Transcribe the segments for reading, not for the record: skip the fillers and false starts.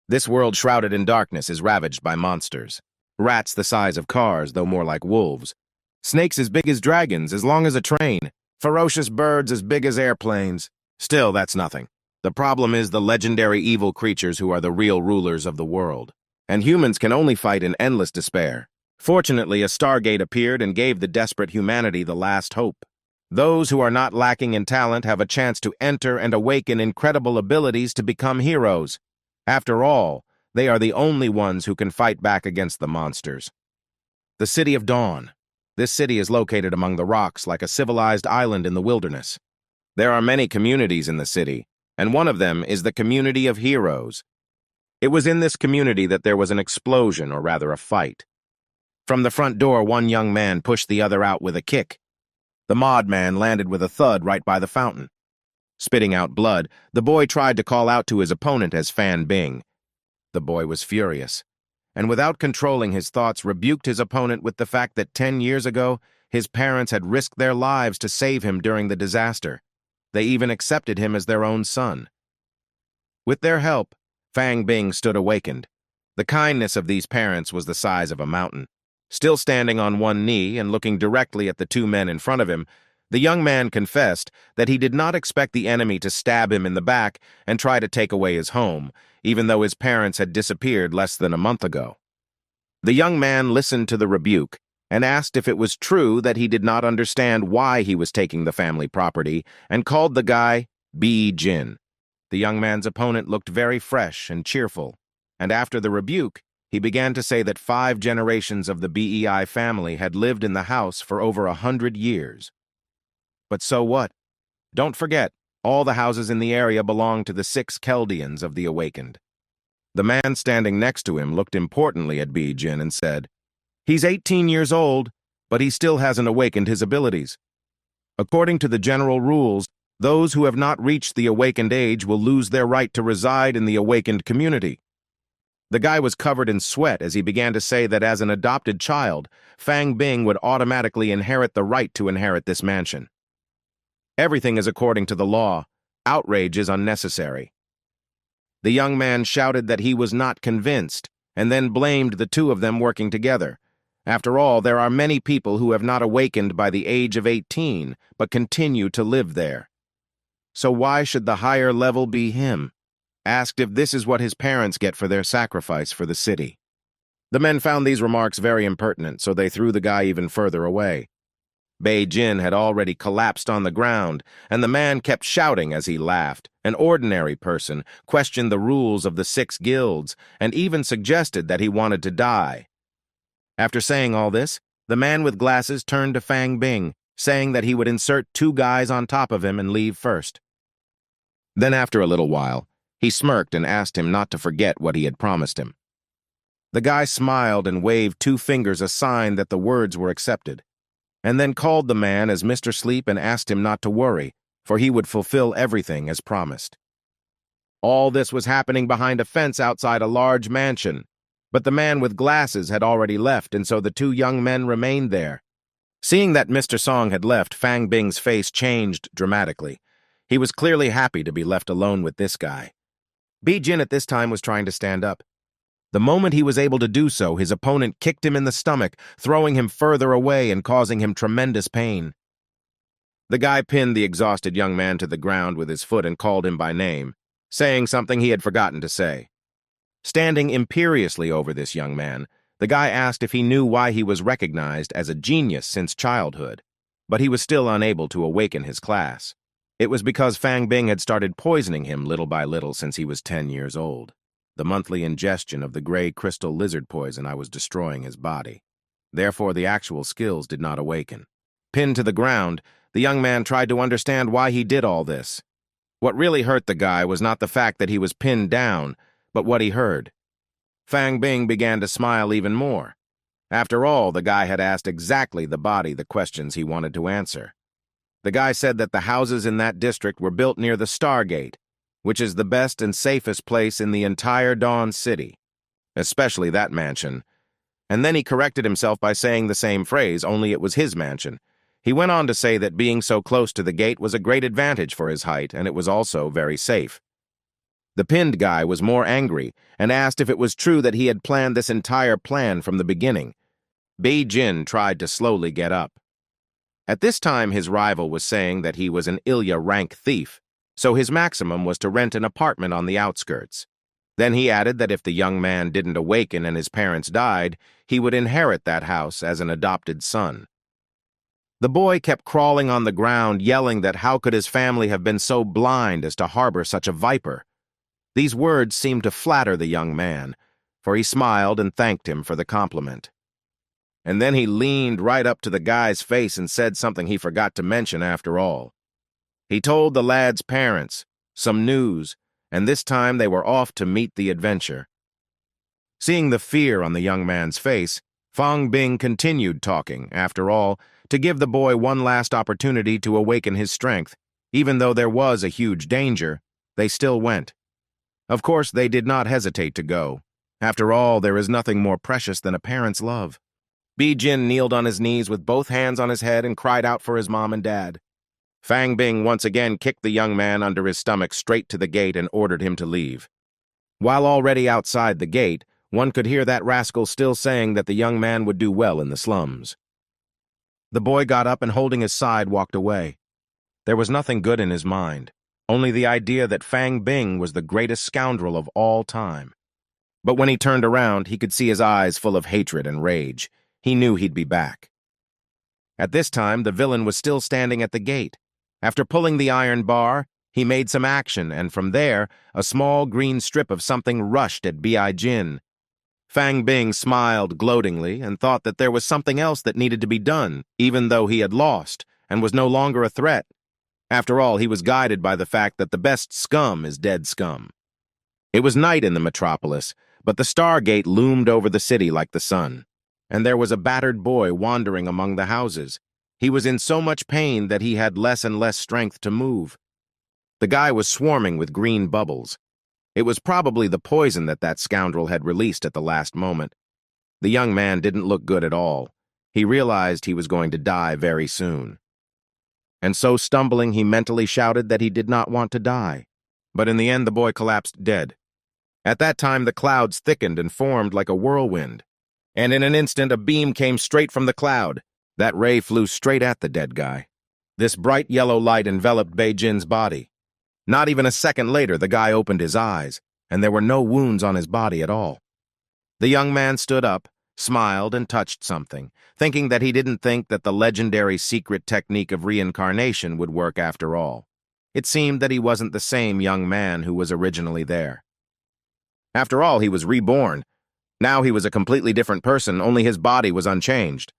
This world shrouded in darkness is ravaged by monsters. Rats the size of cars, though more like wolves. Snakes as big as dragons, as long as a train. Ferocious birds as big as airplanes. Still, that's nothing. The problem is the legendary evil creatures who are the real rulers of the world. And humans can only fight in endless despair. Fortunately, a stargate appeared and gave the desperate humanity the last hope. Those who are not lacking in talent have a chance to enter and awaken incredible abilities to become heroes. After all, they are the only ones who can fight back against the monsters. The City of Dawn. This city is located among the rocks like a civilized island in the wilderness. There are many communities in the city, and one of them is the community of heroes. It was in this community that there was an explosion, or rather a fight. From the front door, one young man pushed the other out with a kick. The mod man landed with a thud right by the fountain. Spitting out blood, the boy tried to call out to his opponent as Fan Bing. The boy was furious, and without controlling his thoughts, rebuked his opponent with the fact that 10 years ago, his parents had risked their lives to save him during the disaster. They even accepted him as their own son. With their help, Fang Bing stood awakened. The kindness of these parents was the size of a mountain. Still standing on one knee and looking directly at the two men in front of him, the young man confessed that he did not expect the enemy to stab him in the back and try to take away his home, even though his parents had disappeared less than a month ago. The young man listened to the rebuke and asked if it was true that he did not understand why he was taking the family property and called the guy B. Jin. The young man's opponent looked very fresh and cheerful, and after the rebuke, he began to say that 5 generations of the BEI family had lived in the house for over 100 years. But so what? Don't forget, all the houses in the area belong to the 6 Chaldeans of the Awakened. The man standing next to him looked importantly at B. Jin and said, "He's 18 years old, but he still hasn't awakened his abilities. According to the general rules, those who have not reached the awakened age will lose their right to reside in the awakened community." The guy was covered in sweat as he began to say that as an adopted child, Fang Bing would automatically inherit the right to inherit this mansion. Everything is according to the law. Outrage is unnecessary. The young man shouted that he was not convinced, and then blamed the two of them working together. After all, there are many people who have not awakened by the age of 18, but continue to live there. So why should the higher level be him? Asked if this is what his parents get for their sacrifice for the city. The men found these remarks very impertinent, so they threw the guy even further away. Bei Jin had already collapsed on the ground, and the man kept shouting as he laughed. An ordinary person questioned the rules of the 6 guilds, and even suggested that he wanted to die. After saying all this, the man with glasses turned to Fang Bing, saying that he would insert 2 guys on top of him and leave first. Then after a little while, he smirked and asked him not to forget what he had promised him. The guy smiled and waved 2 fingers, a sign that the words were accepted, and then called the man as Mr. Sleep and asked him not to worry, for he would fulfill everything as promised. All this was happening behind a fence outside a large mansion, but the man with glasses had already left, and so the 2 young men remained there. Seeing that Mr. Song had left, Fang Bing's face changed dramatically. He was clearly happy to be left alone with this guy. Bi Jin at this time was trying to stand up. The moment he was able to do so, his opponent kicked him in the stomach, throwing him further away and causing him tremendous pain. The guy pinned the exhausted young man to the ground with his foot and called him by name, saying something he had forgotten to say. Standing imperiously over this young man, the guy asked if he knew why he was recognized as a genius since childhood, but he was still unable to awaken his class. It was because Fang Bing had started poisoning him little by little since he was 10 years old. The monthly ingestion of the gray crystal lizard poison I was destroying his body. Therefore, the actual skills did not awaken. Pinned to the ground, the young man tried to understand why he did all this. What really hurt the guy was not the fact that he was pinned down, but what he heard. Fang Bing began to smile even more. After all, the guy had asked exactly the body the questions he wanted to answer. The guy said that the houses in that district were built near the Stargate, which is the best and safest place in the entire Dawn City, especially that mansion. And then he corrected himself by saying the same phrase, only it was his mansion. He went on to say that being so close to the gate was a great advantage for his height, and it was also very safe. The pinned guy was more angry and asked if it was true that he had planned this entire plan from the beginning. Bei-jin tried to slowly get up. At this time, his rival was saying that he was an Ilya rank thief, so his maximum was to rent an apartment on the outskirts. Then he added that if the young man didn't awaken and his parents died, he would inherit that house as an adopted son. The boy kept crawling on the ground, yelling that how could his family have been so blind as to harbor such a viper. These words seemed to flatter the young man, for he smiled and thanked him for the compliment. And then he leaned right up to the guy's face and said something he forgot to mention after all. He told the lad's parents some news, and this time they were off to meet the adventure. Seeing the fear on the young man's face, Fang Bing continued talking, after all, to give the boy one last opportunity to awaken his strength. Even though there was a huge danger, they still went. Of course, they did not hesitate to go. After all, there is nothing more precious than a parent's love. Bei-jin kneeled on his knees with both hands on his head and cried out for his mom and dad. Fang Bing once again kicked the young man under his stomach straight to the gate and ordered him to leave. While already outside the gate, one could hear that rascal still saying that the young man would do well in the slums. The boy got up and, holding his side, walked away. There was nothing good in his mind, only the idea that Fang Bing was the greatest scoundrel of all time. But when he turned around, he could see his eyes full of hatred and rage. He knew he'd be back. At this time, the villain was still standing at the gate. After pulling the iron bar, he made some action, and from there, a small green strip of something rushed at Bei-jin. Fang Bing smiled gloatingly and thought that there was something else that needed to be done, even though he had lost and was no longer a threat. After all, he was guided by the fact that the best scum is dead scum. It was night in the metropolis, but the Stargate loomed over the city like the sun. And there was a battered boy wandering among the houses. He was in so much pain that he had less and less strength to move. The guy was swarming with green bubbles. It was probably the poison that scoundrel had released at the last moment. The young man didn't look good at all. He realized he was going to die very soon. And so, stumbling, he mentally shouted that he did not want to die. But in the end, the boy collapsed dead. At that time, the clouds thickened and formed like a whirlwind. And in an instant, a beam came straight from the cloud. That ray flew straight at the dead guy. This bright yellow light enveloped Bei-jin's body. Not even a second later, the guy opened his eyes, and there were no wounds on his body at all. The young man stood up, smiled, and touched something, thinking that he didn't think that the legendary secret technique of reincarnation would work after all. It seemed that he wasn't the same young man who was originally there. After all, he was reborn. Now he was a completely different person, only his body was unchanged.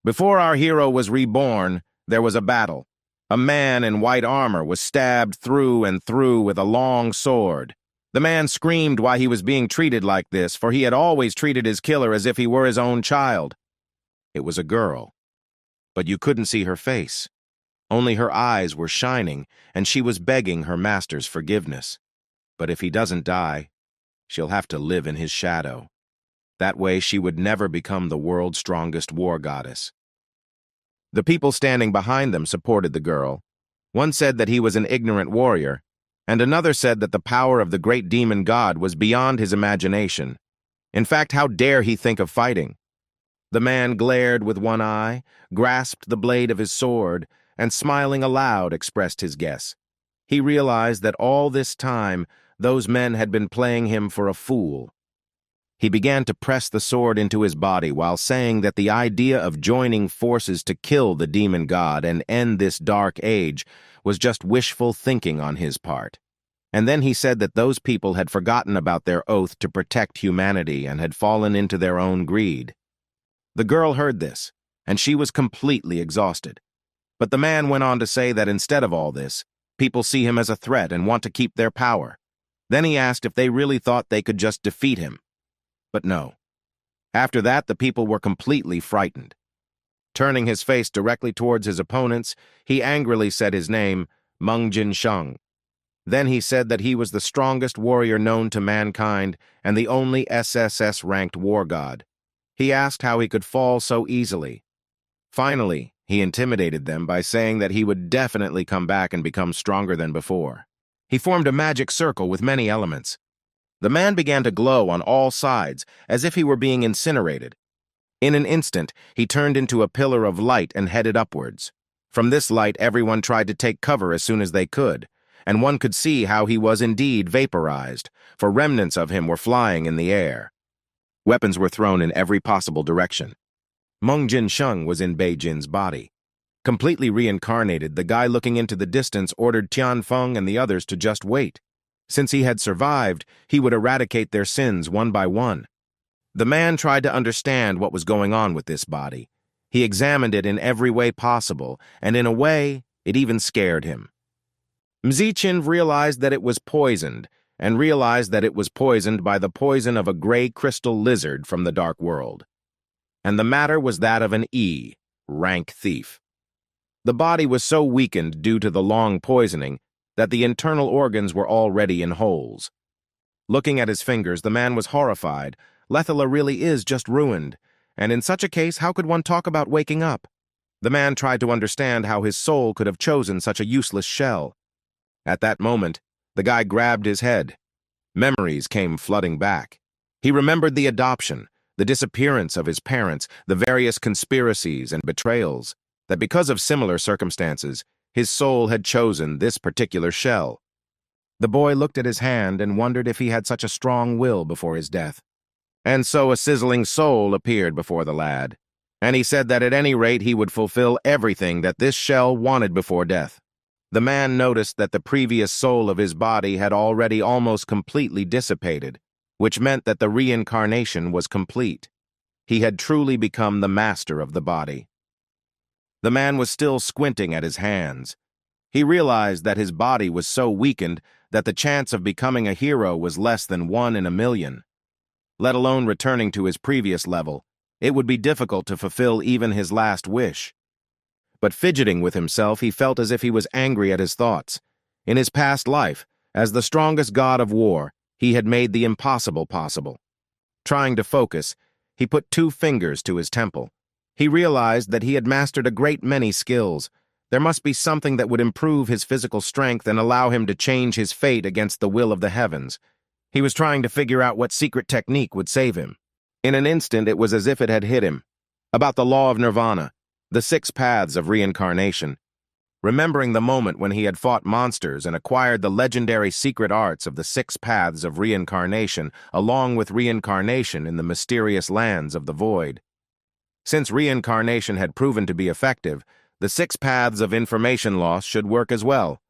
Before our hero was reborn, there was a battle. A man in white armor was stabbed through and through with a long sword. The man screamed why he was being treated like this, for he had always treated his killer as if he were his own child. It was a girl, but you couldn't see her face. Only her eyes were shining, and she was begging her master's forgiveness. But if he doesn't die, she'll have to live in his shadow. That way she would never become the world's strongest war goddess. The people standing behind them supported the girl. One said that he was an ignorant warrior, and another said that the power of the great demon god was beyond his imagination. In fact, how dare he think of fighting? The man glared with one eye, grasped the blade of his sword, and smiling aloud expressed his guess. He realized that all this time those men had been playing him for a fool. He began to press the sword into his body while saying that the idea of joining forces to kill the demon god and end this dark age was just wishful thinking on his part. And then he said that those people had forgotten about their oath to protect humanity and had fallen into their own greed. The girl heard this, and she was completely exhausted. But the man went on to say that instead of all this, people see him as a threat and want to keep their power. Then he asked if they really thought they could just defeat him. But no. After that, the people were completely frightened. Turning his face directly towards his opponents, he angrily said his name, Meng Jin-sheng. Then he said that he was the strongest warrior known to mankind and the only SSS-ranked war god. He asked how he could fall so easily. Finally, he intimidated them by saying that he would definitely come back and become stronger than before. He formed a magic circle with many elements. The man began to glow on all sides, as if he were being incinerated. In an instant, he turned into a pillar of light and headed upwards. From this light, everyone tried to take cover as soon as they could, and one could see how he was indeed vaporized, for remnants of him were flying in the air. Weapons were thrown in every possible direction. Meng Jin Sheng was in Bei Jin's body. Completely reincarnated, the guy looking into the distance ordered Tian Feng and the others to just wait. Since he had survived, he would eradicate their sins one by one. The man tried to understand what was going on with this body. He examined it in every way possible, and in a way, it even scared him. Mzichen realized that it was poisoned, and realized that it was poisoned by the poison of a gray crystal lizard from the dark world. And the matter was that of an rank thief. The body was so weakened due to the long poisoning that the internal organs were already in holes. Looking at his fingers, the man was horrified. Lethela really is just ruined, and in such a case, how could one talk about waking up? The man tried to understand how his soul could have chosen such a useless shell. At that moment, the guy grabbed his head. Memories came flooding back. He remembered the adoption, the disappearance of his parents, the various conspiracies and betrayals, that because of similar circumstances, his soul had chosen this particular shell. The boy looked at his hand and wondered if he had such a strong will before his death. And so a sizzling soul appeared before the lad, and he said that at any rate he would fulfill everything that this shell wanted before death. The man noticed that the previous soul of his body had already almost completely dissipated, which meant that the reincarnation was complete. He had truly become the master of the body. The man was still squinting at his hands. He realized that his body was so weakened that the chance of becoming a hero was less than 1 in a million. Let alone returning to his previous level, it would be difficult to fulfill even his last wish. But fidgeting with himself, he felt as if he was angry at his thoughts. In his past life, as the strongest god of war, he had made the impossible possible. Trying to focus, he put 2 fingers to his temple. He realized that he had mastered a great many skills. There must be something that would improve his physical strength and allow him to change his fate against the will of the heavens. He was trying to figure out what secret technique would save him. In an instant, it was as if it had hit him. About the law of nirvana, the 6 paths of reincarnation. Remembering the moment when he had fought monsters and acquired the legendary secret arts of the 6 paths of reincarnation, along with reincarnation in the mysterious lands of the void. Since reincarnation had proven to be effective, the 6 paths of information loss should work as well.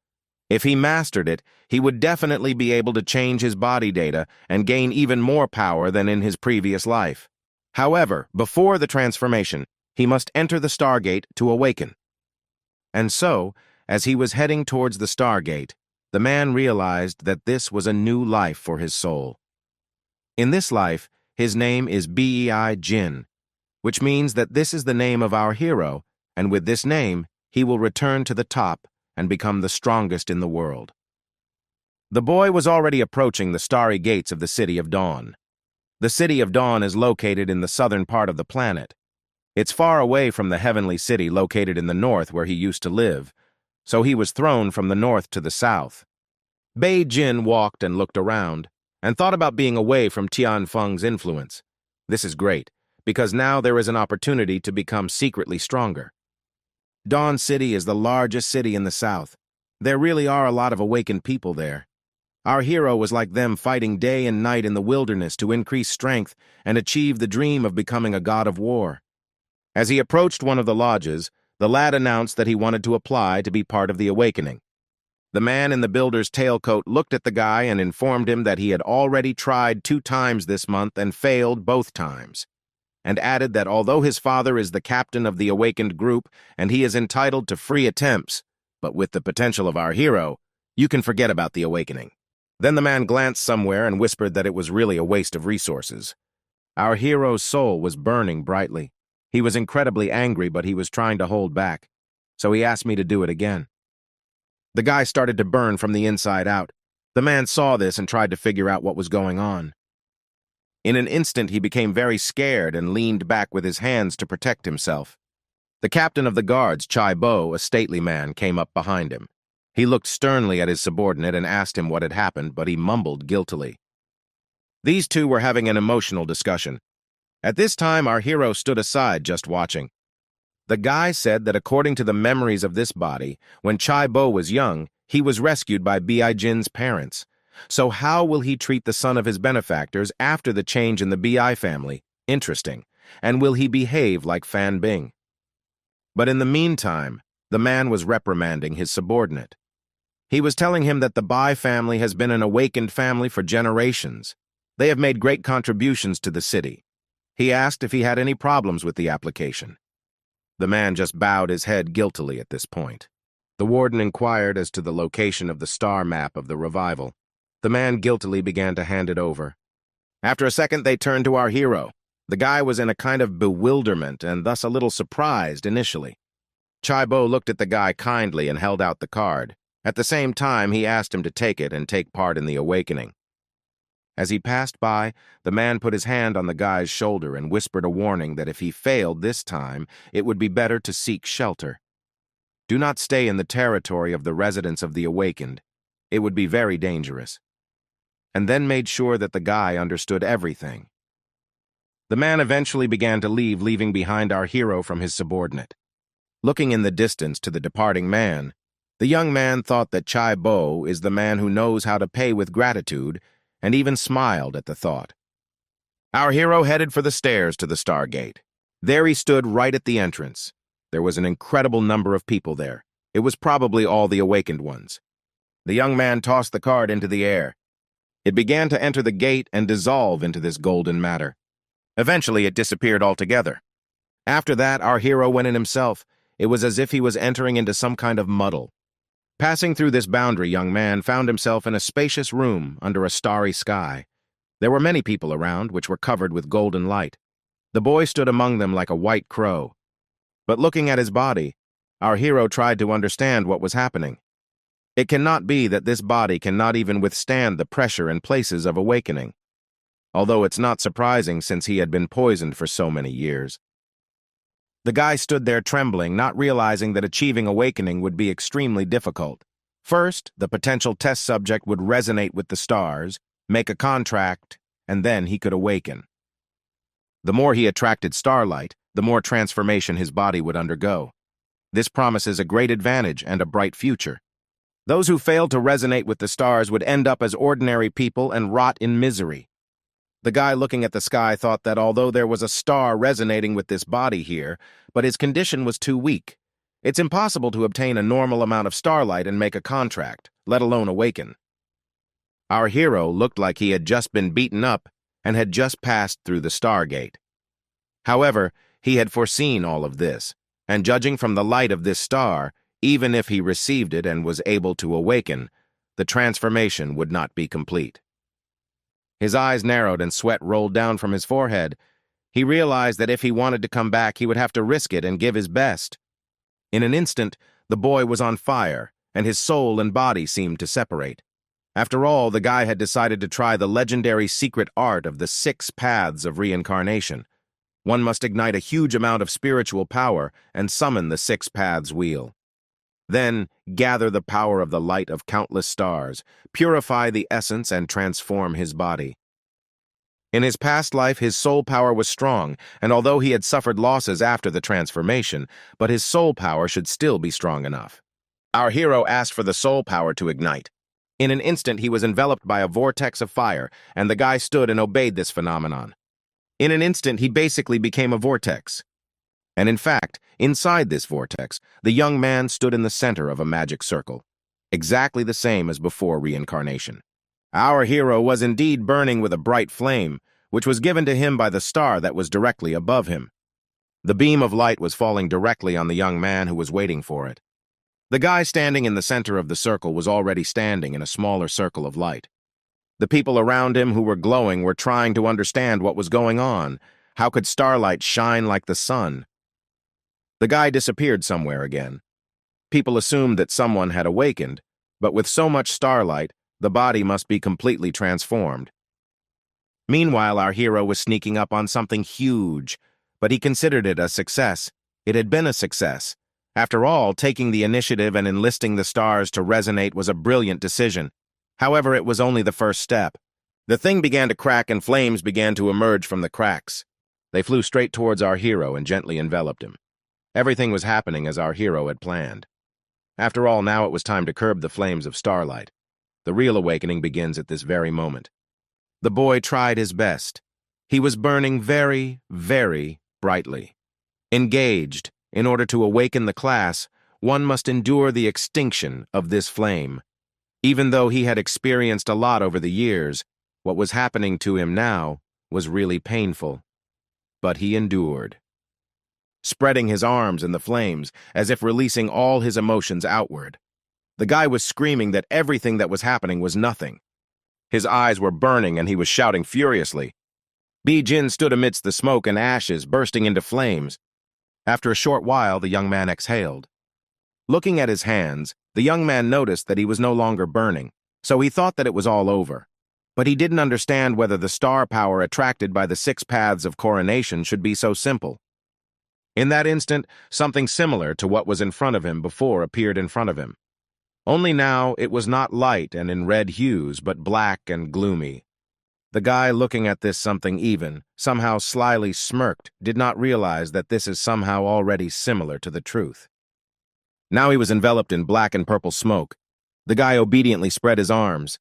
If he mastered it, he would definitely be able to change his body data and gain even more power than in his previous life. However, before the transformation, he must enter the Stargate to awaken. And so, as he was heading towards the Stargate, the man realized that this was a new life for his soul. In this life, his name is Bei Jin, which means that this is the name of our hero, and with this name, he will return to the top and become the strongest in the world. The boy was already approaching the starry gates of the City of Dawn. The City of Dawn is located in the southern part of the planet. It's far away from the heavenly city located in the north where he used to live, so he was thrown from the north to the south. Bei Jin walked and looked around, and thought about being away from Tian Feng's influence. This is great, because now there is an opportunity to become secretly stronger. Dawn City is the largest city in the south. There really are a lot of awakened people there. Our hero was like them, fighting day and night in the wilderness to increase strength and achieve the dream of becoming a god of war. As he approached one of the lodges, the lad announced that he wanted to apply to be part of the awakening. The man in the builder's tailcoat looked at the guy and informed him that he had already tried 2 times this month and failed both times, and added that although his father is the captain of the awakened group and he is entitled to free attempts, but with the potential of our hero, you can forget about the awakening. Then the man glanced somewhere and whispered that it was really a waste of resources. Our hero's soul was burning brightly. He was incredibly angry, but he was trying to hold back, so he asked me to do it again. The guy started to burn from the inside out. The man saw this and tried to figure out what was going on. In an instant, he became very scared and leaned back with his hands to protect himself. The captain of the guards, Chai Bo, a stately man, came up behind him. He looked sternly at his subordinate and asked him what had happened, but he mumbled guiltily. These two were having an emotional discussion. At this time, our hero stood aside, just watching. The guy said that according to the memories of this body, when Chai Bo was young, he was rescued by Bi Jin's parents. So how will he treat the son of his benefactors after the change in the Bi family? Interesting. And will he behave like Fan Bing? But in the meantime, the man was reprimanding his subordinate. He was telling him that the Bai family has been an awakened family for generations. They have made great contributions to the city. He asked if he had any problems with the application. The man just bowed his head guiltily at this point. The warden inquired as to the location of the star map of the revival. The man guiltily began to hand it over. After a second, they turned to our hero. The guy was in a kind of bewilderment and thus a little surprised initially. Chai Bo looked at the guy kindly and held out the card. At the same time, he asked him to take it and take part in the awakening. As he passed by, the man put his hand on the guy's shoulder and whispered a warning that if he failed this time, it would be better to seek shelter. Do not stay in the territory of the residents of the awakened. It would be very dangerous. And then made sure that the guy understood everything. The man eventually began to leave, leaving behind our hero from his subordinate. Looking in the distance to the departing man, the young man thought that Chai Bo is the man who knows how to pay with gratitude, and even smiled at the thought. Our hero headed for the stairs to the Stargate. There he stood right at the entrance. There was an incredible number of people there. It was probably all the awakened ones. The young man tossed the card into the air. It began to enter the gate and dissolve into this golden matter. Eventually, it disappeared altogether. After that, our hero went in himself. It was as if he was entering into some kind of muddle. Passing through this boundary, young man found himself in a spacious room under a starry sky. There were many people around, which were covered with golden light. The boy stood among them like a white crow. But looking at his body, our hero tried to understand what was happening. It cannot be that this body cannot even withstand the pressure and places of awakening. Although it's not surprising since he had been poisoned for so many years. The guy stood there trembling, not realizing that achieving awakening would be extremely difficult. First, the potential test subject would resonate with the stars, make a contract, and then he could awaken. The more he attracted starlight, the more transformation his body would undergo. This promises a great advantage and a bright future. Those who failed to resonate with the stars would end up as ordinary people and rot in misery. The guy looking at the sky thought that although there was a star resonating with this body here, but his condition was too weak. It's impossible to obtain a normal amount of starlight and make a contract, let alone awaken. Our hero looked like he had just been beaten up and had just passed through the Stargate. However, he had foreseen all of this, and judging from the light of this star, even if he received it and was able to awaken, the transformation would not be complete. His eyes narrowed and sweat rolled down from his forehead. He realized that if he wanted to come back, he would have to risk it and give his best. In an instant, the boy was on fire, and his soul and body seemed to separate. After all, the guy had decided to try the legendary secret art of the 6 paths of reincarnation. One must ignite a huge amount of spiritual power and summon the 6 paths wheel. Then, gather the power of the light of countless stars, purify the essence, and transform his body. In his past life, his soul power was strong, and although he had suffered losses after the transformation, but his soul power should still be strong enough. Our hero asked for the soul power to ignite. In an instant, he was enveloped by a vortex of fire, and the guy stood and obeyed this phenomenon. In an instant, he basically became a vortex. And in fact, inside this vortex, the young man stood in the center of a magic circle, exactly the same as before reincarnation. Our hero was indeed burning with a bright flame, which was given to him by the star that was directly above him. The beam of light was falling directly on the young man who was waiting for it. The guy standing in the center of the circle was already standing in a smaller circle of light. The people around him who were glowing were trying to understand what was going on. How could starlight shine like the sun? The guy disappeared somewhere again. People assumed that someone had awakened, but with so much starlight, the body must be completely transformed. Meanwhile, our hero was sneaking up on something huge, but he considered it a success. It had been a success. After all, taking the initiative and enlisting the stars to resonate was a brilliant decision. However, it was only the first step. The thing began to crack and flames began to emerge from the cracks. They flew straight towards our hero and gently enveloped him. Everything was happening as our hero had planned. After all, now it was time to curb the flames of starlight. The real awakening begins at this very moment. The boy tried his best. He was burning very, very brightly. Engaged, in order to awaken the class, one must endure the extinction of this flame. Even though he had experienced a lot over the years, what was happening to him now was really painful. But he endured, spreading his arms in the flames, as if releasing all his emotions outward. The guy was screaming that everything that was happening was nothing. His eyes were burning and he was shouting furiously. Bi-jin stood amidst the smoke and ashes, bursting into flames. After a short while, the young man exhaled. Looking at his hands, the young man noticed that he was no longer burning, so he thought that it was all over. But he didn't understand whether the star power attracted by the 6 paths of coronation should be so simple. In that instant, something similar to what was in front of him before appeared in front of him. Only now it was not light and in red hues, but black and gloomy. The guy looking at this something even, somehow slyly smirked, did not realize that this is somehow already similar to the truth. Now he was enveloped in black and purple smoke. The guy obediently spread his arms.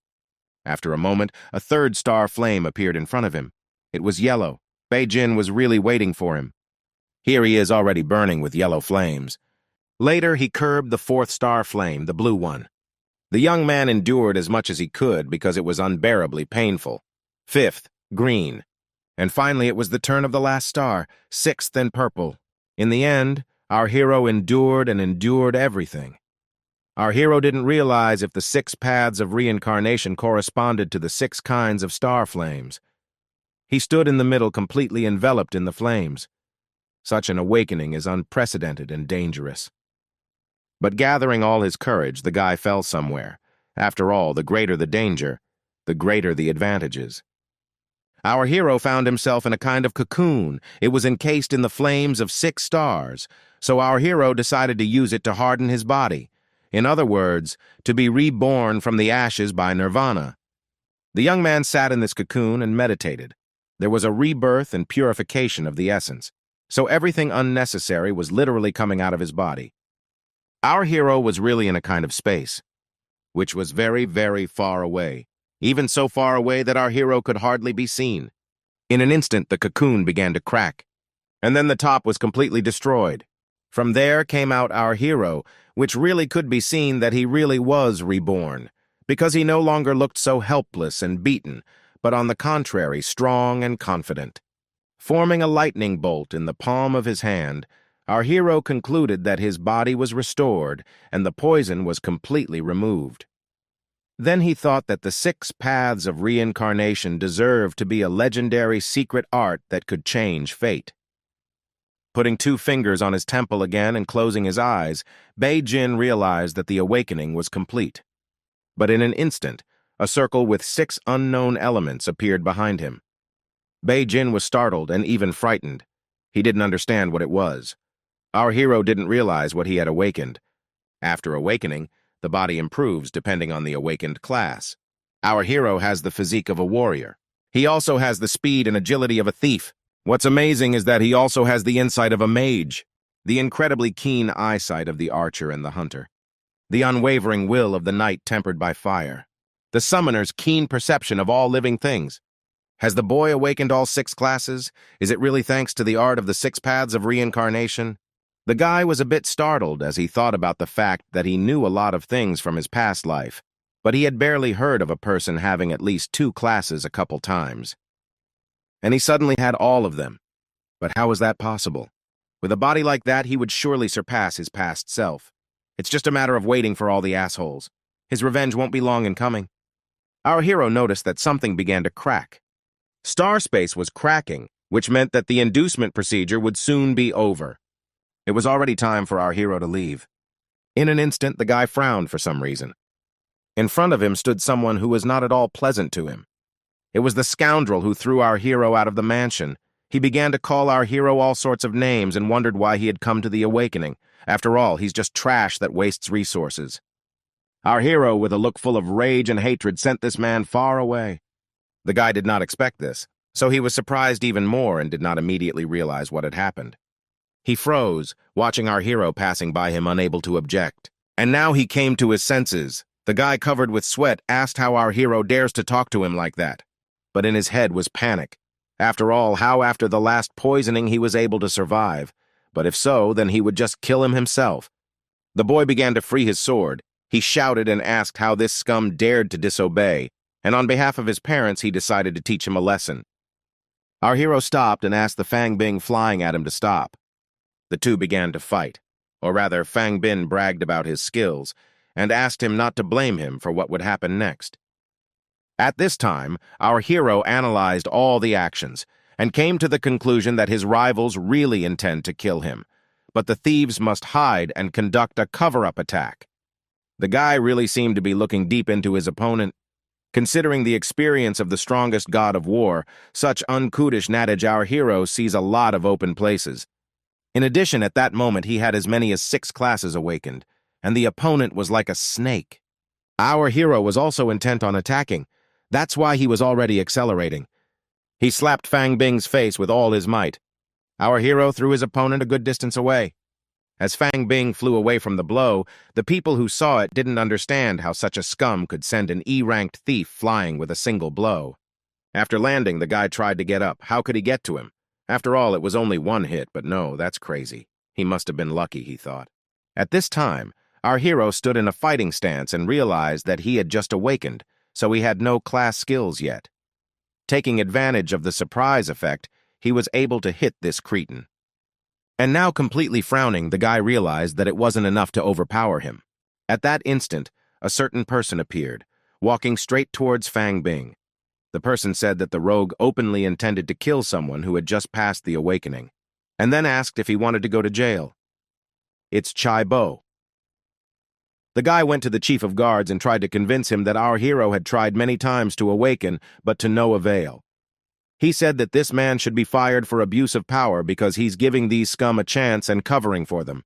After a moment, a third star flame appeared in front of him. It was yellow. Bi-jin was really waiting for him. Here he is already burning with yellow flames. Later, he curbed the 4th star flame, the blue one. The young man endured as much as he could because it was unbearably painful. 5th, green. And finally, it was the turn of the last star, 6th and purple. In the end, our hero endured and endured everything. Our hero didn't realize if the 6 paths of reincarnation corresponded to the 6 kinds of star flames. He stood in the middle, completely enveloped in the flames. Such an awakening is unprecedented and dangerous. But gathering all his courage, the guy fell somewhere. After all, the greater the danger, the greater the advantages. Our hero found himself in a kind of cocoon. It was encased in the flames of 6 stars, so our hero decided to use it to harden his body. In other words, to be reborn from the ashes by nirvana. The young man sat in this cocoon and meditated. There was a rebirth and purification of the essence, so everything unnecessary was literally coming out of his body. Our hero was really in a kind of space, which was very, very far away. Even so far away that our hero could hardly be seen. In an instant, the cocoon began to crack, and then the top was completely destroyed. From there came out our hero, which really could be seen that he really was reborn, because he no longer looked so helpless and beaten, but on the contrary, strong and confident. Forming a lightning bolt in the palm of his hand, our hero concluded that his body was restored and the poison was completely removed. Then he thought that the 6 paths of reincarnation deserved to be a legendary secret art that could change fate. Putting 2 fingers on his temple again and closing his eyes, Bi-jin realized that the awakening was complete. But in an instant, a circle with 6 unknown elements appeared behind him. Bi-jin was startled and even frightened. He didn't understand what it was. Our hero didn't realize what he had awakened. After awakening, the body improves depending on the awakened class. Our hero has the physique of a warrior. He also has the speed and agility of a thief. What's amazing is that he also has the insight of a mage, the incredibly keen eyesight of the archer and the hunter, the unwavering will of the knight tempered by fire, the summoner's keen perception of all living things. Has the boy awakened all 6 classes? Is it really thanks to the art of the 6 paths of reincarnation? The guy was a bit startled as he thought about the fact that he knew a lot of things from his past life, but he had barely heard of a person having at least 2 classes a couple times. And he suddenly had all of them. But how was that possible? With a body like that, he would surely surpass his past self. It's just a matter of waiting for all the assholes. His revenge won't be long in coming. Our hero noticed that something began to crack. Star space was cracking, which meant that the inducement procedure would soon be over. It was already time for our hero to leave. In an instant, the guy frowned for some reason. In front of him stood someone who was not at all pleasant to him. It was the scoundrel who threw our hero out of the mansion. He began to call our hero all sorts of names and wondered why he had come to the awakening. After all, he's just trash that wastes resources. Our hero, with a look full of rage and hatred, sent this man far away. The guy did not expect this, so he was surprised even more and did not immediately realize what had happened. He froze, watching our hero passing by him, unable to object. And now he came to his senses. The guy, covered with sweat, asked how our hero dares to talk to him like that. But in his head was panic. After all, how after the last poisoning he was able to survive? But if so, then he would just kill him himself. The boy began to free his sword. He shouted and asked how this scum dared to disobey, and on behalf of his parents he decided to teach him a lesson. Our hero stopped and asked the Fang Bing flying at him to stop. The two began to fight, or rather Fang Bin bragged about his skills, and asked him not to blame him for what would happen next. At this time, our hero analyzed all the actions, and came to the conclusion that his rivals really intend to kill him, but the thieves must hide and conduct a cover-up attack. The guy really seemed to be looking deep into his opponent. Considering the experience of the strongest god of war, such unkudish knowledge, our hero sees a lot of open places. In addition, at that moment he had as many as 6 classes awakened, and the opponent was like a snake. Our hero was also intent on attacking. That's why he was already accelerating. He slapped Fang Bing's face with all his might. Our hero threw his opponent a good distance away. As Fang Bing flew away from the blow, the people who saw it didn't understand how such a scum could send an E-ranked thief flying with a single blow. After landing, the guy tried to get up. How could he get to him? After all, it was only 1 hit, but no, that's crazy. He must have been lucky, he thought. At this time, our hero stood in a fighting stance and realized that he had just awakened, so he had no class skills yet. Taking advantage of the surprise effect, he was able to hit this cretin. And now, completely frowning, the guy realized that it wasn't enough to overpower him. At that instant, a certain person appeared, walking straight towards Fang Bing. The person said that the rogue openly intended to kill someone who had just passed the awakening, and then asked if he wanted to go to jail. It's Chai Bo. The guy went to the chief of guards and tried to convince him that our hero had tried many times to awaken, but to no avail. He said that this man should be fired for abuse of power because he's giving these scum a chance and covering for them.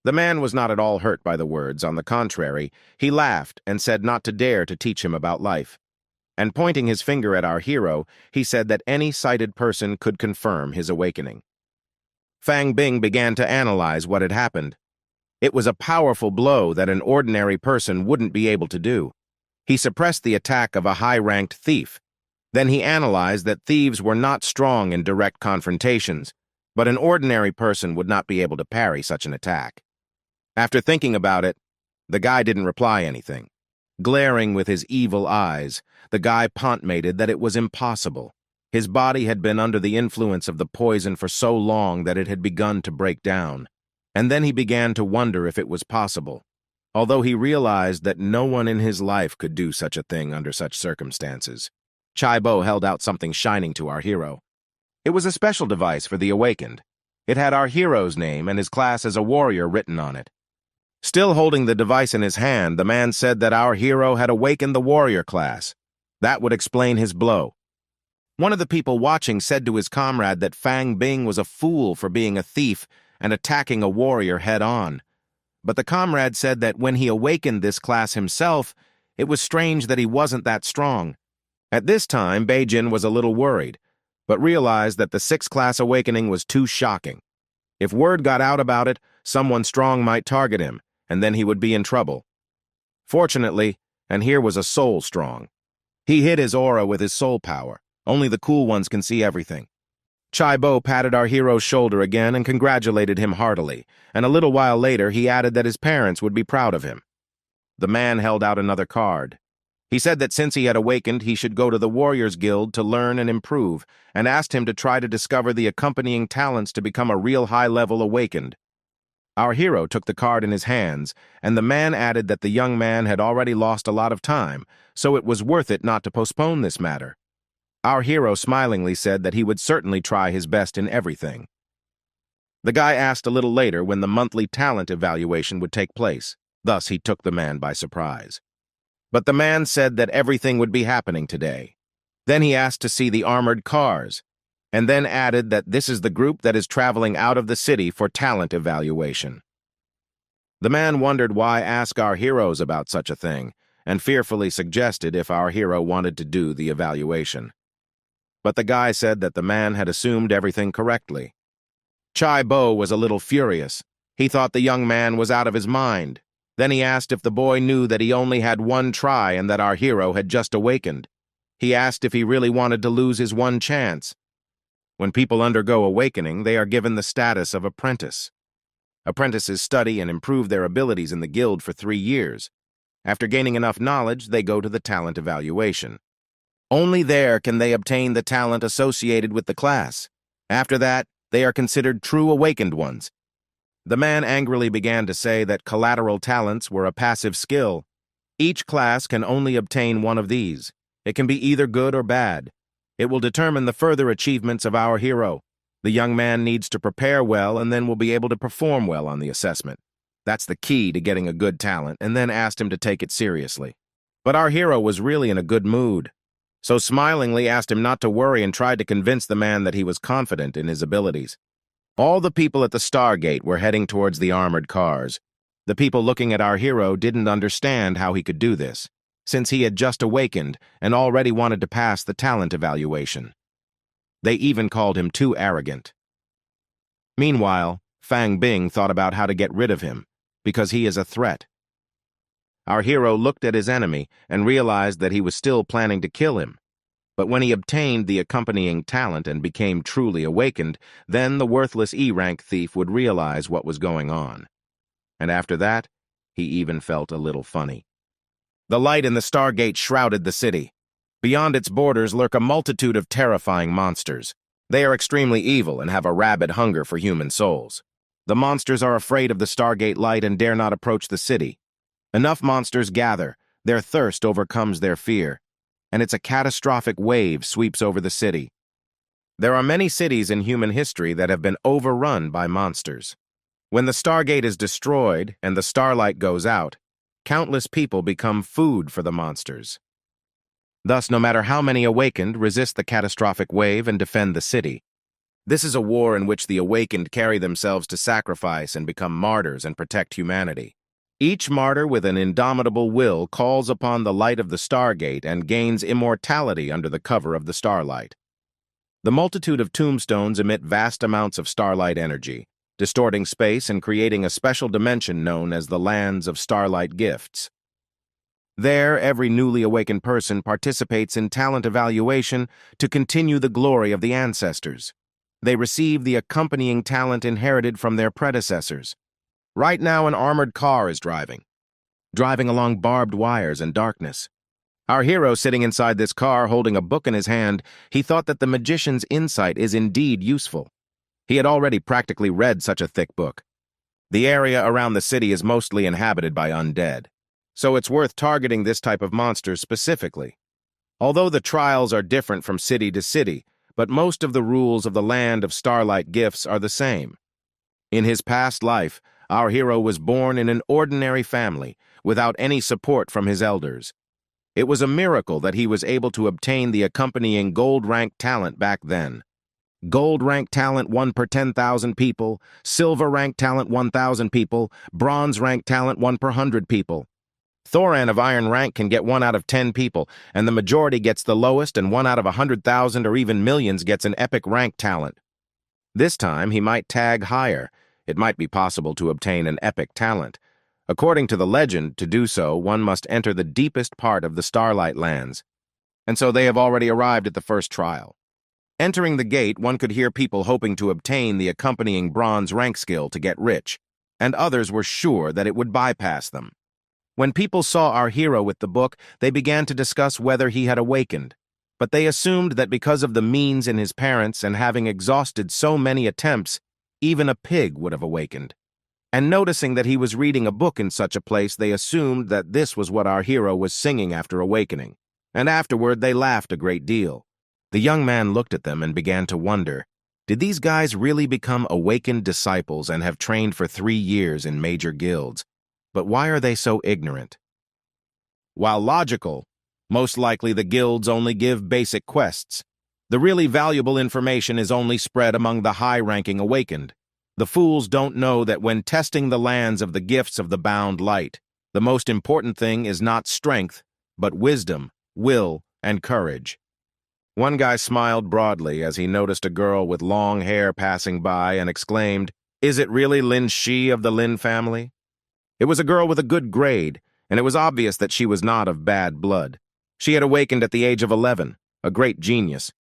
The man was not at all hurt by the words. On the contrary, he laughed and said not to dare to teach him about life. And pointing his finger at our hero, he said that any sighted person could confirm his awakening. Fang Bing began to analyze what had happened. It was a powerful blow that an ordinary person wouldn't be able to do. He suppressed the attack of a high-ranked thief. Then he analyzed that thieves were not strong in direct confrontations, but an ordinary person would not be able to parry such an attack. After thinking about it, the guy didn't reply anything. Glaring with his evil eyes, the guy pontificated that it was impossible. His body had been under the influence of the poison for so long that it had begun to break down. And then he began to wonder if it was possible, although he realized that no one in his life could do such a thing under such circumstances. Chai Bo held out something shining to our hero. It was a special device for the awakened. It had our hero's name and his class as a warrior written on it. Still holding the device in his hand, the man said that our hero had awakened the warrior class. That would explain his blow. One of the people watching said to his comrade that Fang Bing was a fool for being a thief and attacking a warrior head-on. But the comrade said that when he awakened this class himself, it was strange that he wasn't that strong. At this time, Beijin was a little worried, but realized that the 6th class awakening was too shocking. If word got out about it, someone strong might target him, and then he would be in trouble. Fortunately, and here was a soul strong. He hid his aura with his soul power. Only the cool ones can see everything. Chai Bo patted our hero's shoulder again and congratulated him heartily, and a little while later he added that his parents would be proud of him. The man held out another card. He said that since he had awakened, he should go to the Warriors Guild to learn and improve, and asked him to try to discover the accompanying talents to become a real high-level awakened. Our hero took the card in his hands, and the man added that the young man had already lost a lot of time, so it was worth it not to postpone this matter. Our hero smilingly said that he would certainly try his best in everything. The guy asked a little later when the monthly talent evaluation would take place. Thus, he took the man by surprise. But the man said that everything would be happening today. Then he asked to see the armored cars, and then added that this is the group that is traveling out of the city for talent evaluation. The man wondered why ask our heroes about such a thing, and fearfully suggested if our hero wanted to do the evaluation. But the guy said that the man had assumed everything correctly. Chai Bo was a little furious. He thought the young man was out of his mind. Then he asked if the boy knew that he only had one try and that our hero had just awakened. He asked if he really wanted to lose his one chance. When people undergo awakening, they are given the status of apprentice. Apprentices study and improve their abilities in the guild for 3 years. After gaining enough knowledge, they go to the talent evaluation. Only there can they obtain the talent associated with the class. After that, they are considered true awakened ones. The man angrily began to say that collateral talents were a passive skill. Each class can only obtain one of these. It can be either good or bad. It will determine the further achievements of our hero. The young man needs to prepare well and then will be able to perform well on the assessment. That's the key to getting a good talent, and then asked him to take it seriously. But our hero was really in a good mood, so smilingly asked him not to worry and tried to convince the man that he was confident in his abilities. All the people at the Stargate were heading towards the armored cars. The people looking at our hero didn't understand how he could do this, since he had just awakened and already wanted to pass the talent evaluation. They even called him too arrogant. Meanwhile, Fang Bing thought about how to get rid of him, because he is a threat. Our hero looked at his enemy and realized that he was still planning to kill him. But when he obtained the accompanying talent and became truly awakened, then the worthless E-rank thief would realize what was going on. And after that, he even felt a little funny. The light in the Stargate shrouded the city. Beyond its borders lurk a multitude of terrifying monsters. They are extremely evil and have a rabid hunger for human souls. The monsters are afraid of the Stargate light and dare not approach the city. Enough monsters gather, their thirst overcomes their fear, and it's a catastrophic wave sweeps over the city. There are many cities in human history that have been overrun by monsters. When the Stargate is destroyed and the starlight goes out, countless people become food for the monsters. Thus, no matter how many awakened resist the catastrophic wave and defend the city. This is a war in which the awakened carry themselves to sacrifice and become martyrs and protect humanity. Each martyr with an indomitable will calls upon the light of the Stargate and gains immortality under the cover of the starlight. The multitude of tombstones emit vast amounts of starlight energy, distorting space and creating a special dimension known as the Lands of Starlight Gifts. There, every newly awakened person participates in talent evaluation to continue the glory of the ancestors. They receive the accompanying talent inherited from their predecessors. Right now, an armored car is driving along barbed wires and darkness. Our hero, sitting inside this car holding a book in his hand, he thought that the magician's insight is indeed useful. He had already practically read such a thick book. The area around the city is mostly inhabited by undead, so it's worth targeting this type of monsters specifically. Although the trials are different from city to city, but most of the rules of the Land of Starlight Gifts are the same. In his past life, our hero was born in an ordinary family, without any support from his elders. It was a miracle that he was able to obtain the accompanying gold-rank talent back then. Gold-rank talent 1 per 10,000 people, silver-rank talent 1,000 people, bronze-rank talent 1 per 100 people. Thoran of Iron rank can get 1 out of 10 people, and the majority gets the lowest, and 1 out of 100,000 or even millions gets an epic rank talent. This time, he might tag higher. It might be possible to obtain an epic talent. According to the legend, to do so, one must enter the deepest part of the Starlight Lands. And so they have already arrived at the first trial. Entering the gate, one could hear people hoping to obtain the accompanying bronze rank skill to get rich, and others were sure that it would bypass them. When people saw our hero with the book, they began to discuss whether he had awakened, but they assumed that because of the means in his parents and having exhausted so many attempts, even a pig would have awakened. And noticing that he was reading a book in such a place, they assumed that this was what our hero was singing after awakening, and afterward they laughed a great deal. The young man looked at them and began to wonder, did these guys really become awakened disciples and have trained for 3 years in major guilds? But why are they so ignorant? While logical, most likely the guilds only give basic quests. The really valuable information is only spread among the high-ranking awakened. The fools don't know that when testing the lands of the gifts of the bound light, the most important thing is not strength, but wisdom, will, and courage. One guy smiled broadly as he noticed a girl with long hair passing by and exclaimed, "Is it really Lin Shi of the Lin family?" It was a girl with a good grade, and it was obvious that she was not of bad blood. She had awakened at the age of 11, a great genius.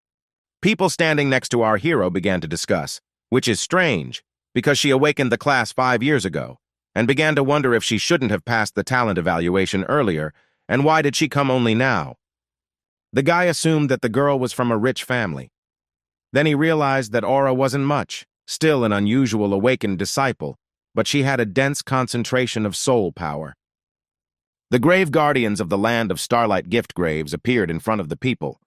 People standing next to our hero began to discuss, which is strange, because she awakened the class 5 years ago, and began to wonder if she shouldn't have passed the talent evaluation earlier, and why did she come only now? The guy assumed that the girl was from a rich family. Then he realized that Aura wasn't much, still an unusual awakened disciple, but she had a dense concentration of soul power. The grave guardians of the land of Starlight Gift Graves appeared in front of the people.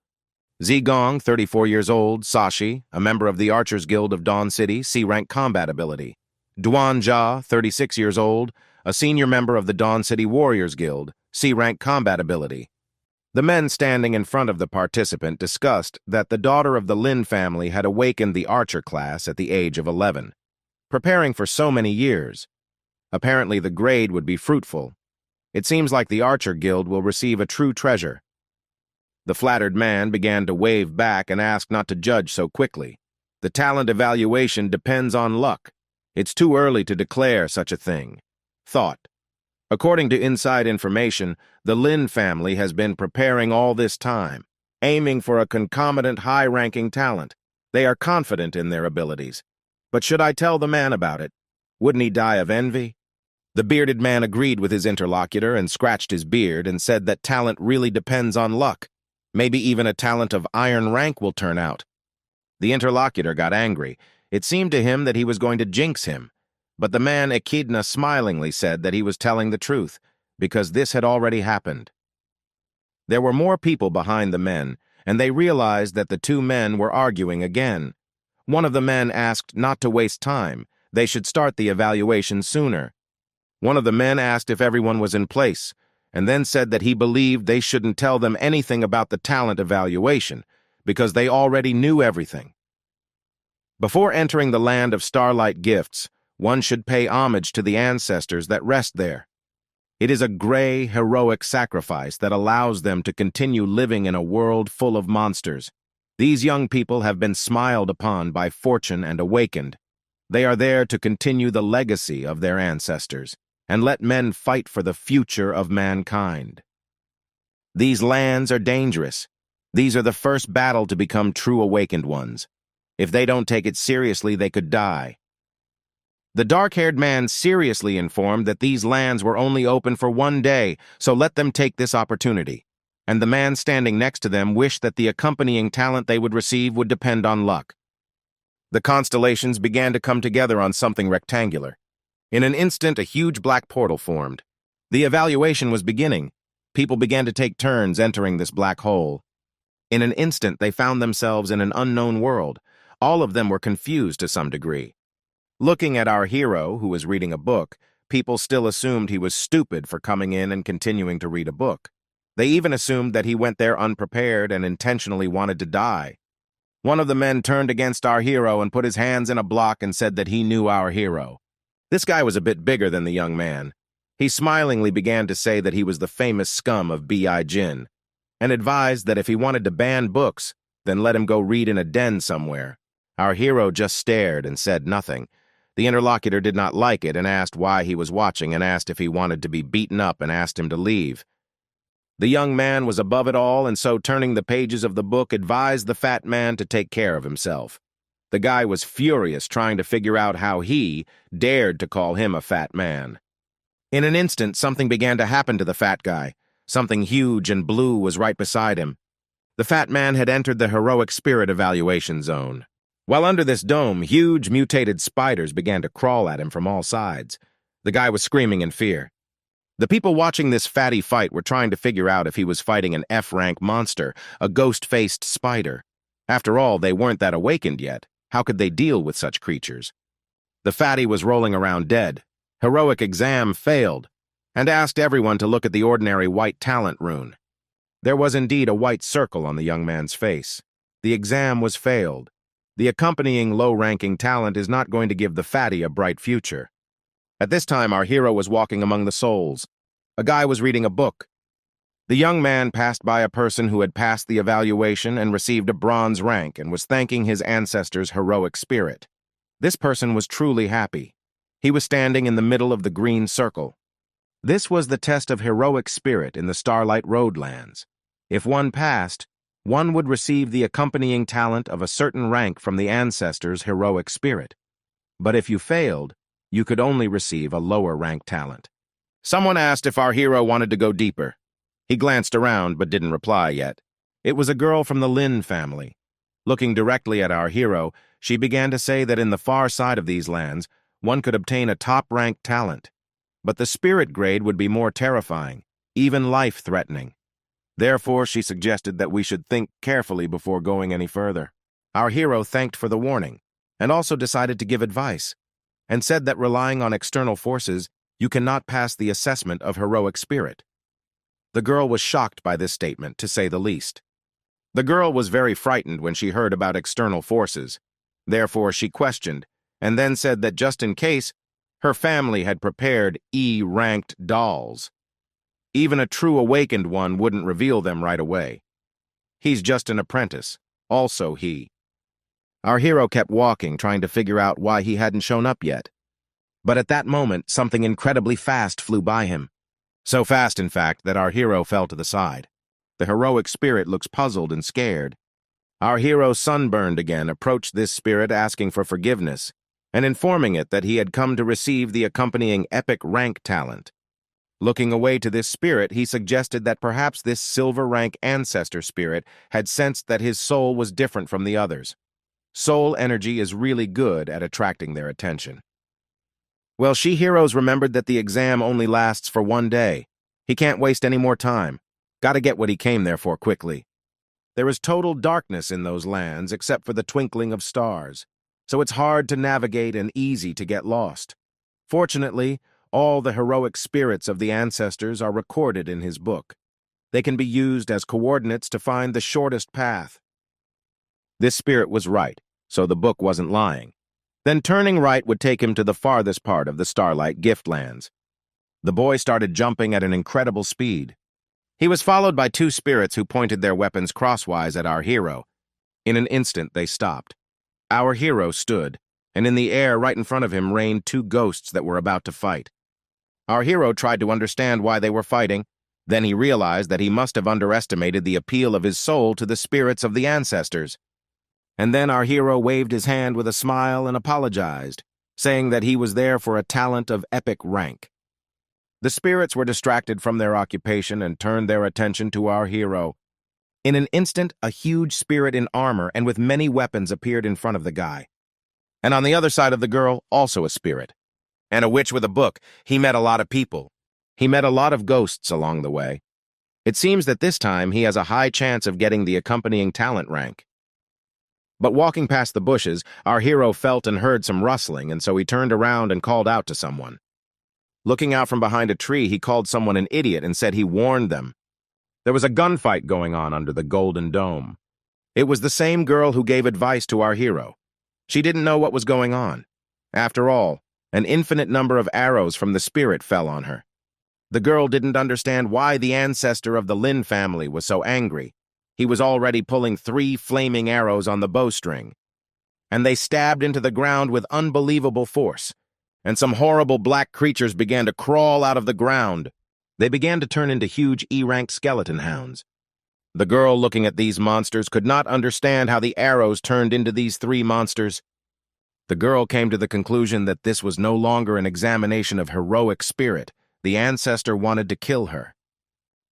Zigong, 34 years old, Sashi, a member of the Archers Guild of Dawn City, C-rank combat ability. Duan Jia, 36 years old, a senior member of the Dawn City Warriors Guild, C-rank combat ability. The men standing in front of the participant discussed that the daughter of the Lin family had awakened the archer class at the age of 11, preparing for so many years. Apparently the grade would be fruitful. It seems like the Archer Guild will receive a true treasure. The flattered man began to wave back and ask not to judge so quickly. The talent evaluation depends on luck. It's too early to declare such a thing. Thought. According to inside information, the Lin family has been preparing all this time, aiming for a concomitant high-ranking talent. They are confident in their abilities. But should I tell the man about it? Wouldn't he die of envy? The bearded man agreed with his interlocutor and scratched his beard and said that talent really depends on luck. Maybe even a talent of iron rank will turn out. The interlocutor got angry. It seemed to him that he was going to jinx him. But the man Echidna smilingly said that he was telling the truth, because this had already happened. There were more people behind the men, and they realized that the two men were arguing again. One of the men asked not to waste time. They should start the evaluation sooner. One of the men asked if everyone was in place, and then said that he believed they shouldn't tell them anything about the talent evaluation, because they already knew everything. Before entering the land of Starlight Gifts, one should pay homage to the ancestors that rest there. It is a gray, heroic sacrifice that allows them to continue living in a world full of monsters. These young people have been smiled upon by fortune and awakened. They are there to continue the legacy of their ancestors and let men fight for the future of mankind. These lands are dangerous. These are the first battle to become true awakened ones. If they don't take it seriously, they could die. The dark-haired man seriously informed that these lands were only open for one day, so let them take this opportunity. And the man standing next to them wished that the accompanying talent they would receive would depend on luck. The constellations began to come together on something rectangular. In an instant, a huge black portal formed. The evaluation was beginning. People began to take turns entering this black hole. In an instant, they found themselves in an unknown world. All of them were confused to some degree. Looking at our hero, who was reading a book, people still assumed he was stupid for coming in and continuing to read a book. They even assumed that he went there unprepared and intentionally wanted to die. One of the men turned against our hero and put his hands in a block and said that he knew our hero. This guy was a bit bigger than the young man. He smilingly began to say that he was the famous scum of B.I. Jin, and advised that if he wanted to ban books, then let him go read in a den somewhere. Our hero just stared and said nothing. The interlocutor did not like it and asked why he was watching and asked if he wanted to be beaten up and asked him to leave. The young man was above it all and so turning the pages of the book advised the fat man to take care of himself. The guy was furious trying to figure out how he dared to call him a fat man. In an instant, something began to happen to the fat guy. Something huge and blue was right beside him. The fat man had entered the heroic spirit evaluation zone. While under this dome, huge mutated spiders began to crawl at him from all sides. The guy was screaming in fear. The people watching this fatty fight were trying to figure out if he was fighting an F-rank monster, a ghost-faced spider. After all, they weren't that awakened yet. How could they deal with such creatures? The fatty was rolling around dead. Heroic exam failed, and asked everyone to look at the ordinary white talent rune. There was indeed a white circle on the young man's face. The exam was failed. The accompanying low-ranking talent is not going to give the fatty a bright future. At this time, our hero was walking among the souls. A guy was reading a book. The young man passed by a person who had passed the evaluation and received a bronze rank and was thanking his ancestors' heroic spirit. This person was truly happy. He was standing in the middle of the green circle. This was the test of heroic spirit in the Starlight Roadlands. If one passed, one would receive the accompanying talent of a certain rank from the ancestors' heroic spirit. But if you failed, you could only receive a lower rank talent. Someone asked if our hero wanted to go deeper. He glanced around but didn't reply yet. It was a girl from the Lin family. Looking directly at our hero, she began to say that in the far side of these lands, one could obtain a top-ranked talent. But the spirit grade would be more terrifying, even life-threatening. Therefore, she suggested that we should think carefully before going any further. Our hero thanked for the warning, and also decided to give advice, and said that relying on external forces, you cannot pass the assessment of heroic spirit. The girl was shocked by this statement, to say the least. The girl was very frightened when she heard about external forces. Therefore, she questioned, and then said that just in case, her family had prepared E-ranked dolls. Even a true awakened one wouldn't reveal them right away. He's just an apprentice, also he. Our hero kept walking, trying to figure out why he hadn't shown up yet. But at that moment, something incredibly fast flew by him. So fast, in fact, that our hero fell to the side. The heroic spirit looks puzzled and scared. Our hero, sunburned again, approached this spirit asking for forgiveness and informing it that he had come to receive the accompanying epic rank talent. Looking away to this spirit, he suggested that perhaps this silver rank ancestor spirit had sensed that his soul was different from the others. Soul energy is really good at attracting their attention. Well, she heroes remembered that the exam only lasts for 1 day. He can't waste any more time. Gotta get what he came there for quickly. There is total darkness in those lands except for the twinkling of stars, so it's hard to navigate and easy to get lost. Fortunately, all the heroic spirits of the ancestors are recorded in his book. They can be used as coordinates to find the shortest path. This spirit was right, so the book wasn't lying. Then turning right would take him to the farthest part of the Starlight Giftlands. The boy started jumping at an incredible speed. He was followed by 2 spirits who pointed their weapons crosswise at our hero. In an instant, they stopped. Our hero stood, and in the air right in front of him reigned 2 ghosts that were about to fight. Our hero tried to understand why they were fighting. Then he realized that he must have underestimated the appeal of his soul to the spirits of the ancestors. And then our hero waved his hand with a smile and apologized, saying that he was there for a talent of epic rank. The spirits were distracted from their occupation and turned their attention to our hero. In an instant, a huge spirit in armor and with many weapons appeared in front of the guy. And on the other side of the girl, also a spirit. And a witch with a book. He met a lot of people. He met a lot of ghosts along the way. It seems that this time he has a high chance of getting the accompanying talent rank. But walking past the bushes, our hero felt and heard some rustling, and so he turned around and called out to someone. Looking out from behind a tree, he called someone an idiot and said he warned them. There was a gunfight going on under the Golden Dome. It was the same girl who gave advice to our hero. She didn't know what was going on. After all, an infinite number of arrows from the spirit fell on her. The girl didn't understand why the ancestor of the Lin family was so angry. He was already pulling 3 flaming arrows on the bowstring. And they stabbed into the ground with unbelievable force. And some horrible black creatures began to crawl out of the ground. They began to turn into huge E-ranked skeleton hounds. The girl looking at these monsters could not understand how the arrows turned into these 3 monsters. The girl came to the conclusion that this was no longer an examination of heroic spirit. The ancestor wanted to kill her.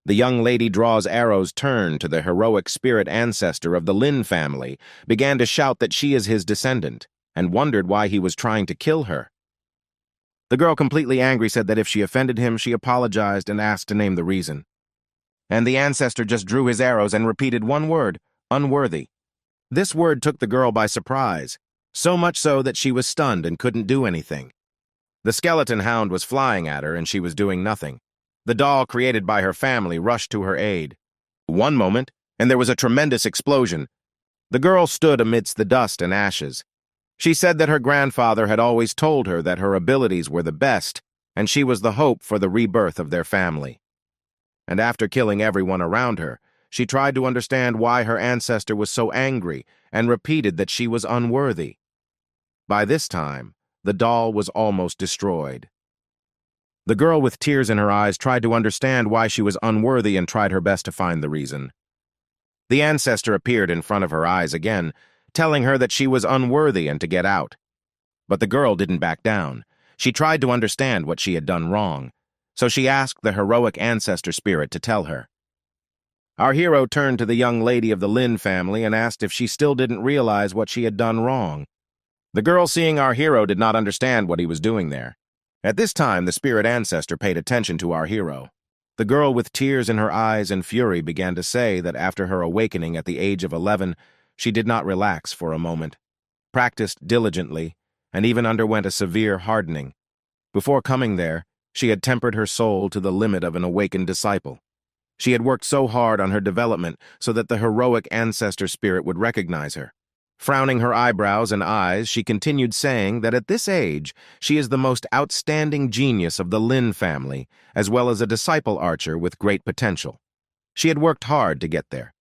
The young lady draws arrows turned to the heroic spirit ancestor of the Lin family, began to shout that she is his descendant, and wondered why he was trying to kill her. The girl, completely angry, said that if she offended him, she apologized and asked to name the reason. And the ancestor just drew his arrows and repeated one word, unworthy. This word took the girl by surprise, so much so that she was stunned and couldn't do anything. The skeleton hound was flying at her and she was doing nothing. The doll created by her family rushed to her aid. One moment, and there was a tremendous explosion. The girl stood amidst the dust and ashes. She said that her grandfather had always told her that her abilities were the best, and she was the hope for the rebirth of their family. And after killing everyone around her, she tried to understand why her ancestor was so angry and repeated that she was unworthy. By this time, the doll was almost destroyed. The girl with tears in her eyes tried to understand why she was unworthy and tried her best to find the reason. The ancestor appeared in front of her eyes again, telling her that she was unworthy and to get out. But the girl didn't back down. She tried to understand what she had done wrong, so she asked the heroic ancestor spirit to tell her. Our hero turned to the young lady of the Lin family and asked if she still didn't realize what she had done wrong. The girl, seeing our hero, did not understand what he was doing there. At this time, the spirit ancestor paid attention to our hero. The girl, with tears in her eyes and fury, began to say that after her awakening at the age of 11, she did not relax for a moment, practiced diligently, and even underwent a severe hardening. Before coming there, she had tempered her soul to the limit of an awakened disciple. She had worked so hard on her development so that the heroic ancestor spirit would recognize her. Frowning her eyebrows and eyes, she continued saying that at this age, she is the most outstanding genius of the Lin family, as well as a disciple archer with great potential. She had worked hard to get there.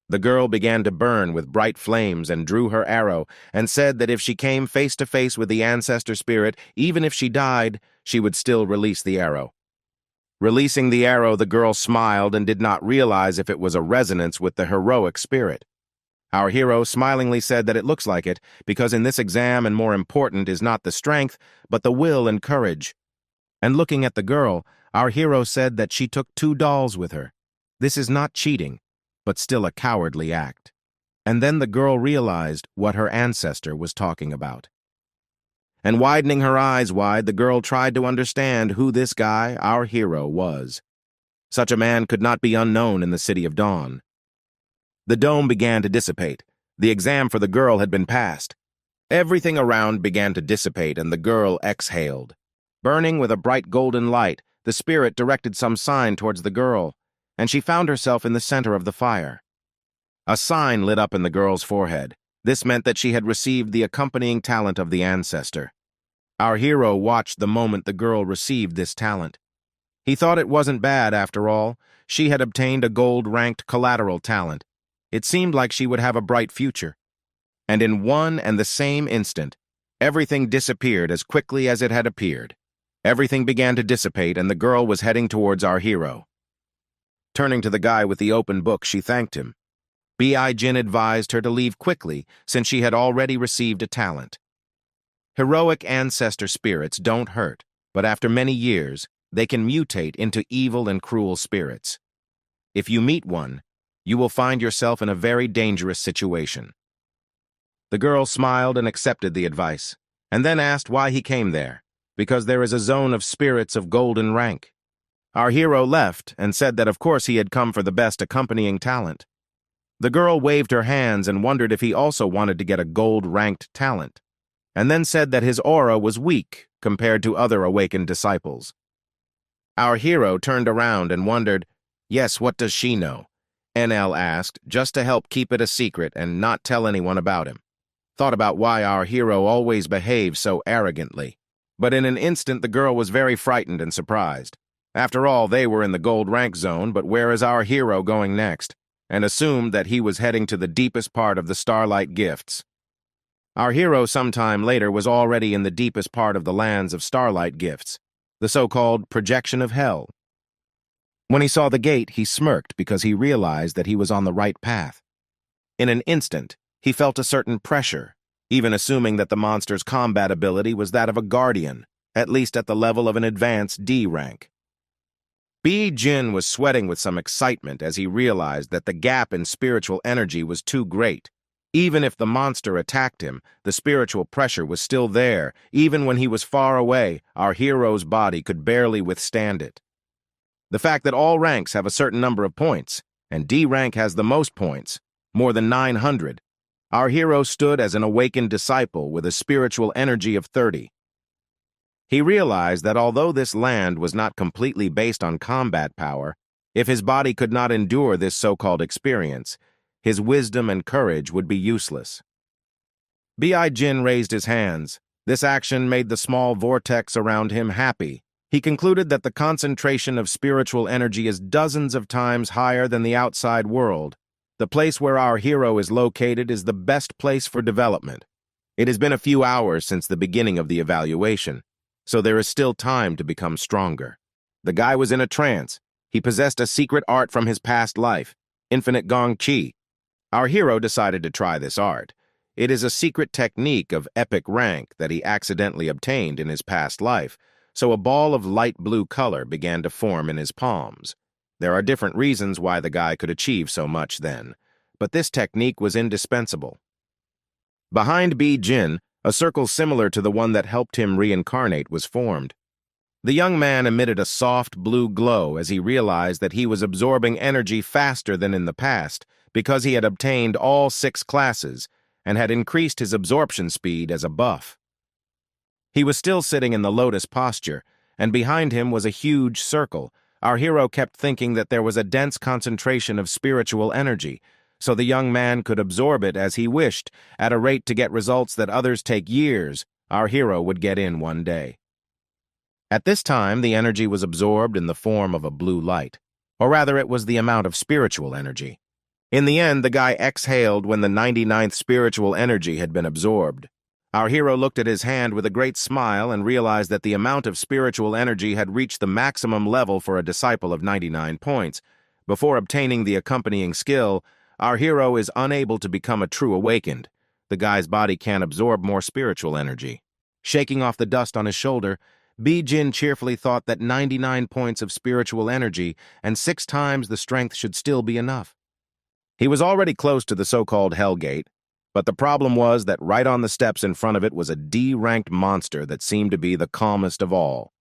The girl began to burn with bright flames and drew her arrow, and said that if she came face to face with the ancestor spirit, even if she died, she would still release the arrow. Releasing the arrow, the girl smiled and did not realize if it was a resonance with the heroic spirit. Our hero smilingly said that it looks like it, because in this exam and more important is not the strength, but the will and courage. And looking at the girl, our hero said that she took 2 dolls with her. This is not cheating, but still a cowardly act. And then the girl realized what her ancestor was talking about. And widening her eyes wide, the girl tried to understand who this guy, our hero, was. Such a man could not be unknown in the City of Dawn. The dome began to dissipate. The exam for the girl had been passed. Everything around began to dissipate, and the girl exhaled. Burning with a bright golden light, the spirit directed some sign towards the girl, and she found herself in the center of the fire. A sign lit up in the girl's forehead. This meant that she had received the accompanying talent of the ancestor. Our hero watched the moment the girl received this talent. He thought it wasn't bad after all. She had obtained a gold-ranked collateral talent. It seemed like she would have a bright future. And in one and the same instant, everything disappeared as quickly as it had appeared. Everything began to dissipate, and the girl was heading towards our hero. Turning to the guy with the open book, she thanked him. B.I. Jin advised her to leave quickly, since she had already received a talent. Heroic ancestor spirits don't hurt, but after many years, they can mutate into evil and cruel spirits. If you meet one, you will find yourself in a very dangerous situation. The girl smiled and accepted the advice, and then asked why he came there, because there is a zone of spirits of golden rank. Our hero left and said that of course he had come for the best accompanying talent. The girl waved her hands and wondered if he also wanted to get a gold-ranked talent, and then said that his aura was weak compared to other awakened disciples. Our hero turned around and wondered, "Yes, what does she know?" NL asked, just to help keep it a secret and not tell anyone about him. Thought about why our hero always behaved so arrogantly. But in an instant, the girl was very frightened and surprised. After all, they were in the gold rank zone, but where is our hero going next? And assumed that he was heading to the deepest part of the Starlight Gifts. Our hero sometime later was already in the deepest part of the lands of Starlight Gifts, the so-called projection of hell. When he saw the gate, he smirked because he realized that he was on the right path. In an instant, he felt a certain pressure, even assuming that the monster's combat ability was that of a guardian, at least at the level of an advanced D rank. B. Jin was sweating with some excitement as he realized that the gap in spiritual energy was too great. Even if the monster attacked him, the spiritual pressure was still there. Even when he was far away, our hero's body could barely withstand it. The fact that all ranks have a certain number of points, and D rank has the most points, more than 900, our hero stood as an awakened disciple with a spiritual energy of 30. He realized that although this land was not completely based on combat power, if his body could not endure this so-called experience, his wisdom and courage would be useless. B.I. Jin raised his hands. This action made the small vortex around him happy. He concluded that the concentration of spiritual energy is dozens of times higher than the outside world. The place where our hero is located is the best place for development. It has been a few hours since the beginning of the evaluation, so there is still time to become stronger. The guy was in a trance. He possessed a secret art from his past life, infinite gong qi. Our hero decided to try this art. It is a secret technique of epic rank that he accidentally obtained in his past life, so a ball of light blue color began to form in his palms. There are different reasons why the guy could achieve so much then, but this technique was indispensable. Behind B. Jin, a circle similar to the one that helped him reincarnate was formed. The young man emitted a soft blue glow as he realized that he was absorbing energy faster than in the past because he had obtained all 6 classes and had increased his absorption speed as a buff. He was still sitting in the lotus posture, and behind him was a huge circle. Our hero kept thinking that there was a dense concentration of spiritual energy, so the young man could absorb it as he wished, at a rate to get results that others take years. Our hero would get in one day. At this time, the energy was absorbed in the form of a blue light, or rather it was the amount of spiritual energy. In the end, the guy exhaled when the 99th spiritual energy had been absorbed. Our hero looked at his hand with a great smile and realized that the amount of spiritual energy had reached the maximum level for a disciple of 99 points. Before obtaining the accompanying skill, our hero is unable to become a true awakened. The guy's body can't absorb more spiritual energy. Shaking off the dust on his shoulder, B. Jin cheerfully thought that 99 points of spiritual energy and 6 times the strength should still be enough. He was already close to the so-called Hell Gate, but the problem was that right on the steps in front of it was a D-ranked monster that seemed to be the calmest of all.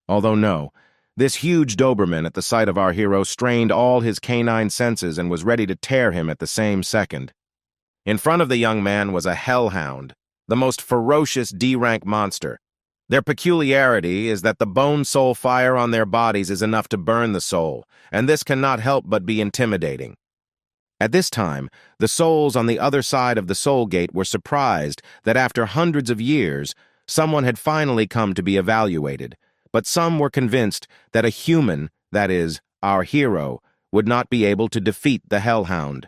Although no, this huge Doberman at the sight of our hero strained all his canine senses and was ready to tear him at the same second. In front of the young man was a hellhound, the most ferocious D-rank monster. Their peculiarity is that the bone-soul fire on their bodies is enough to burn the soul, and this cannot help but be intimidating. At this time, the souls on the other side of the Soul Gate were surprised that after hundreds of years, someone had finally come to be evaluated, but some were convinced that a human, that is, our hero, would not be able to defeat the Hellhound.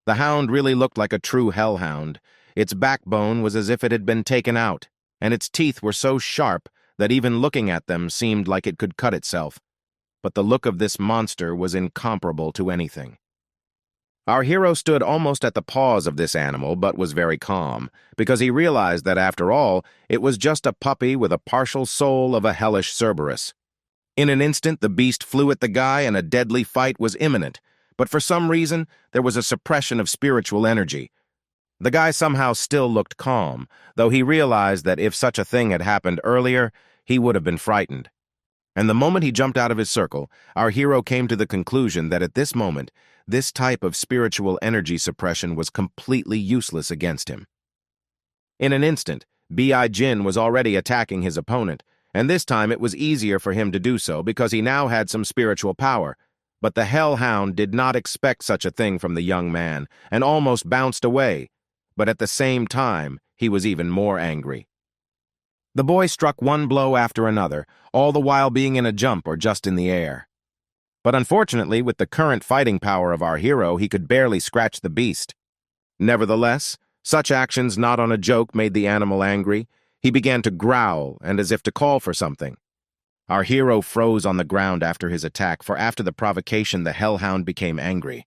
The hound really looked like a true hellhound. Its backbone was as if it had been taken out, and its teeth were so sharp that even looking at them seemed like it could cut itself. But the look of this monster was incomparable to anything. Our hero stood almost at the paws of this animal, but was very calm, because he realized that, after all, it was just a puppy with a partial soul of a hellish Cerberus. In an instant, the beast flew at the guy, and a deadly fight was imminent, but for some reason, there was a suppression of spiritual energy. The guy somehow still looked calm, though he realized that if such a thing had happened earlier, he would have been frightened. And the moment he jumped out of his circle, our hero came to the conclusion that at this moment, this type of spiritual energy suppression was completely useless against him. In an instant, B.I. Jin was already attacking his opponent, and this time it was easier for him to do so because he now had some spiritual power. But the Hellhound did not expect such a thing from the young man and almost bounced away, but at the same time, he was even more angry. The boy struck one blow after another, all the while being in a jump or just in the air. But unfortunately, with the current fighting power of our hero, he could barely scratch the beast. Nevertheless, such actions not on a joke made the animal angry. He began to growl and as if to call for something. Our hero froze on the ground after his attack, for after the provocation, the Hellhound became angry.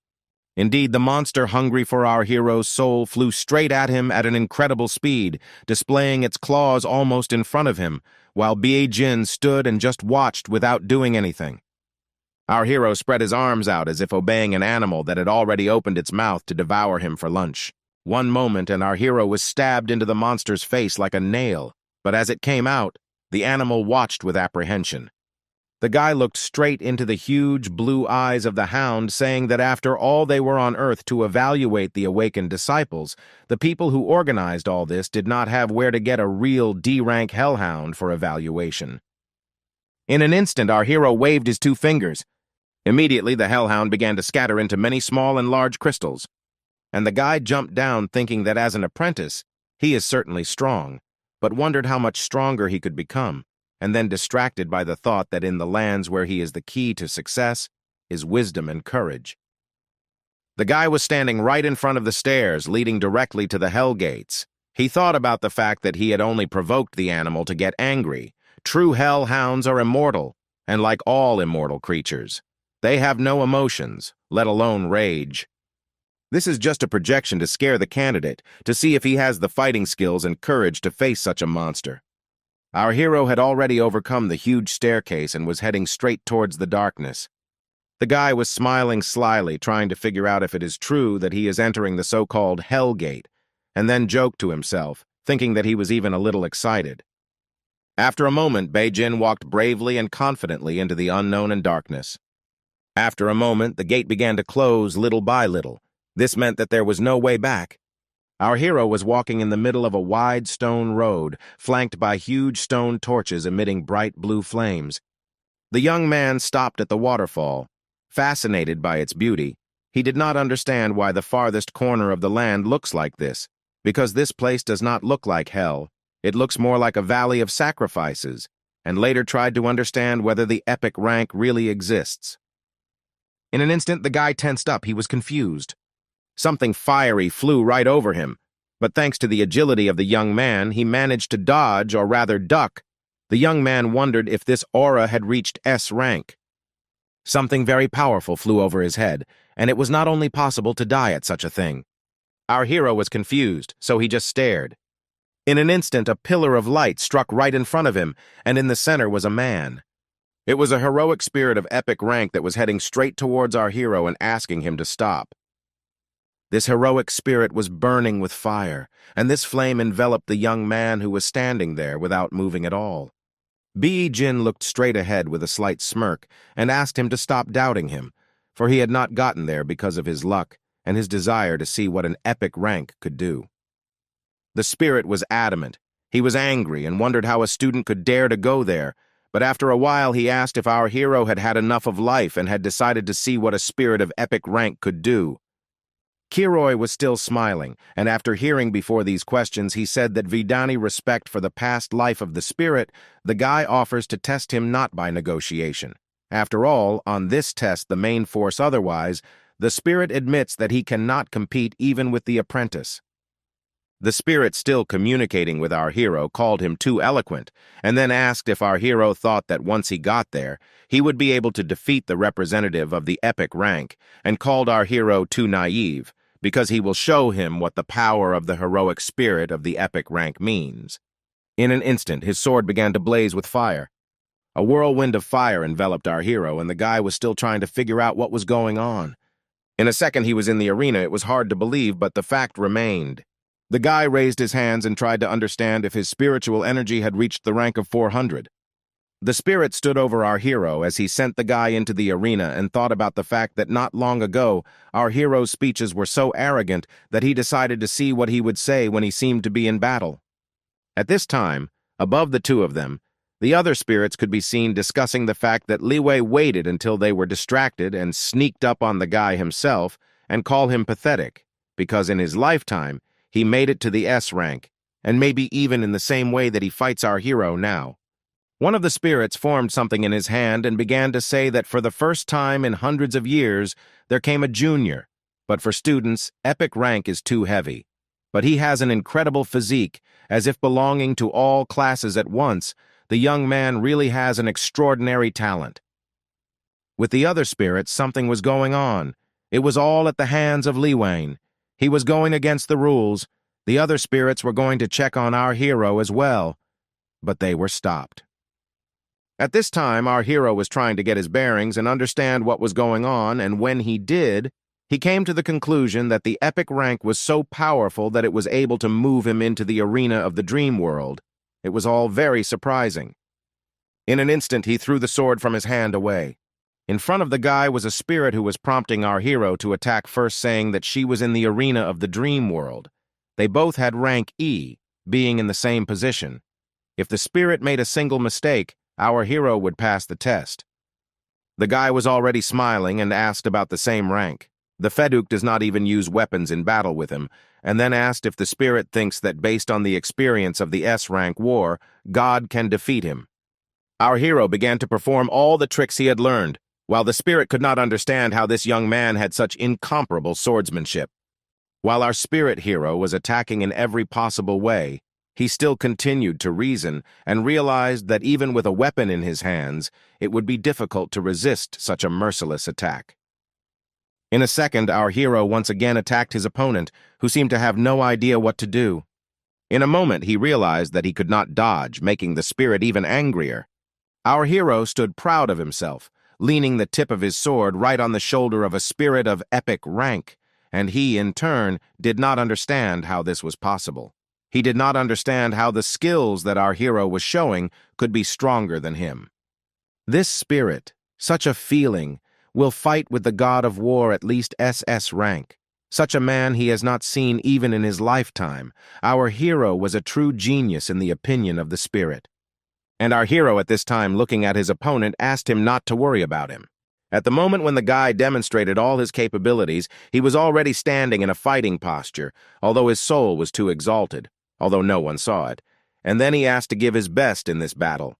Indeed, the monster hungry for our hero's soul flew straight at him at an incredible speed, displaying its claws almost in front of him, while B.A. Jin stood and just watched without doing anything. Our hero spread his arms out as if obeying an animal that had already opened its mouth to devour him for lunch. One moment and our hero was stabbed into the monster's face like a nail, but as it came out, the animal watched with apprehension. The guy looked straight into the huge blue eyes of the hound, saying that after all they were on Earth to evaluate the awakened disciples, the people who organized all this did not have where to get a real D-rank hellhound for evaluation. In an instant, our hero waved his 2 fingers. Immediately, the hellhound began to scatter into many small and large crystals, and the guy jumped down thinking that as an apprentice, he is certainly strong, but wondered how much stronger he could become, and then distracted by the thought that in the lands where he is the key to success is wisdom and courage. The guy was standing right in front of the stairs leading directly to the hell gates. He thought about the fact that he had only provoked the animal to get angry. True hellhounds are immortal, and like all immortal creatures, they have no emotions, let alone rage. This is just a projection to scare the candidate, to see if he has the fighting skills and courage to face such a monster. Our hero had already overcome the huge staircase and was heading straight towards the darkness. The guy was smiling slyly, trying to figure out if it is true that he is entering the so-called Hell Gate, and then joked to himself, thinking that he was even a little excited. After a moment, Beijing walked bravely and confidently into the unknown and darkness. After a moment, the gate began to close little by little. This meant that there was no way back. Our hero was walking in the middle of a wide stone road, flanked by huge stone torches emitting bright blue flames. The young man stopped at the waterfall. Fascinated by its beauty, he did not understand why the farthest corner of the land looks like this, because this place does not look like hell. It looks more like a valley of sacrifices, and later tried to understand whether the epic rank really exists. In an instant, the guy tensed up. He was confused. Something fiery flew right over him, but thanks to the agility of the young man, he managed to dodge, or rather duck. The young man wondered if this aura had reached S rank. Something very powerful flew over his head, and it was not only possible to die at such a thing. Our hero was confused, so he just stared. In an instant, a pillar of light struck right in front of him, and in the center was a man. It was a heroic spirit of epic rank that was heading straight towards our hero and asking him to stop. This heroic spirit was burning with fire, and this flame enveloped the young man who was standing there without moving at all. Jin looked straight ahead with a slight smirk and asked him to stop doubting him, for he had not gotten there because of his luck and his desire to see what an epic rank could do. The spirit was adamant. He was angry and wondered how a student could dare to go there, but after a while he asked if our hero had had enough of life and had decided to see what a spirit of epic rank could do. Kiroi was still smiling, and after hearing before these questions, he said that Vidani respect for the past life of the spirit, the guy offers to test him not by negotiation. After all, on this test, the main force otherwise, the spirit admits that he cannot compete even with the apprentice. The spirit, still communicating with our hero, called him too eloquent, and then asked if our hero thought that once he got there, he would be able to defeat the representative of the epic rank, and called our hero too naive, because he will show him what the power of the heroic spirit of the epic rank means. In an instant, his sword began to blaze with fire. A whirlwind of fire enveloped our hero, and the guy was still trying to figure out what was going on. In a second he was in the arena. It was hard to believe, but the fact remained. The guy raised his hands and tried to understand if his spiritual energy had reached the rank of 400. The spirit stood over our hero as he sent the guy into the arena and thought about the fact that not long ago, our hero's speeches were so arrogant that he decided to see what he would say when he seemed to be in battle. At this time, above the two of them, the other spirits could be seen discussing the fact that Li Wei waited until they were distracted and sneaked up on the guy himself and call him pathetic, because in his lifetime, he made it to the S rank, and maybe even in the same way that he fights our hero now. One of the spirits formed something in his hand and began to say that for the first time in hundreds of years, there came a junior. But for students, epic rank is too heavy. But he has an incredible physique, as if belonging to all classes at once. The young man really has an extraordinary talent. With the other spirits, something was going on. It was all at the hands of Li Wei. He was going against the rules. The other spirits were going to check on our hero as well, but they were stopped. At this time, our hero was trying to get his bearings and understand what was going on, and when he did, he came to the conclusion that the epic rank was so powerful that it was able to move him into the arena of the dream world. It was all very surprising. In an instant, he threw the sword from his hand away. In front of the guy was a spirit who was prompting our hero to attack first, saying that she was in the arena of the dream world. They both had rank E, being in the same position. If the spirit made a single mistake, our hero would pass the test. The guy was already smiling and asked about the same rank. The Feduk does not even use weapons in battle with him, and then asked if the spirit thinks that based on the experience of the S-rank war, God can defeat him. Our hero began to perform all the tricks he had learned, while the spirit could not understand how this young man had such incomparable swordsmanship. While our spirit hero was attacking in every possible way, he still continued to reason and realized that even with a weapon in his hands, it would be difficult to resist such a merciless attack. In a second, our hero once again attacked his opponent, who seemed to have no idea what to do. In a moment, he realized that he could not dodge, making the spirit even angrier. Our hero stood proud of himself, leaning the tip of his sword right on the shoulder of a spirit of epic rank, and he, in turn, did not understand how this was possible. He did not understand how the skills that our hero was showing could be stronger than him. This spirit, such a feeling, will fight with the god of war at least SS rank. Such a man he has not seen even in his lifetime. Our hero was a true genius in the opinion of the spirit. And our hero at this time, looking at his opponent, asked him not to worry about him. At the moment when the guy demonstrated all his capabilities, he was already standing in a fighting posture, although his soul was too exalted, although no one saw it, and then he asked to give his best in this battle.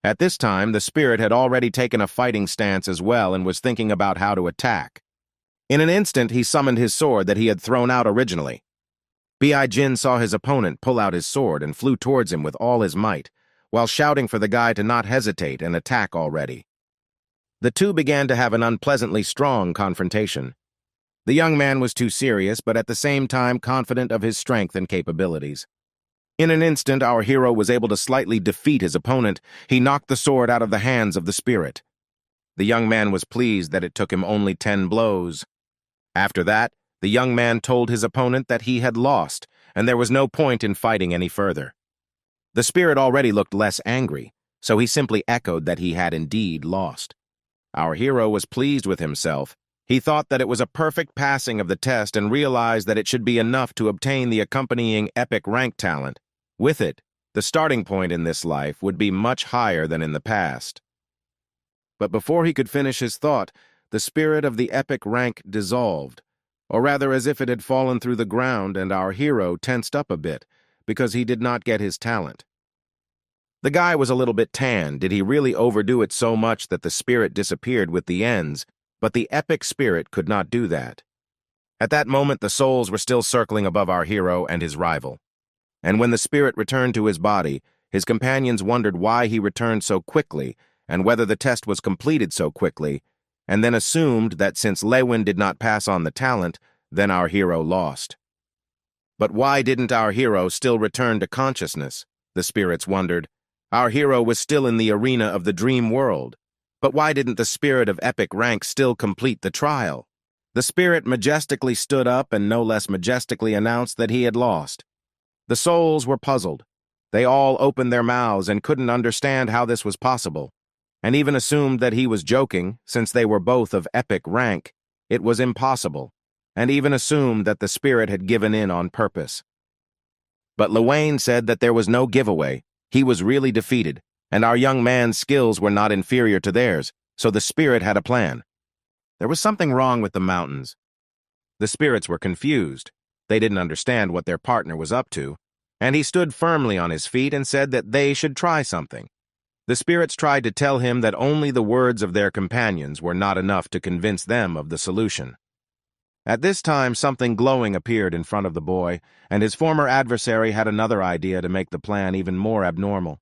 At this time, the spirit had already taken a fighting stance as well and was thinking about how to attack. In an instant, he summoned his sword that he had thrown out originally. B.I. Jin saw his opponent pull out his sword and flew towards him with all his might, while shouting for the guy to not hesitate and attack already. The two began to have an unpleasantly strong confrontation. The young man was too serious, but at the same time confident of his strength and capabilities. In an instant, our hero was able to slightly defeat his opponent. He knocked the sword out of the hands of the spirit. The young man was pleased that it took him only 10 blows. After that, the young man told his opponent that he had lost, and there was no point in fighting any further. The spirit already looked less angry, so he simply echoed that he had indeed lost. Our hero was pleased with himself. He thought that it was a perfect passing of the test and realized that it should be enough to obtain the accompanying epic rank talent. With it, the starting point in this life would be much higher than in the past. But before he could finish his thought, the spirit of the epic rank dissolved, or rather as if it had fallen through the ground, and our hero tensed up a bit, because he did not get his talent. The guy was a little bit tanned. Did he really overdo it so much that the spirit disappeared with the ends? But the epic spirit could not do that. At that moment, the souls were still circling above our hero and his rival. And when the spirit returned to his body, his companions wondered why he returned so quickly and whether the test was completed so quickly, and then assumed that since Lewin did not pass on the talent, then our hero lost. But why didn't our hero still return to consciousness? The spirits wondered. Our hero was still in the arena of the dream world. But why didn't the spirit of epic rank still complete the trial? The spirit majestically stood up and no less majestically announced that he had lost. The souls were puzzled. They all opened their mouths and couldn't understand how this was possible, and even assumed that he was joking, since they were both of epic rank. It was impossible, and even assumed that the spirit had given in on purpose. But Lewin said that there was no giveaway. He was really defeated, and our young man's skills were not inferior to theirs, so the spirit had a plan. There was something wrong with the mountains. The spirits were confused. They didn't understand what their partner was up to, and he stood firmly on his feet and said that they should try something. The spirits tried to tell him that only the words of their companions were not enough to convince them of the solution. At this time, something glowing appeared in front of the boy, and his former adversary had another idea to make the plan even more abnormal.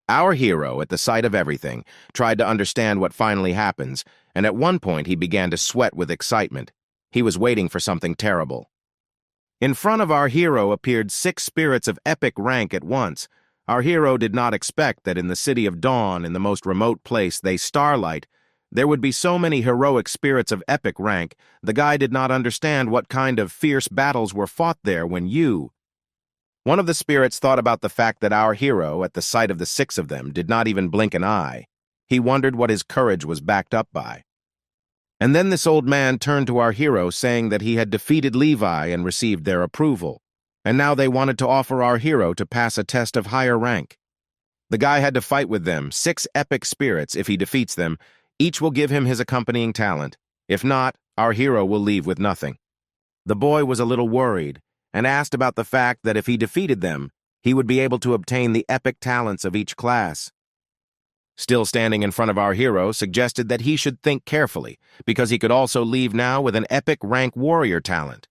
Our hero, at the sight of everything, tried to understand what finally happens, and at one point he began to sweat with excitement. He was waiting for something terrible. In front of our hero appeared 6 spirits of epic rank at once. Our hero did not expect that in the city of dawn, in the most remote place, Starlight, there would be so many heroic spirits of epic rank. The guy did not understand what kind of fierce battles were fought there when One of the spirits thought about the fact that our hero, at the sight of the 6 of them, did not even blink an eye. He wondered what his courage was backed up by. And then this old man turned to our hero, saying that he had defeated Levi and received their approval, and now they wanted to offer our hero to pass a test of higher rank. The guy had to fight with them, 6 epic spirits. If he defeats them, Each will give him his accompanying talent. If not, our hero will leave with nothing. The boy was a little worried and asked about the fact that if he defeated them, he would be able to obtain the epic talents of each class. Still standing in front of our hero suggested that he should think carefully, because he could also leave now with an epic rank warrior talent.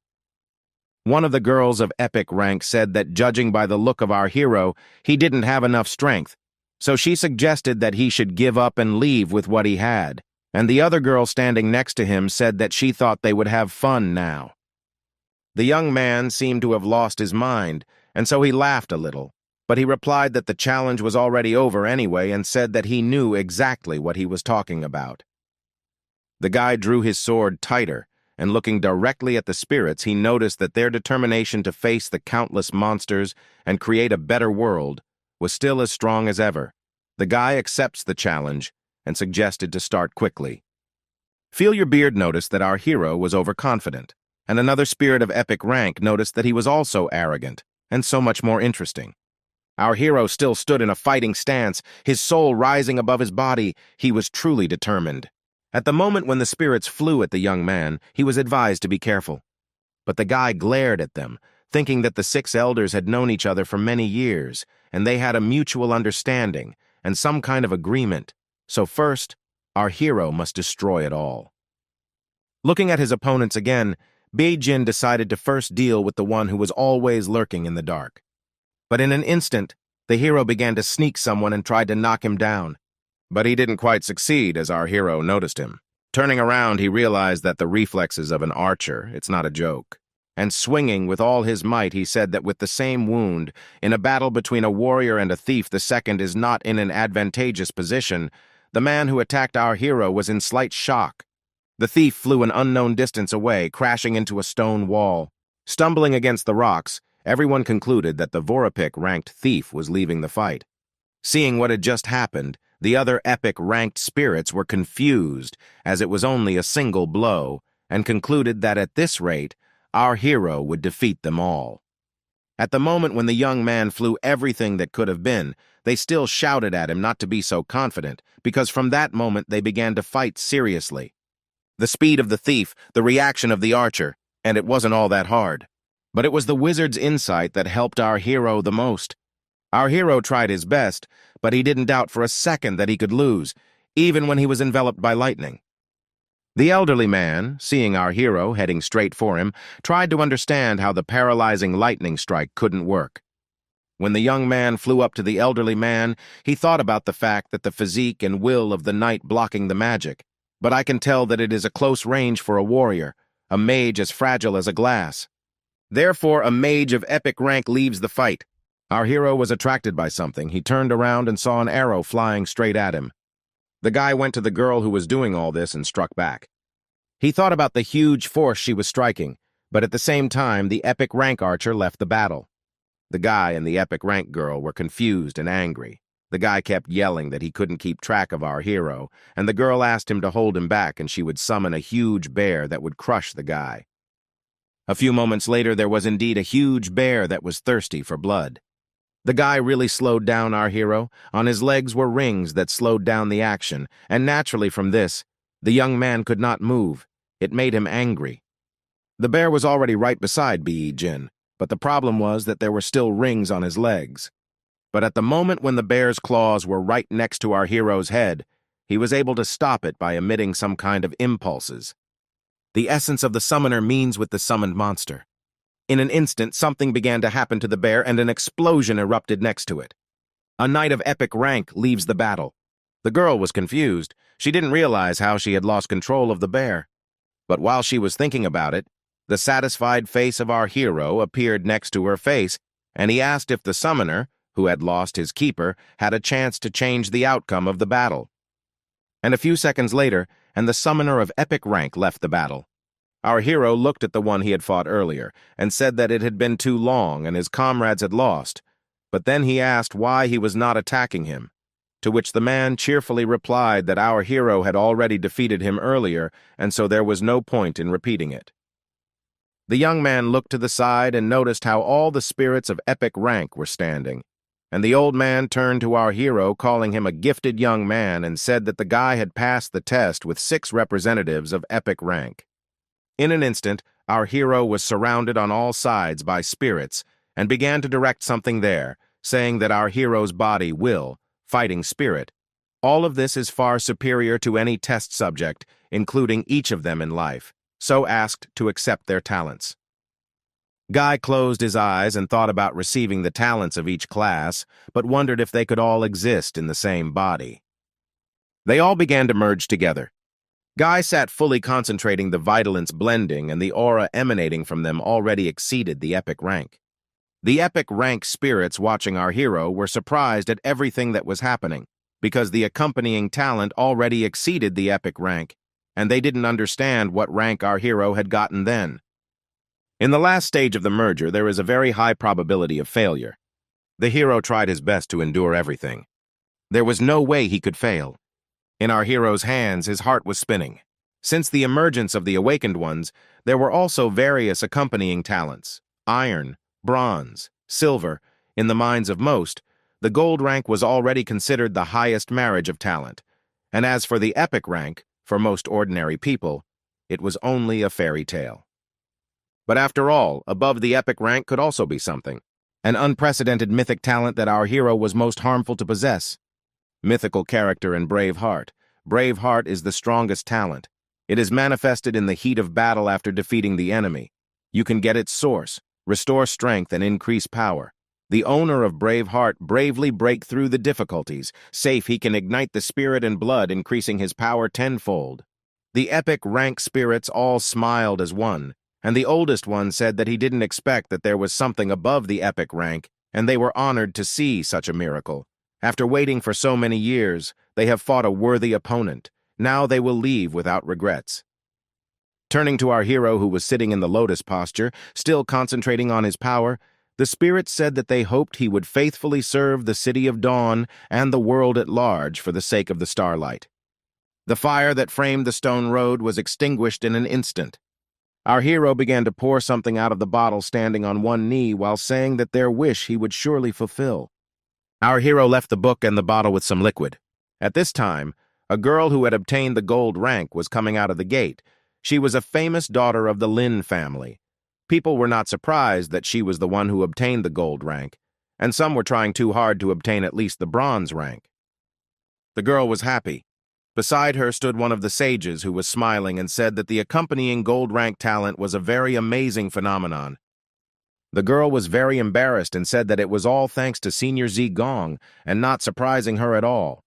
One of the girls of epic rank said that judging by the look of our hero, he didn't have enough strength, so she suggested that he should give up and leave with what he had, and the other girl standing next to him said that she thought they would have fun now. The young man seemed to have lost his mind, and so he laughed a little, but he replied that the challenge was already over anyway and said that he knew exactly what he was talking about. The guy drew his sword tighter, and looking directly at the spirits, he noticed that their determination to face the countless monsters and create a better world was still as strong as ever. The guy accepts the challenge and suggested to start quickly. Feel Your Beard noticed that our hero was overconfident, and another spirit of epic rank noticed that he was also arrogant and so much more interesting. Our hero still stood in a fighting stance, his soul rising above his body. He was truly determined. At the moment when the spirits flew at the young man, he was advised to be careful. But the guy glared at them, thinking that the 6 elders had known each other for many years, and they had a mutual understanding and some kind of agreement. So first, our hero must destroy it all. Looking at his opponents again, Beijing decided to first deal with the one who was always lurking in the dark. But in an instant, the hero began to sneak someone and tried to knock him down. But he didn't quite succeed as our hero noticed him. Turning around, he realized that the reflexes of an archer, it's not a joke. And swinging with all his might, he said that with the same wound, in a battle between a warrior and a thief, the second is not in an advantageous position. The man who attacked our hero was in slight shock. The thief flew an unknown distance away, crashing into a stone wall. Stumbling against the rocks, everyone concluded that the Vorapik-ranked thief was leaving the fight. Seeing what had just happened, the other epic-ranked spirits were confused, as it was only a single blow, and concluded that at this rate, our hero would defeat them all. At the moment when the young man flew everything that could have been, they still shouted at him not to be so confident, because from that moment they began to fight seriously. The speed of the thief, the reaction of the archer, and it wasn't all that hard. But it was the wizard's insight that helped our hero the most. Our hero tried his best, but he didn't doubt for a second that he could lose, even when he was enveloped by lightning. The elderly man, seeing our hero heading straight for him, tried to understand how the paralyzing lightning strike couldn't work. When the young man flew up to the elderly man, he thought about the fact that the physique and will of the knight blocking the magic. But I can tell that it is a close range for a warrior, a mage as fragile as a glass. Therefore, a mage of epic rank leaves the fight. Our hero was attracted by something. He turned around and saw an arrow flying straight at him. The guy went to the girl who was doing all this and struck back. He thought about the huge force she was striking, but at the same time, the epic rank archer left the battle. The guy and the epic rank girl were confused and angry. The guy kept yelling that he couldn't keep track of our hero, and the girl asked him to hold him back and she would summon a huge bear that would crush the guy. A few moments later, there was indeed a huge bear that was thirsty for blood. The guy really slowed down our hero. On his legs were rings that slowed down the action, and naturally from this, the young man could not move. It made him angry. The bear was already right beside B.E. Jin, but the problem was that there were still rings on his legs. But at the moment when the bear's claws were right next to our hero's head, he was able to stop it by emitting some kind of impulses. The essence of the summoner means with the summoned monster. In an instant, something began to happen to the bear and an explosion erupted next to it. A knight of epic rank leaves the battle. The girl was confused. She didn't realize how she had lost control of the bear. But while she was thinking about it, the satisfied face of our hero appeared next to her face, and he asked if the summoner, who had lost his keeper, had a chance to change the outcome of the battle. And a few seconds later, and the summoner of epic rank left the battle. Our hero looked at the one he had fought earlier and said that it had been too long and his comrades had lost, but then he asked why he was not attacking him, to which the man cheerfully replied that our hero had already defeated him earlier and so there was no point in repeating it. The young man looked to the side and noticed how all the spirits of epic rank were standing. and the old man turned to our hero, calling him a gifted young man, and said that the guy had passed the test with 6 representatives of epic rank. In an instant, our hero was surrounded on all sides by spirits and began to direct something there, saying that our hero's body, will, fighting spirit. All of this is far superior to any test subject, including each of them in life, so asked to accept their talents. Guy closed his eyes and thought about receiving the talents of each class, but wondered if they could all exist in the same body. They all began to merge together. Guy sat fully concentrating, the vitalence blending, and the aura emanating from them already exceeded the epic rank. The epic rank spirits watching our hero were surprised at everything that was happening, because the accompanying talent already exceeded the epic rank, and they didn't understand what rank our hero had gotten then. In the last stage of the merger, there is a very high probability of failure. The hero tried his best to endure everything. There was no way he could fail. In our hero's hands, his heart was spinning. Since the emergence of the awakened ones, there were also various accompanying talents: iron, bronze, silver. In the minds of most, the gold rank was already considered the highest marriage of talent. And as for the epic rank, for most ordinary people, it was only a fairy tale. But after all, above the epic rank could also be something. An unprecedented mythic talent that our hero was most harmful to possess. Mythical character and brave heart. Brave heart is the strongest talent. It is manifested in the heat of battle after defeating the enemy. You can get its source, restore strength, and increase power. The owner of brave heart bravely break through the difficulties. Safe, he can ignite the spirit and blood, increasing his power tenfold. The epic rank spirits all smiled as one, and the oldest one said that he didn't expect that there was something above the epic rank, and they were honored to see such a miracle. After waiting for so many years, they have fought a worthy opponent. Now they will leave without regrets. Turning to our hero, who was sitting in the lotus posture, still concentrating on his power, the spirits said that they hoped he would faithfully serve the city of dawn and the world at large for the sake of the starlight. The fire that framed the stone road was extinguished in an instant. Our hero began to pour something out of the bottle, standing on one knee while saying that their wish he would surely fulfill. Our hero left the book and the bottle with some liquid. At this time, a girl who had obtained the gold rank was coming out of the gate. She was a famous daughter of the Lin family. People were not surprised that she was the one who obtained the gold rank, and some were trying too hard to obtain at least the bronze rank. The girl was happy. Beside her stood one of the sages, who was smiling and said that the accompanying gold rank talent was a very amazing phenomenon. The girl was very embarrassed and said that it was all thanks to Senior Zigong and not surprising her at all.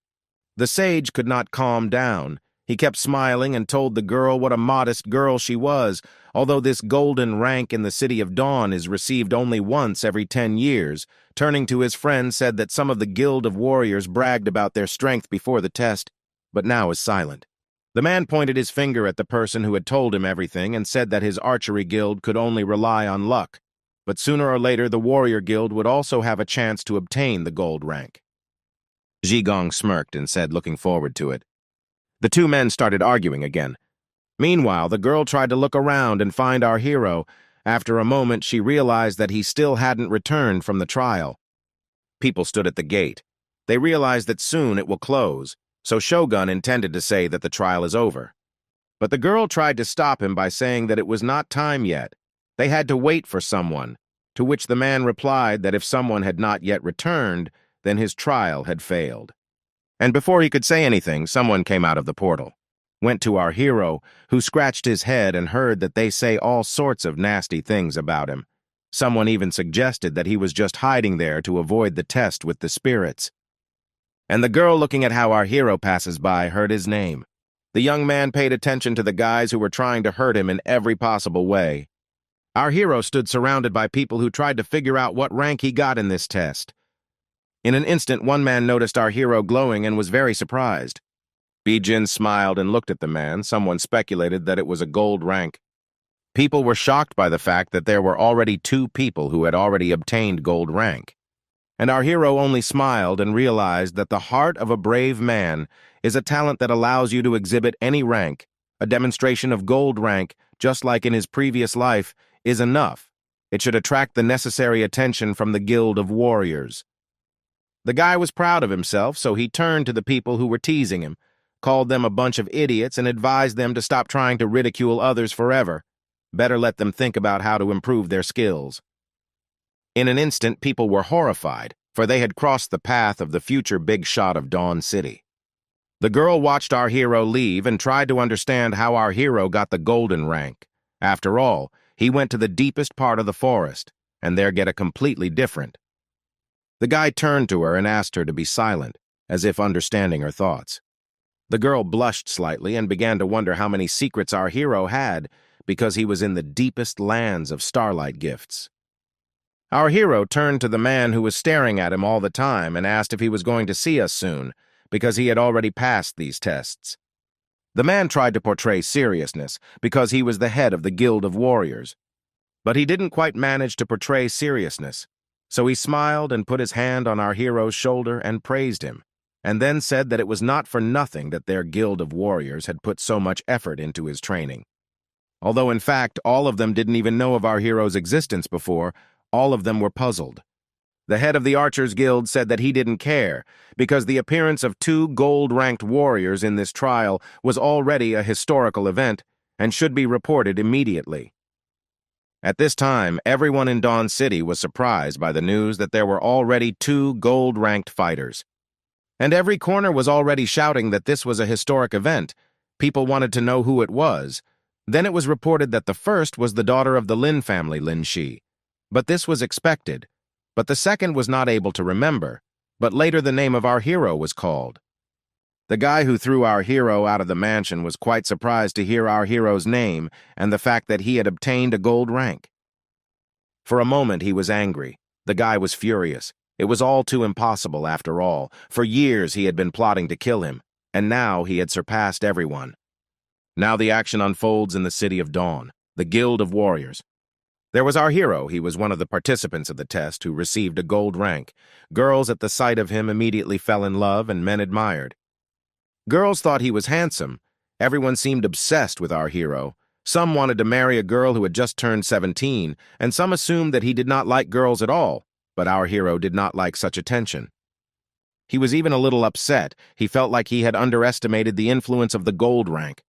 The sage could not calm down. He kept smiling and told the girl what a modest girl she was, although this golden rank in the City of Dawn is received only once every 10 years. Turning to his friend, said that some of the Guild of Warriors bragged about their strength before the test, but now is silent. The man pointed his finger at the person who had told him everything and said that his archery guild could only rely on luck, but sooner or later the warrior guild would also have a chance to obtain the gold rank. Zigong smirked and said, looking forward to it. The two men started arguing again. Meanwhile, the girl tried to look around and find our hero. After a moment, she realized that he still hadn't returned from the trial. People stood at the gate. They realized that soon it will close, so Shogun intended to say that the trial is over. But the girl tried to stop him by saying that it was not time yet. They had to wait for someone, to which the man replied that if someone had not yet returned, then his trial had failed. And before he could say anything, someone came out of the portal, went to our hero, who scratched his head and heard that they say all sorts of nasty things about him. Someone even suggested that he was just hiding there to avoid the test with the spirits. And the girl, looking at how our hero passes by, heard his name. The young man paid attention to the guys who were trying to hurt him in every possible way. Our hero stood surrounded by people who tried to figure out what rank he got in this test. In an instant, one man noticed our hero glowing and was very surprised. Bijin smiled and looked at the man. Someone speculated that it was a gold rank. People were shocked by the fact that there were already 2 people who had already obtained gold rank. And our hero only smiled and realized that the heart of a brave man is a talent that allows you to exhibit any rank. A demonstration of gold rank, just like in his previous life, is enough. It should attract the necessary attention from the Guild of Warriors. The guy was proud of himself, so he turned to the people who were teasing him, called them a bunch of idiots, and advised them to stop trying to ridicule others forever. Better let them think about how to improve their skills. In an instant, people were horrified, for they had crossed the path of the future big shot of Dawn City. The girl watched our hero leave and tried to understand how our hero got the golden rank. After all, he went to the deepest part of the forest, and there get a completely different. The guy turned to her and asked her to be silent, as if understanding her thoughts. The girl blushed slightly and began to wonder how many secrets our hero had, because he was in the deepest lands of starlight gifts. Our hero turned to the man who was staring at him all the time and asked if he was going to see us soon, because he had already passed these tests. The man tried to portray seriousness, because he was the head of the Guild of Warriors. But he didn't quite manage to portray seriousness, so he smiled and put his hand on our hero's shoulder and praised him, and then said that it was not for nothing that their Guild of Warriors had put so much effort into his training. Although in fact all of them didn't even know of our hero's existence before, all of them were puzzled. The head of the Archers Guild said that he didn't care, because the appearance of 2 gold-ranked warriors in this trial was already a historical event and should be reported immediately. At this time, everyone in Dawn City was surprised by the news that there were already 2 gold-ranked fighters. And every corner was already shouting that this was a historic event. People wanted to know who it was. Then it was reported that the first was the daughter of the Lin family, Lin Shi. But this was expected. But the second was not able to remember, but later the name of our hero was called. The guy who threw our hero out of the mansion was quite surprised to hear our hero's name and the fact that he had obtained a gold rank. For a moment he was angry. The guy was furious. It was all too impossible after all. For years he had been plotting to kill him, and now he had surpassed everyone. Now the action unfolds in the City of Dawn, the Guild of Warriors. There was our hero. He was one of the participants of the test who received a gold rank. Girls at the sight of him immediately fell in love, and men admired. Girls thought he was handsome. Everyone seemed obsessed with our hero. Some wanted to marry a girl who had just turned 17, and some assumed that he did not like girls at all, but our hero did not like such attention. He was even a little upset. He felt like he had underestimated the influence of the gold rank.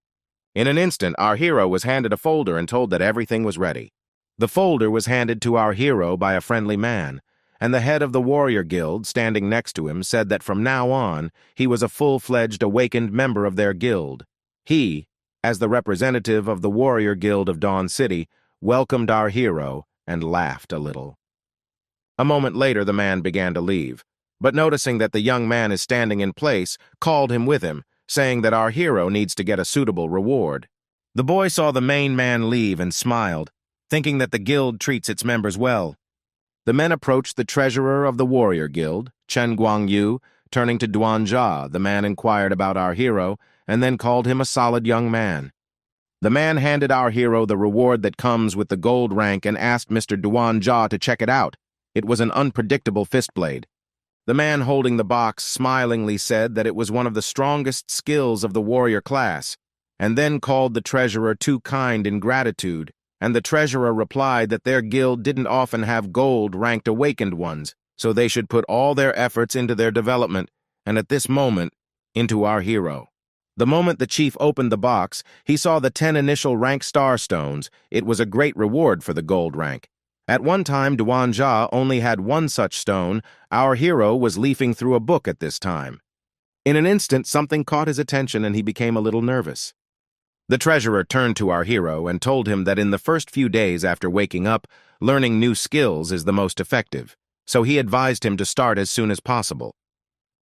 In an instant, our hero was handed a folder and told that everything was ready. The folder was handed to our hero by a friendly man, and the head of the Warrior Guild, standing next to him, said that from now on, he was a full-fledged awakened member of their guild. He, as the representative of the Warrior Guild of Dawn City, welcomed our hero and laughed a little. A moment later, the man began to leave, but noticing that the young man is standing in place, called him with him, saying that our hero needs to get a suitable reward. The boy saw the main man leave and smiled, thinking that the guild treats its members well. The men approached the treasurer of the Warrior Guild, Chen Guangyu. Turning to Duan Jia, the man inquired about our hero, and then called him a solid young man. The man handed our hero the reward that comes with the gold rank and asked Mr. Duan Jia to check it out. It was an unpredictable fist blade. The man holding the box smilingly said that it was one of the strongest skills of the warrior class, and then called the treasurer too kind in gratitude, and the treasurer replied that their guild didn't often have gold-ranked awakened ones, so they should put all their efforts into their development, and at this moment, into our hero. The moment the chief opened the box, he saw the 10 initial rank star stones. It was a great reward for the gold rank. At one time, Duan Jia only had 1 such stone. Our hero was leafing through a book at this time. In an instant, something caught his attention and he became a little nervous. The treasurer turned to our hero and told him that in the first few days after waking up, learning new skills is the most effective, so he advised him to start as soon as possible.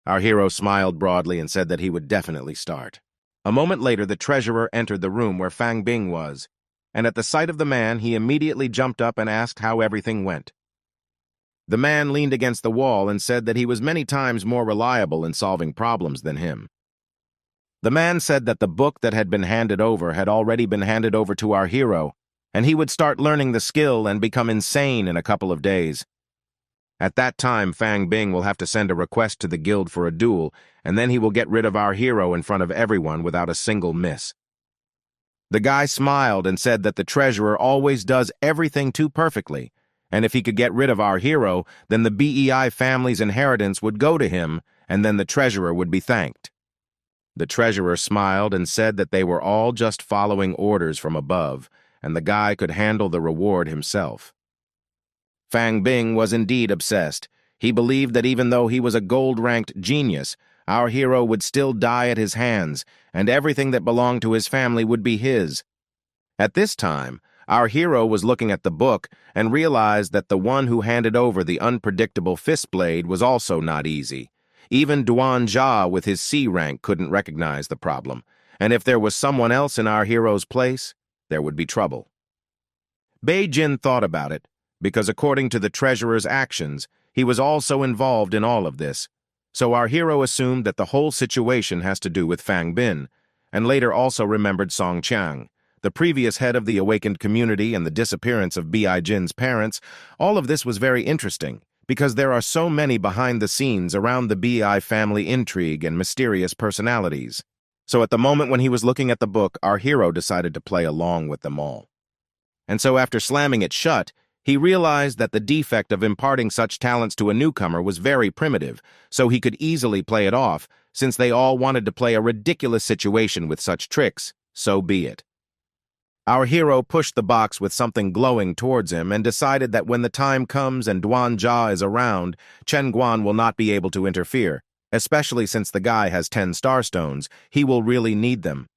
Our hero smiled broadly and said that he would definitely start. A moment later, the treasurer entered the room where Fang Bing was, and at the sight of the man, he immediately jumped up and asked how everything went. The man leaned against the wall and said that he was many times more reliable in solving problems than him. The man said that the book that had been handed over had already been handed over to our hero, and he would start learning the skill and become insane in a couple of days. At that time, Fang Bing will have to send a request to the guild for a duel, and then he will get rid of our hero in front of everyone without a single miss. The guy smiled and said that the treasurer always does everything too perfectly, And if he could get rid of our hero, then the BEI family's inheritance would go to him, and then the treasurer would be thanked. The treasurer smiled and said that they were all just following orders from above, and the guy could handle the reward himself. Fang Bing was indeed obsessed. He believed that even though he was a gold-ranked genius, our hero would still die at his hands, and everything that belonged to his family would be his. At this time, our hero was looking at the book and realized that the one who handed over the unpredictable fist blade was also not easy. Even Duan Jia with his C rank couldn't recognize the problem, and if there was someone else in our hero's place, there would be trouble. Bei Jin thought about it, because according to the treasurer's actions, he was also involved in all of this, so our hero assumed that the whole situation has to do with Fang Bin, and later also remembered Song Qiang, the previous head of the awakened community, and the disappearance of Bei Jin's parents. All of this was very interesting, because there are so many behind the scenes around the Bei family intrigue and mysterious personalities. So at the moment when he was looking at the book, our hero decided to play along with them all. And so after slamming it shut, he realized that the defect of imparting such talents to a newcomer was very primitive, so he could easily play it off. Since they all wanted to play a ridiculous situation with such tricks, so be it. Our hero pushed the box with something glowing towards him and decided that when the time comes and Duan Jia is around, Chen Guan will not be able to interfere, especially since the guy has 10 starstones. He will really need them.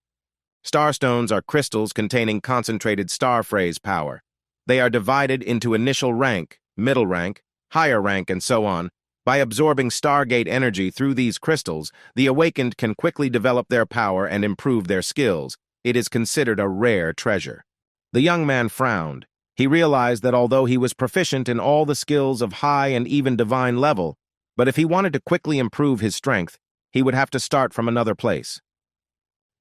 Starstones are crystals containing concentrated star phrase power. They are divided into initial rank, middle rank, higher rank, and so on. By absorbing Stargate energy through these crystals, the awakened can quickly develop their power and improve their skills. It is considered a rare treasure. The young man frowned. He realized that although he was proficient in all the skills of high and even divine level, but if he wanted to quickly improve his strength, he would have to start from another place.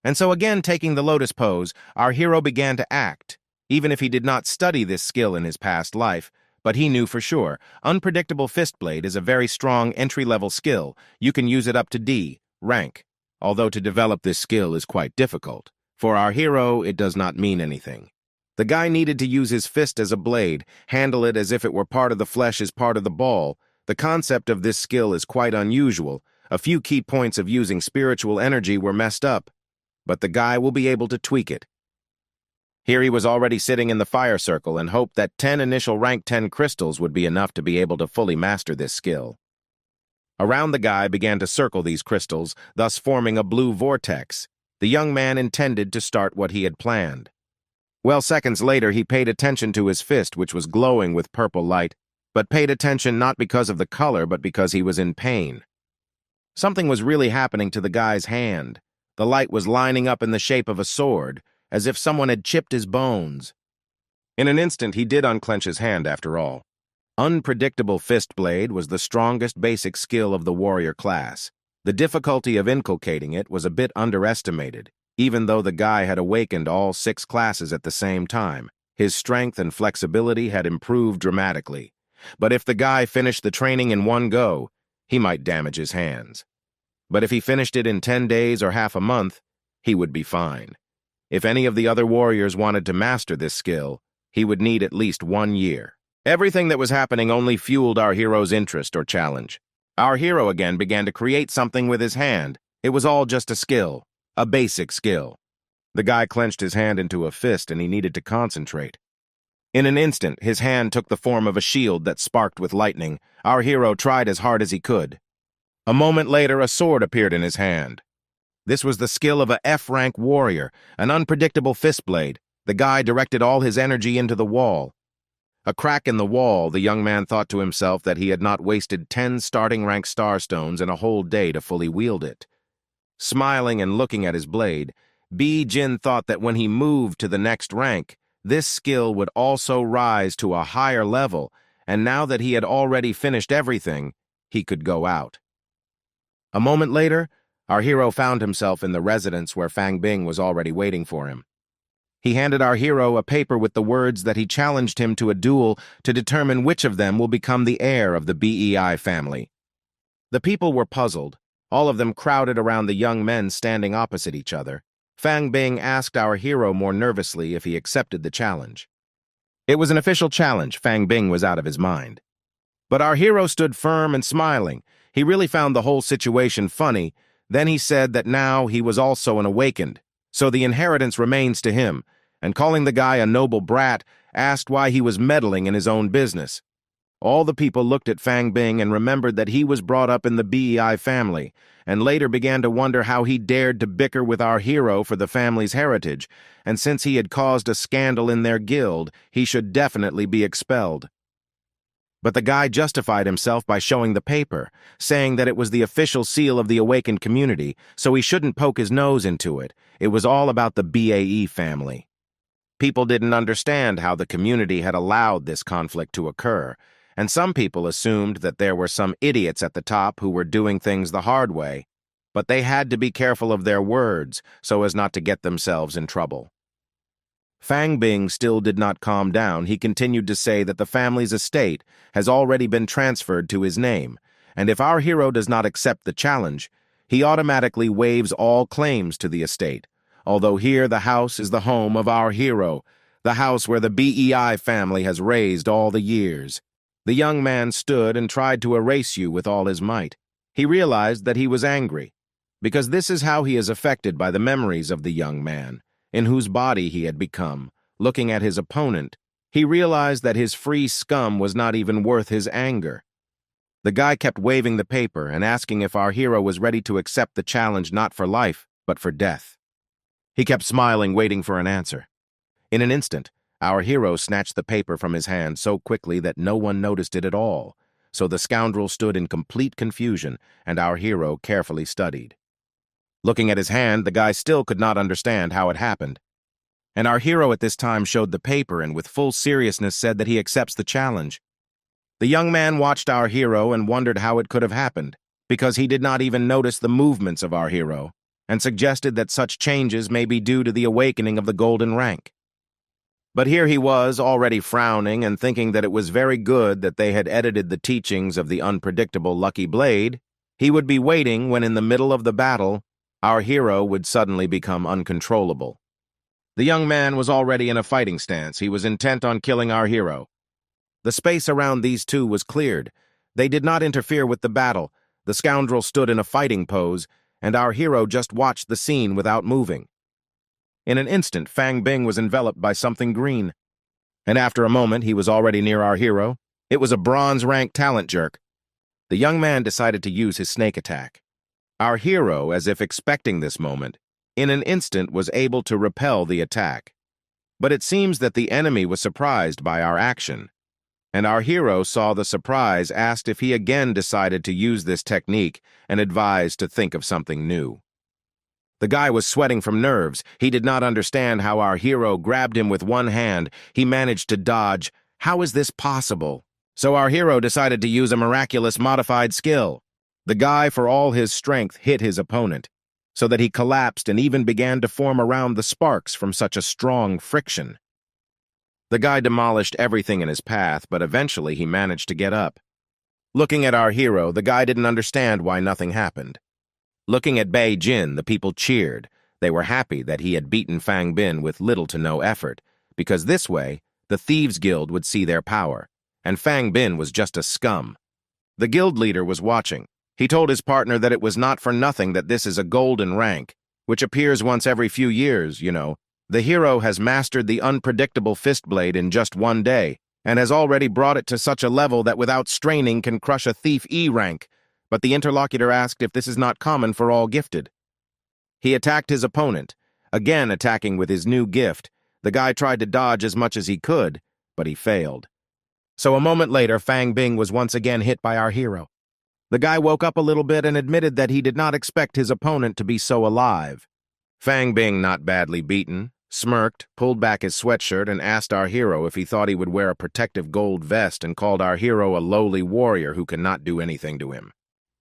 And so again, taking the lotus pose, our hero began to act. Even if he did not study this skill in his past life, but he knew for sure, Unpredictable Fist Blade is a very strong entry-level skill. You can use it up to D, rank, although to develop this skill is quite difficult. For our hero, it does not mean anything. The guy needed to use his fist as a blade, handle it as if it were part of the flesh as part of the ball. The concept of this skill is quite unusual. A few key points of using spiritual energy were messed up, but the guy will be able to tweak it. Here he was already sitting in the fire circle and hoped that 10 initial rank 10 crystals would be enough to be able to fully master this skill. Around the guy began to circle these crystals, thus forming a blue vortex. The young man intended to start what he had planned. Well, seconds later, he paid attention to his fist, which was glowing with purple light, but paid attention not because of the color, but because he was in pain. Something was really happening to the guy's hand. The light was lining up in the shape of a sword, as if someone had chipped his bones. In an instant, he did unclench his hand after all. Unpredictable Fist Blade was the strongest basic skill of the warrior class. The difficulty of inculcating it was a bit underestimated. Even though the guy had awakened all 6 classes at the same time, his strength and flexibility had improved dramatically. But if the guy finished the training in one go, he might damage his hands. But if he finished it in 10 days or half a month, he would be fine. If any of the other warriors wanted to master this skill, he would need at least 1 year. Everything that was happening only fueled our hero's interest or challenge. Our hero again began to create something with his hand. It was all just a skill, a basic skill. The guy clenched his hand into a fist and he needed to concentrate. In an instant, his hand took the form of a shield that sparked with lightning. Our hero tried as hard as he could. A moment later, a sword appeared in his hand. This was the skill of a F-rank warrior, an unpredictable fist blade. The guy directed all his energy into the wall. A crack in the wall, the young man thought to himself that he had not wasted 10 starting rank starstones in a whole day to fully wield it. Smiling and looking at his blade, Bei Jin thought that when he moved to the next rank, this skill would also rise to a higher level, and now that he had already finished everything, he could go out. A moment later, our hero found himself in the residence where Fang Bing was already waiting for him. He handed our hero a paper with the words that he challenged him to a duel to determine which of them will become the heir of the BEI family. The people were puzzled, all of them crowded around the young men standing opposite each other. Fang Bing asked our hero more nervously if he accepted the challenge. It was an official challenge. Fang Bing was out of his mind. But our hero stood firm and smiling. He really found the whole situation funny. Then he said that now he was also an awakened, so the inheritance remains to him, and calling the guy a noble brat, asked why he was meddling in his own business. All the people looked at Fang Bing and remembered that he was brought up in the BEI family, and later began to wonder how he dared to bicker with our hero for the family's heritage, and since he had caused a scandal in their guild, he should definitely be expelled. But the guy justified himself by showing the paper, saying that it was the official seal of the awakened community, so he shouldn't poke his nose into it. It was all about the BAE family. People didn't understand how the community had allowed this conflict to occur, and some people assumed that there were some idiots at the top who were doing things the hard way, but they had to be careful of their words so as not to get themselves in trouble. Fang Bing still did not calm down. He continued to say that the family's estate has already been transferred to his name, and if our hero does not accept the challenge, he automatically waives all claims to the estate, although here the house is the home of our hero, the house where the BEI family has raised all the years. The young man stood and tried to erase you with all his might. He realized that he was angry, because this is how he is affected by the memories of the young man, in whose body he had become. Looking at his opponent, he realized that his free scum was not even worth his anger. The guy kept waving the paper and asking if our hero was ready to accept the challenge not for life, but for death. He kept smiling, waiting for an answer. In an instant, our hero snatched the paper from his hand so quickly that no one noticed it at all, so the scoundrel stood in complete confusion, and our hero carefully studied. Looking at his hand, the guy still could not understand how it happened. And our hero at this time showed the paper and with full seriousness said that he accepts the challenge. The young man watched our hero and wondered how it could have happened, because he did not even notice the movements of our hero, and suggested that such changes may be due to the awakening of the golden rank. But here he was, already frowning and thinking that it was very good that they had edited the teachings of the unpredictable Lucky Blade. He would be waiting when in the middle of the battle, our hero would suddenly become uncontrollable. The young man was already in a fighting stance. He was intent on killing our hero. The space around these two was cleared. They did not interfere with the battle. The scoundrel stood in a fighting pose, and our hero just watched the scene without moving. In an instant, Fang Bing was enveloped by something green, and after a moment he was already near our hero. It was a bronze-rank talent jerk. The young man decided to use his snake attack. Our hero, as if expecting this moment, in an instant was able to repel the attack. But it seems that the enemy was surprised by our action, and our hero saw the surprise, asked if he again decided to use this technique, and advised to think of something new. The guy was sweating from nerves. He did not understand how our hero grabbed him with one hand. He managed to dodge. How is this possible? So our hero decided to use a miraculous modified skill. The guy, for all his strength, hit his opponent, so that he collapsed and even began to form around the sparks from such a strong friction. The guy demolished everything in his path, but eventually he managed to get up. Looking at our hero, the guy didn't understand why nothing happened. Looking at Bei Jin, the people cheered. They were happy that he had beaten Fang Bin with little to no effort, because this way, the Thieves' Guild would see their power, and Fang Bin was just a scum. The guild leader was watching. He told his partner that it was not for nothing that this is a golden rank, which appears once every few years, you know. The hero has mastered the unpredictable fist blade in just one day, and has already brought it to such a level that without straining can crush a thief E rank. But the interlocutor asked if this is not common for all gifted. He attacked his opponent, again attacking with his new gift. The guy tried to dodge as much as he could, but he failed. So a moment later, Fang Bing was once again hit by our hero. The guy woke up a little bit and admitted that he did not expect his opponent to be so alive. Fang Bing, not badly beaten, smirked, pulled back his sweatshirt, and asked our hero if he thought he would wear a protective gold vest, and called our hero a lowly warrior who cannot do anything to him.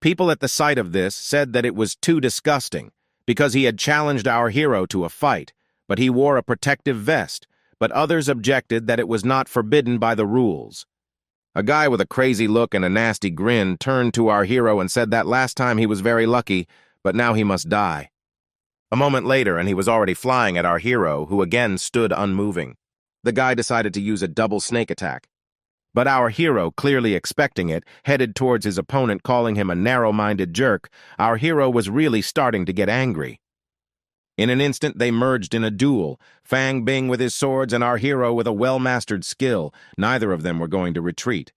People at the sight of this said that it was too disgusting, because he had challenged our hero to a fight, but he wore a protective vest, but others objected that it was not forbidden by the rules. A guy with a crazy look and a nasty grin turned to our hero and said that last time he was very lucky, but now he must die. A moment later, and he was already flying at our hero, who again stood unmoving. The guy decided to use a double snake attack. But our hero, clearly expecting it, headed towards his opponent, calling him a narrow-minded jerk. Our hero was really starting to get angry. In an instant, they merged in a duel, Fang Bing with his swords and our hero with a well-mastered skill. Neither of them were going to retreat.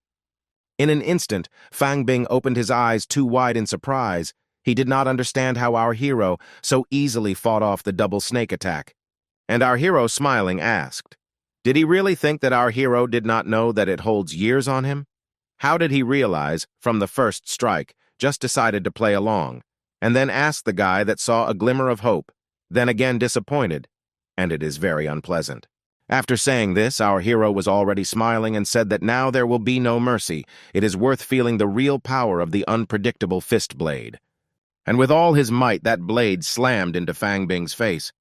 In an instant, Fang Bing opened his eyes too wide in surprise. He did not understand how our hero so easily fought off the double snake attack. And our hero, smiling, asked, "Did he really think that our hero did not know that it holds years on him? How did he realize, from the first strike, just decided to play along, and then asked the guy that saw a glimmer of hope, then again disappointed, and it is very unpleasant." After saying this, our hero was already smiling and said that now there will be no mercy. It is worth feeling the real power of the unpredictable fist blade. And with all his might, that blade slammed into Fang Bing's face.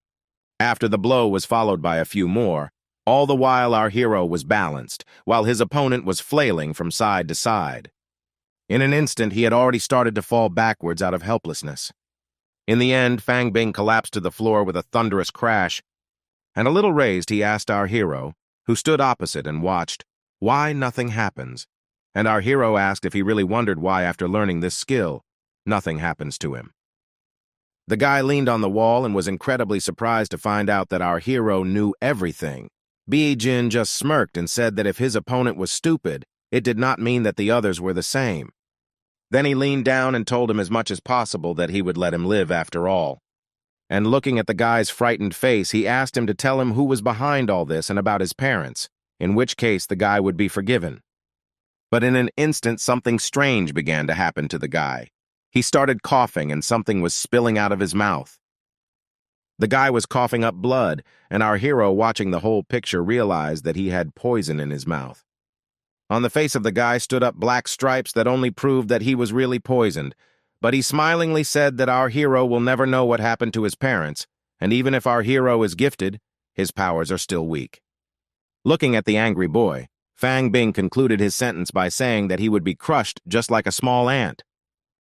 After the blow was followed by a few more, all the while our hero was balanced, while his opponent was flailing from side to side. In an instant, he had already started to fall backwards out of helplessness. In the end, Fang Bing collapsed to the floor with a thunderous crash, and a little raised, he asked our hero, who stood opposite and watched, why nothing happens. And our hero asked if he really wondered why, after learning this skill, nothing happens to him. The guy leaned on the wall and was incredibly surprised to find out that our hero knew everything. Jin just smirked and said that if his opponent was stupid, it did not mean that the others were the same. Then he leaned down and told him as much as possible that he would let him live after all. And looking at the guy's frightened face, he asked him to tell him who was behind all this and about his parents, in which case the guy would be forgiven. But in an instant, something strange began to happen to the guy. He started coughing and something was spilling out of his mouth. The guy was coughing up blood, and our hero, watching the whole picture, realized that he had poison in his mouth. On the face of the guy stood up black stripes that only proved that he was really poisoned, but he smilingly said that our hero will never know what happened to his parents, and even if our hero is gifted, his powers are still weak. Looking at the angry boy, Fang Bing concluded his sentence by saying that he would be crushed just like a small ant.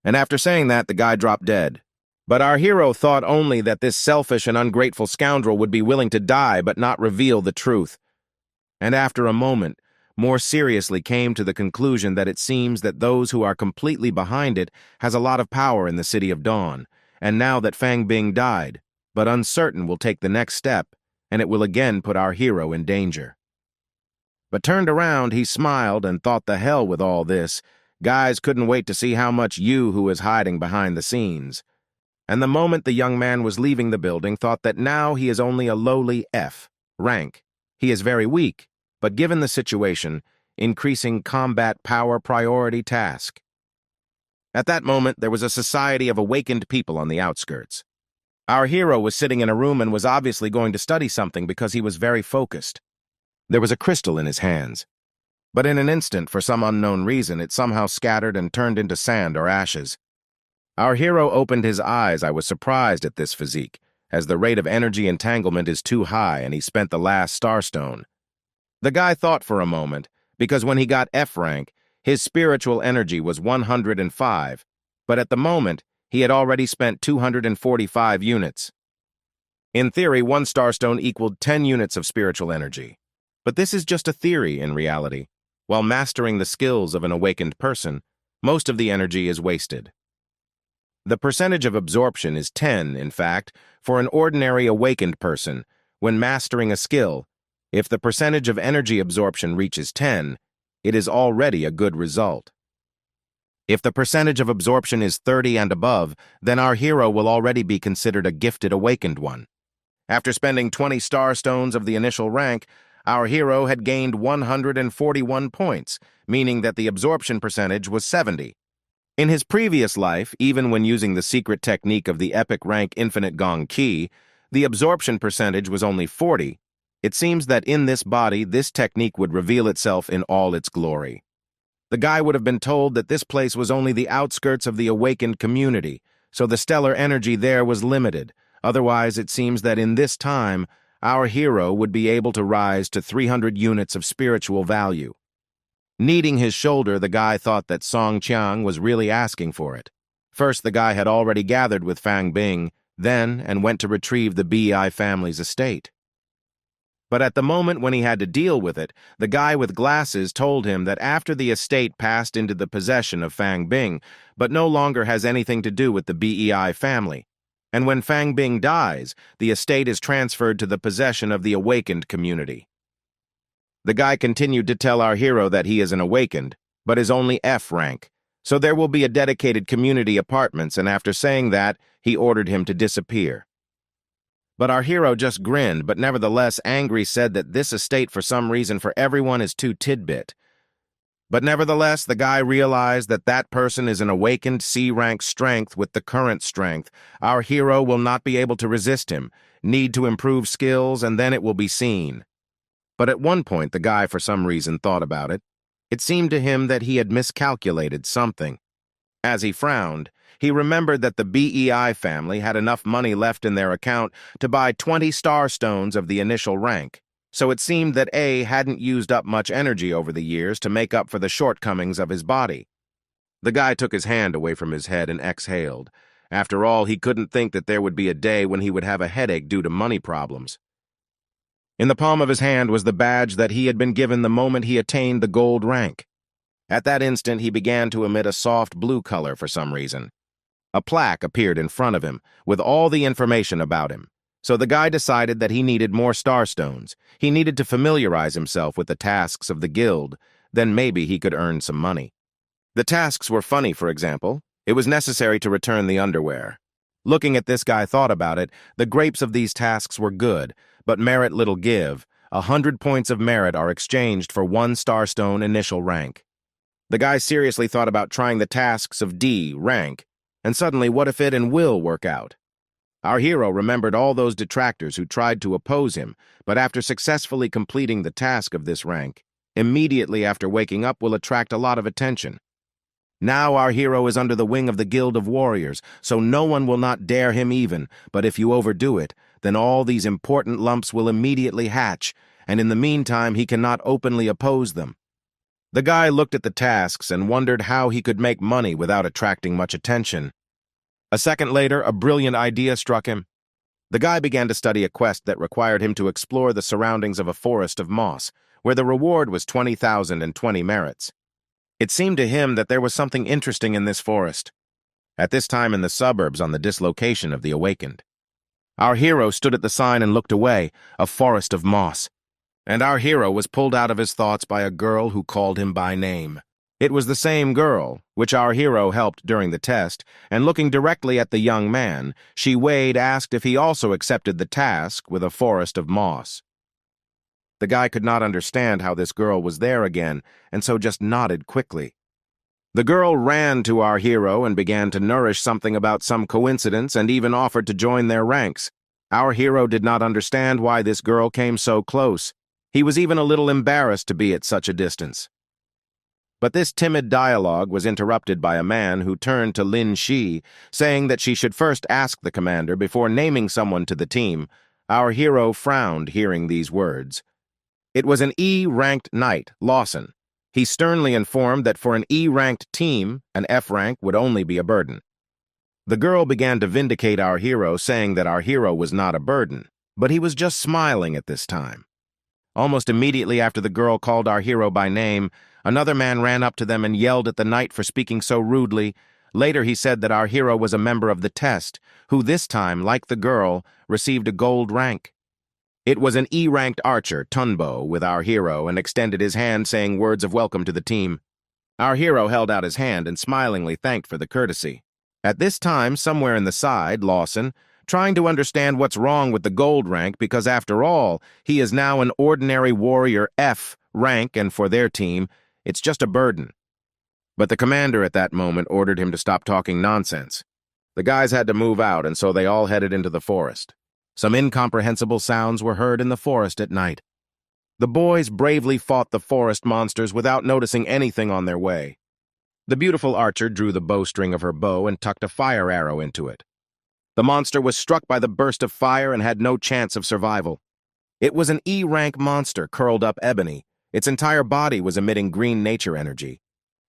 And after saying that, the guy dropped dead. But our hero thought only that this selfish and ungrateful scoundrel would be willing to die but not reveal the truth. And after a moment, more seriously came to the conclusion that it seems that those who are completely behind it has a lot of power in the City of Dawn, and now that Fang Bing died, but uncertain will take the next step, and it will again put our hero in danger. But turned around, he smiled and thought the hell with all this. Guys couldn't wait to see how much who is hiding behind the scenes. And the moment the young man was leaving the building, thought that now he is only a lowly F rank. He is very weak, but given the situation, increasing combat power priority task. At that moment, there was a society of awakened people on the outskirts. Our hero was sitting in a room and was obviously going to study something because he was very focused. There was a crystal in his hands. But in an instant, for some unknown reason, it somehow scattered and turned into sand or ashes. Our hero opened his eyes. I was surprised at this physique, as the rate of energy entanglement is too high and he spent the last starstone. The guy thought for a moment, because when he got F rank, his spiritual energy was 105, but at the moment, he had already spent 245 units. In theory, one starstone equaled 10 units of spiritual energy. But this is just a theory in reality. While mastering the skills of an awakened person, most of the energy is wasted. The percentage of absorption is 10, in fact, for an ordinary awakened person. When mastering a skill, if the percentage of energy absorption reaches 10, it is already a good result. If the percentage of absorption is 30 and above, then our hero will already be considered a gifted awakened one. After spending 20 starstones of the initial rank, our hero had gained 141 points, meaning that the absorption percentage was 70. In his previous life, even when using the secret technique of the epic rank Infinite Gong Ki, the absorption percentage was only 40. It seems that in this body, this technique would reveal itself in all its glory. The guy would have been told that this place was only the outskirts of the awakened community, so the stellar energy there was limited. Otherwise, it seems that in this time, our hero would be able to rise to 300 units of spiritual value. Kneading his shoulder, the guy thought that Song Qiang was really asking for it. First, the guy had already gathered with Fang Bing, then and went to retrieve the Bi family's estate. But at the moment when he had to deal with it, the guy with glasses told him that after the estate passed into the possession of Fang Bing, but no longer has anything to do with the BEI family. And when Fang Bing dies, the estate is transferred to the possession of the awakened community. The guy continued to tell our hero that he is an awakened, but is only F rank, so there will be a dedicated community apartments, and after saying that, he ordered him to disappear. But our hero just grinned, but nevertheless angry said that this estate for some reason for everyone is too tidbit. But nevertheless, the guy realized that that person is an awakened C-rank strength with the current strength. Our hero will not be able to resist him, need to improve skills, and then it will be seen. But at one point, the guy for some reason thought about it. It seemed to him that he had miscalculated something. As he frowned, he remembered that the BEI family had enough money left in their account to buy 20 star stones of the initial rank, so it seemed that A hadn't used up much energy over the years to make up for the shortcomings of his body. The guy took his hand away from his head and exhaled. After all, he couldn't think that there would be a day when he would have a headache due to money problems. In the palm of his hand was the badge that he had been given the moment he attained the gold rank. At that instant, he began to emit a soft blue color for some reason. A plaque appeared in front of him, with all the information about him. So the guy decided that he needed more starstones. He needed to familiarize himself with the tasks of the guild, then maybe he could earn some money. The tasks were funny, for example. It was necessary to return the underwear. Looking at this guy thought about it, the grapes of these tasks were good, but merit little give. 100 points of merit are exchanged for 1 starstone initial rank. The guy seriously thought about trying the tasks of D rank, and suddenly what if it and will work out? Our hero remembered all those detractors who tried to oppose him, but after successfully completing the task of this rank, immediately after waking up will attract a lot of attention. Now our hero is under the wing of the Guild of Warriors, so no one will not dare him even, but if you overdo it, then all these important lumps will immediately hatch, and in the meantime he cannot openly oppose them. The guy looked at the tasks and wondered how he could make money without attracting much attention. A second later, a brilliant idea struck him. The guy began to study a quest that required him to explore the surroundings of a forest of moss, where the reward was 20,020 merits. It seemed to him that there was something interesting in this forest. At this time in the suburbs on the dislocation of the awakened. Our hero stood at the sign and looked away, a forest of moss. And our hero was pulled out of his thoughts by a girl who called him by name. It was the same girl, which our hero helped during the test, and looking directly at the young man, she asked if he also accepted the task with a forest of moss. The guy could not understand how this girl was there again, and so just nodded quickly. The girl ran to our hero and began to nourish something about some coincidence and even offered to join their ranks. Our hero did not understand why this girl came so close. He was even a little embarrassed to be at such a distance. But this timid dialogue was interrupted by a man who turned to Lin Shi, saying that she should first ask the commander before naming someone to the team. Our hero frowned hearing these words. It was an E-ranked knight, Lawson. He sternly informed that for an E-ranked team, an F rank would only be a burden. The girl began to vindicate our hero, saying that our hero was not a burden, but he was just smiling at this time. Almost immediately after the girl called our hero by name, another man ran up to them and yelled at the knight for speaking so rudely. Later he said that our hero was a member of the test, who this time, like the girl, received a gold rank. It was an E-ranked archer, Tunbo, with our hero and extended his hand saying words of welcome to the team. Our hero held out his hand and smilingly thanked for the courtesy. At this time, somewhere in the side, Lawson, trying to understand what's wrong with the gold rank because, after all, he is now an ordinary warrior F rank, and for their team, it's just a burden. But the commander at that moment ordered him to stop talking nonsense. The guys had to move out, and so they all headed into the forest. Some incomprehensible sounds were heard in the forest at night. The boys bravely fought the forest monsters without noticing anything on their way. The beautiful archer drew the bowstring of her bow and tucked a fire arrow into it. The monster was struck by the burst of fire and had no chance of survival. It was an E-rank monster, curled up ebony. Its entire body was emitting green nature energy.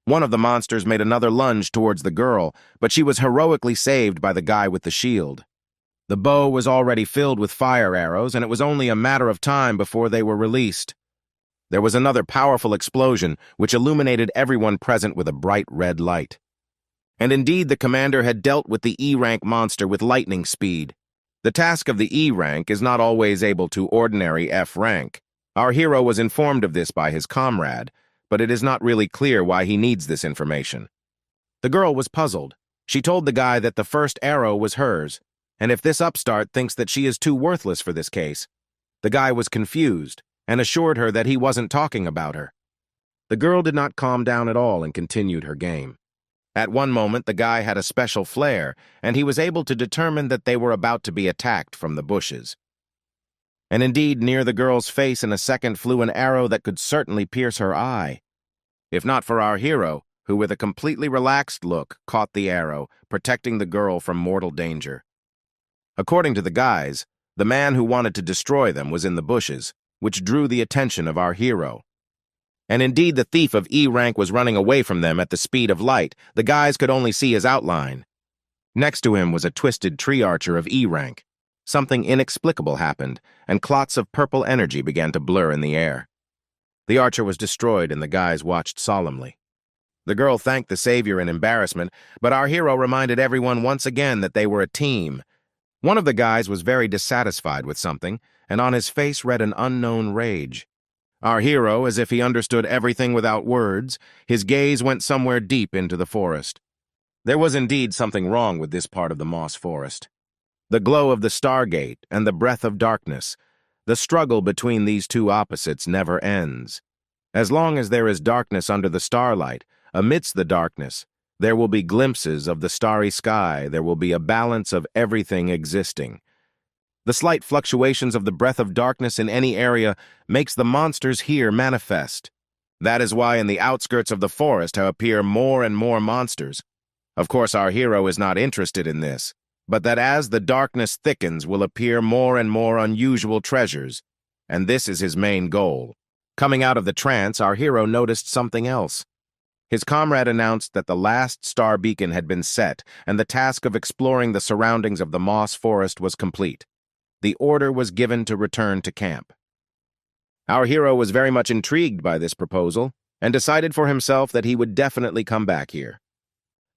One of the monsters made another lunge towards the girl, but she was heroically saved by the guy with the shield. The bow was already filled with fire arrows, and it was only a matter of time before they were released. There was another powerful explosion, which illuminated everyone present with a bright red light. And indeed, the commander had dealt with the E-rank monster with lightning speed. The task of the E-rank is not always able to ordinary F-rank. Our hero was informed of this by his comrade, but it is not really clear why he needs this information. The girl was puzzled. She told the guy that the first arrow was hers, and if this upstart thinks that she is too worthless for this case. The guy was confused and assured her that he wasn't talking about her. The girl did not calm down at all and continued her game. At one moment, the guy had a special flare, and he was able to determine that they were about to be attacked from the bushes. And indeed, near the girl's face in a second flew an arrow that could certainly pierce her eye. If not for our hero, who with a completely relaxed look caught the arrow, protecting the girl from mortal danger. According to the guys, the man who wanted to destroy them was in the bushes, which drew the attention of our hero. And indeed, the thief of E-rank was running away from them at the speed of light. The guys could only see his outline. Next to him was a twisted tree archer of E-rank. Something inexplicable happened, and clots of purple energy began to blur in the air. The archer was destroyed, and the guys watched solemnly. The girl thanked the savior in embarrassment, but our hero reminded everyone once again that they were a team. One of the guys was very dissatisfied with something, and on his face read an unknown rage. Our hero, as if he understood everything without words, his gaze went somewhere deep into the forest. There was indeed something wrong with this part of the moss forest. The glow of the stargate and the breath of darkness, the struggle between these two opposites never ends. As long as there is darkness under the starlight, amidst the darkness, there will be glimpses of the starry sky, there will be a balance of everything existing. The slight fluctuations of the breath of darkness in any area makes the monsters here manifest. That is why in the outskirts of the forest appear more and more monsters. Of course, our hero is not interested in this, but that as the darkness thickens will appear more and more unusual treasures, and this is his main goal. Coming out of the trance, our hero noticed something else. His comrade announced that the last star beacon had been set, and the task of exploring the surroundings of the moss forest was complete. The order was given to return to camp. Our hero was very much intrigued by this proposal and decided for himself that he would definitely come back here.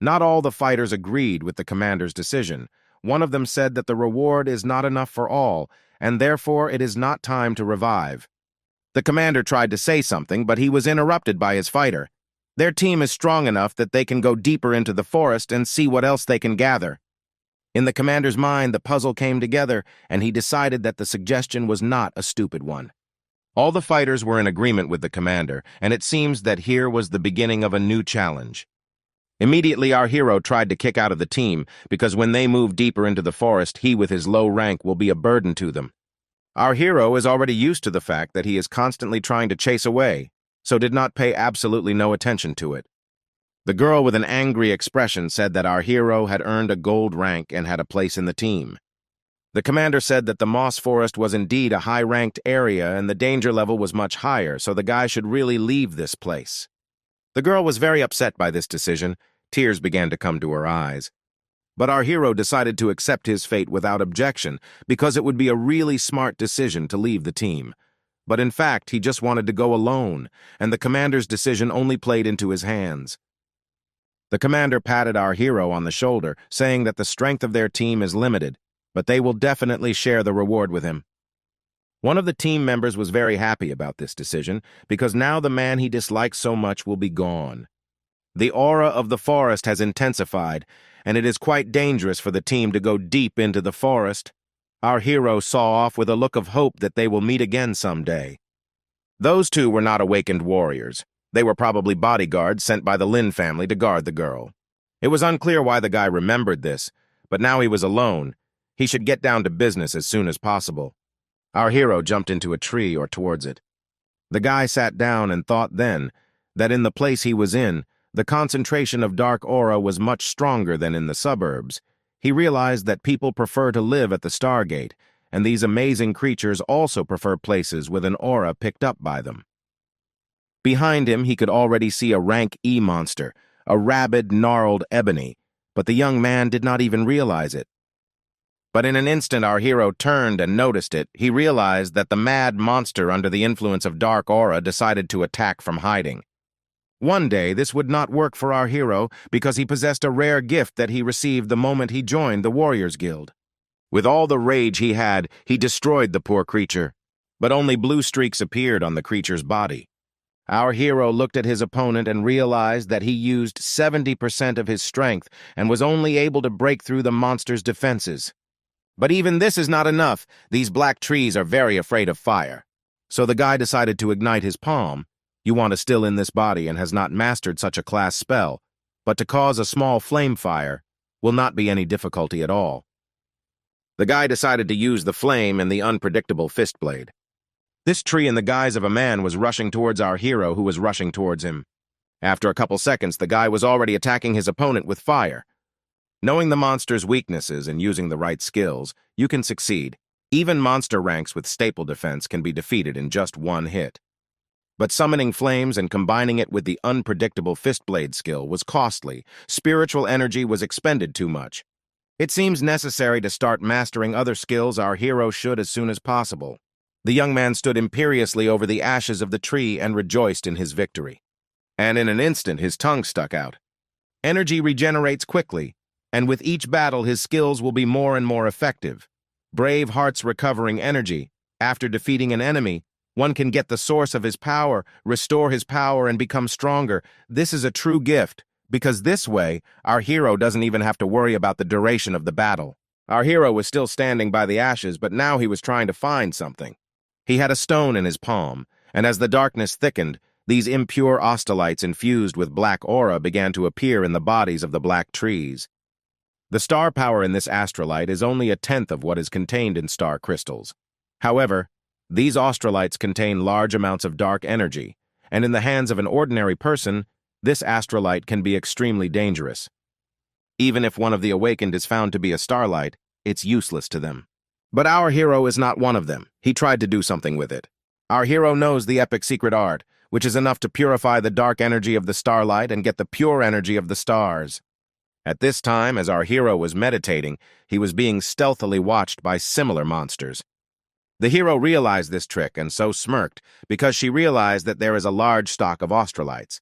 Not all the fighters agreed with the commander's decision. One of them said that the reward is not enough for all, and therefore it is not time to revive. The commander tried to say something, but he was interrupted by his fighter. Their team is strong enough that they can go deeper into the forest and see what else they can gather. In the commander's mind, the puzzle came together, and he decided that the suggestion was not a stupid one. All the fighters were in agreement with the commander, and it seems that here was the beginning of a new challenge. Immediately, our hero tried to kick out of the team, because when they move deeper into the forest, he with his low rank will be a burden to them. Our hero is already used to the fact that he is constantly trying to chase away, so did not pay absolutely no attention to it. The girl with an angry expression said that our hero had earned a gold rank and had a place in the team. The commander said that the moss forest was indeed a high-ranked area and the danger level was much higher, so the guy should really leave this place. The girl was very upset by this decision. Tears began to come to her eyes. But our hero decided to accept his fate without objection because it would be a really smart decision to leave the team. But in fact, he just wanted to go alone, and the commander's decision only played into his hands. The commander patted our hero on the shoulder, saying that the strength of their team is limited, but they will definitely share the reward with him. One of the team members was very happy about this decision, because now the man he disliked so much will be gone. The aura of the forest has intensified, and it is quite dangerous for the team to go deep into the forest. Our hero saw off with a look of hope that they will meet again someday. Those two were not awakened warriors. They were probably bodyguards sent by the Lin family to guard the girl. It was unclear why the guy remembered this, but now he was alone. He should get down to business as soon as possible. Our hero jumped into a tree or towards it. The guy sat down and thought then that in the place he was in, the concentration of dark aura was much stronger than in the suburbs. He realized that people prefer to live at the Stargate, and these amazing creatures also prefer places with an aura picked up by them. Behind him, he could already see a rank E monster, a rabid, gnarled ebony, but the young man did not even realize it. But in an instant our hero turned and noticed it. He realized that the mad monster under the influence of dark aura decided to attack from hiding. One day this would not work for our hero because he possessed a rare gift that he received the moment he joined the Warriors Guild. With all the rage he had, he destroyed the poor creature, but only blue streaks appeared on the creature's body. Our hero looked at his opponent and realized that he used 70% of his strength and was only able to break through the monster's defenses. But even this is not enough. These black trees are very afraid of fire. So the guy decided to ignite his palm. Yuan is still in this body and has not mastered such a class spell, but to cause a small flame fire will not be any difficulty at all. The guy decided to use the flame and the unpredictable fist blade. This tree in the guise of a man was rushing towards our hero, who was rushing towards him. After a couple seconds, the guy was already attacking his opponent with fire. Knowing the monster's weaknesses and using the right skills, you can succeed. Even monster ranks with staple defense can be defeated in just one hit. But summoning flames and combining it with the unpredictable fist blade skill was costly. Spiritual energy was expended too much. It seems necessary to start mastering other skills our hero should as soon as possible. The young man stood imperiously over the ashes of the tree and rejoiced in his victory. And in an instant his tongue stuck out. Energy regenerates quickly, and with each battle his skills will be more and more effective. Brave hearts recovering energy. After defeating an enemy, one can get the source of his power, restore his power, and become stronger. This is a true gift, because this way, our hero doesn't even have to worry about the duration of the battle. Our hero was still standing by the ashes, but now he was trying to find something. He had a stone in his palm, and as the darkness thickened, these impure ostolites infused with black aura began to appear in the bodies of the black trees. The star power in this astrolite is only a tenth of what is contained in star crystals. However, these astrolites contain large amounts of dark energy, and in the hands of an ordinary person, this astrolite can be extremely dangerous. Even if one of the awakened is found to be a starlight, it's useless to them. But our hero is not one of them. He tried to do something with it. Our hero knows the epic secret art, which is enough to purify the dark energy of the starlight and get the pure energy of the stars. At this time, as our hero was meditating, he was being stealthily watched by similar monsters. The hero realized this trick and so smirked, because she realized that there is a large stock of astrolites.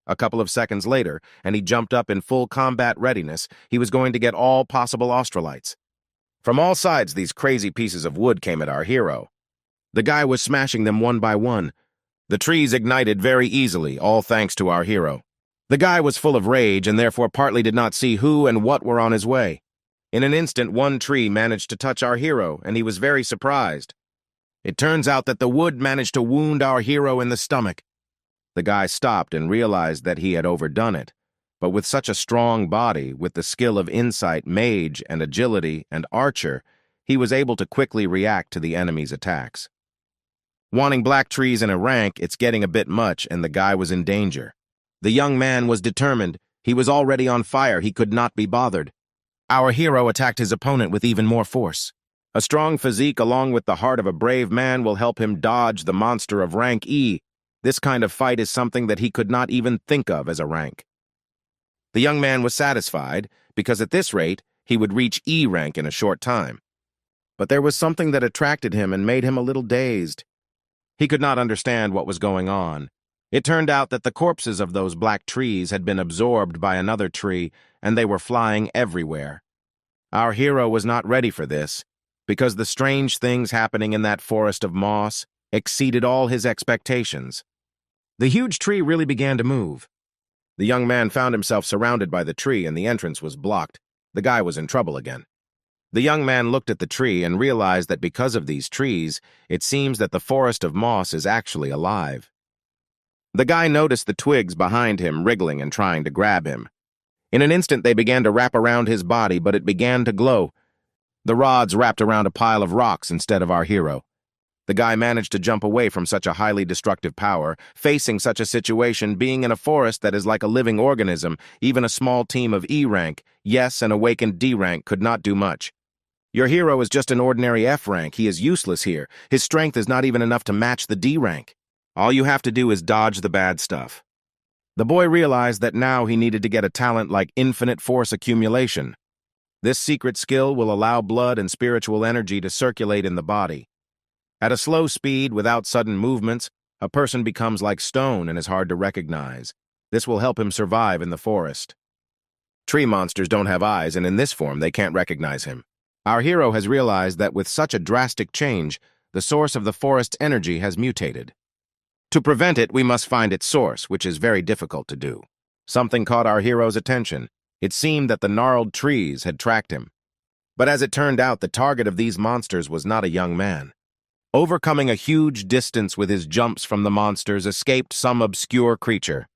A couple of seconds later, and he jumped up in full combat readiness. He was going to get all possible astrolites. From all sides, these crazy pieces of wood came at our hero. The guy was smashing them one by one. The trees ignited very easily, all thanks to our hero. The guy was full of rage and therefore partly did not see who and what were on his way. In an instant, one tree managed to touch our hero, and he was very surprised. It turns out that the wood managed to wound our hero in the stomach. The guy stopped and realized that he had overdone it. But with such a strong body, with the skill of insight, mage, and agility, and archer, he was able to quickly react to the enemy's attacks. Wanting black trees in a rank, it's getting a bit much, and the guy was in danger. The young man was determined. He was already on fire. He could not be bothered. Our hero attacked his opponent with even more force. A strong physique along with the heart of a brave man will help him dodge the monster of rank E. This kind of fight is something that he could not even think of as a rank. The young man was satisfied, because at this rate, he would reach E rank in a short time. But there was something that attracted him and made him a little dazed. He could not understand what was going on. It turned out that the corpses of those black trees had been absorbed by another tree, and they were flying everywhere. Our hero was not ready for this, because the strange things happening in that forest of moss exceeded all his expectations. The huge tree really began to move. The young man found himself surrounded by the tree, and the entrance was blocked. The guy was in trouble again. The young man looked at the tree and realized that because of these trees, it seems that the forest of moss is actually alive. The guy noticed the twigs behind him wriggling and trying to grab him. In an instant, they began to wrap around his body, but it began to glow. The rods wrapped around a pile of rocks instead of our hero. The guy managed to jump away from such a highly destructive power, facing such a situation, being in a forest that is like a living organism. Even a small team of E rank, yes, an awakened D rank, could not do much. Your hero is just an ordinary F rank. He is useless here. His strength is not even enough to match the D rank. All you have to do is dodge the bad stuff. The boy realized that now he needed to get a talent like infinite force accumulation. This secret skill will allow blood and spiritual energy to circulate in the body. At a slow speed, without sudden movements, a person becomes like stone and is hard to recognize. This will help him survive in the forest. Tree monsters don't have eyes, and in this form they can't recognize him. Our hero has realized that with such a drastic change, the source of the forest's energy has mutated. To prevent it, we must find its source, which is very difficult to do. Something caught our hero's attention. It seemed that the gnarled trees had tracked him. But as it turned out, the target of these monsters was not a young man. Overcoming a huge distance with his jumps from the monsters escaped some obscure creature.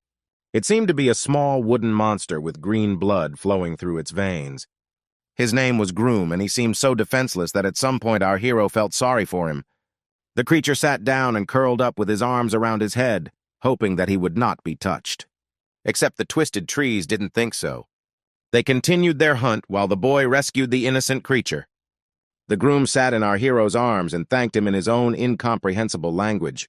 It seemed to be a small wooden monster with green blood flowing through its veins. His name was Groom, and he seemed so defenseless that at some point our hero felt sorry for him. The creature sat down and curled up with his arms around his head, hoping that he would not be touched. Except the twisted trees didn't think so. They continued their hunt while the boy rescued the innocent creature. The groom sat in our hero's arms and thanked him in his own incomprehensible language.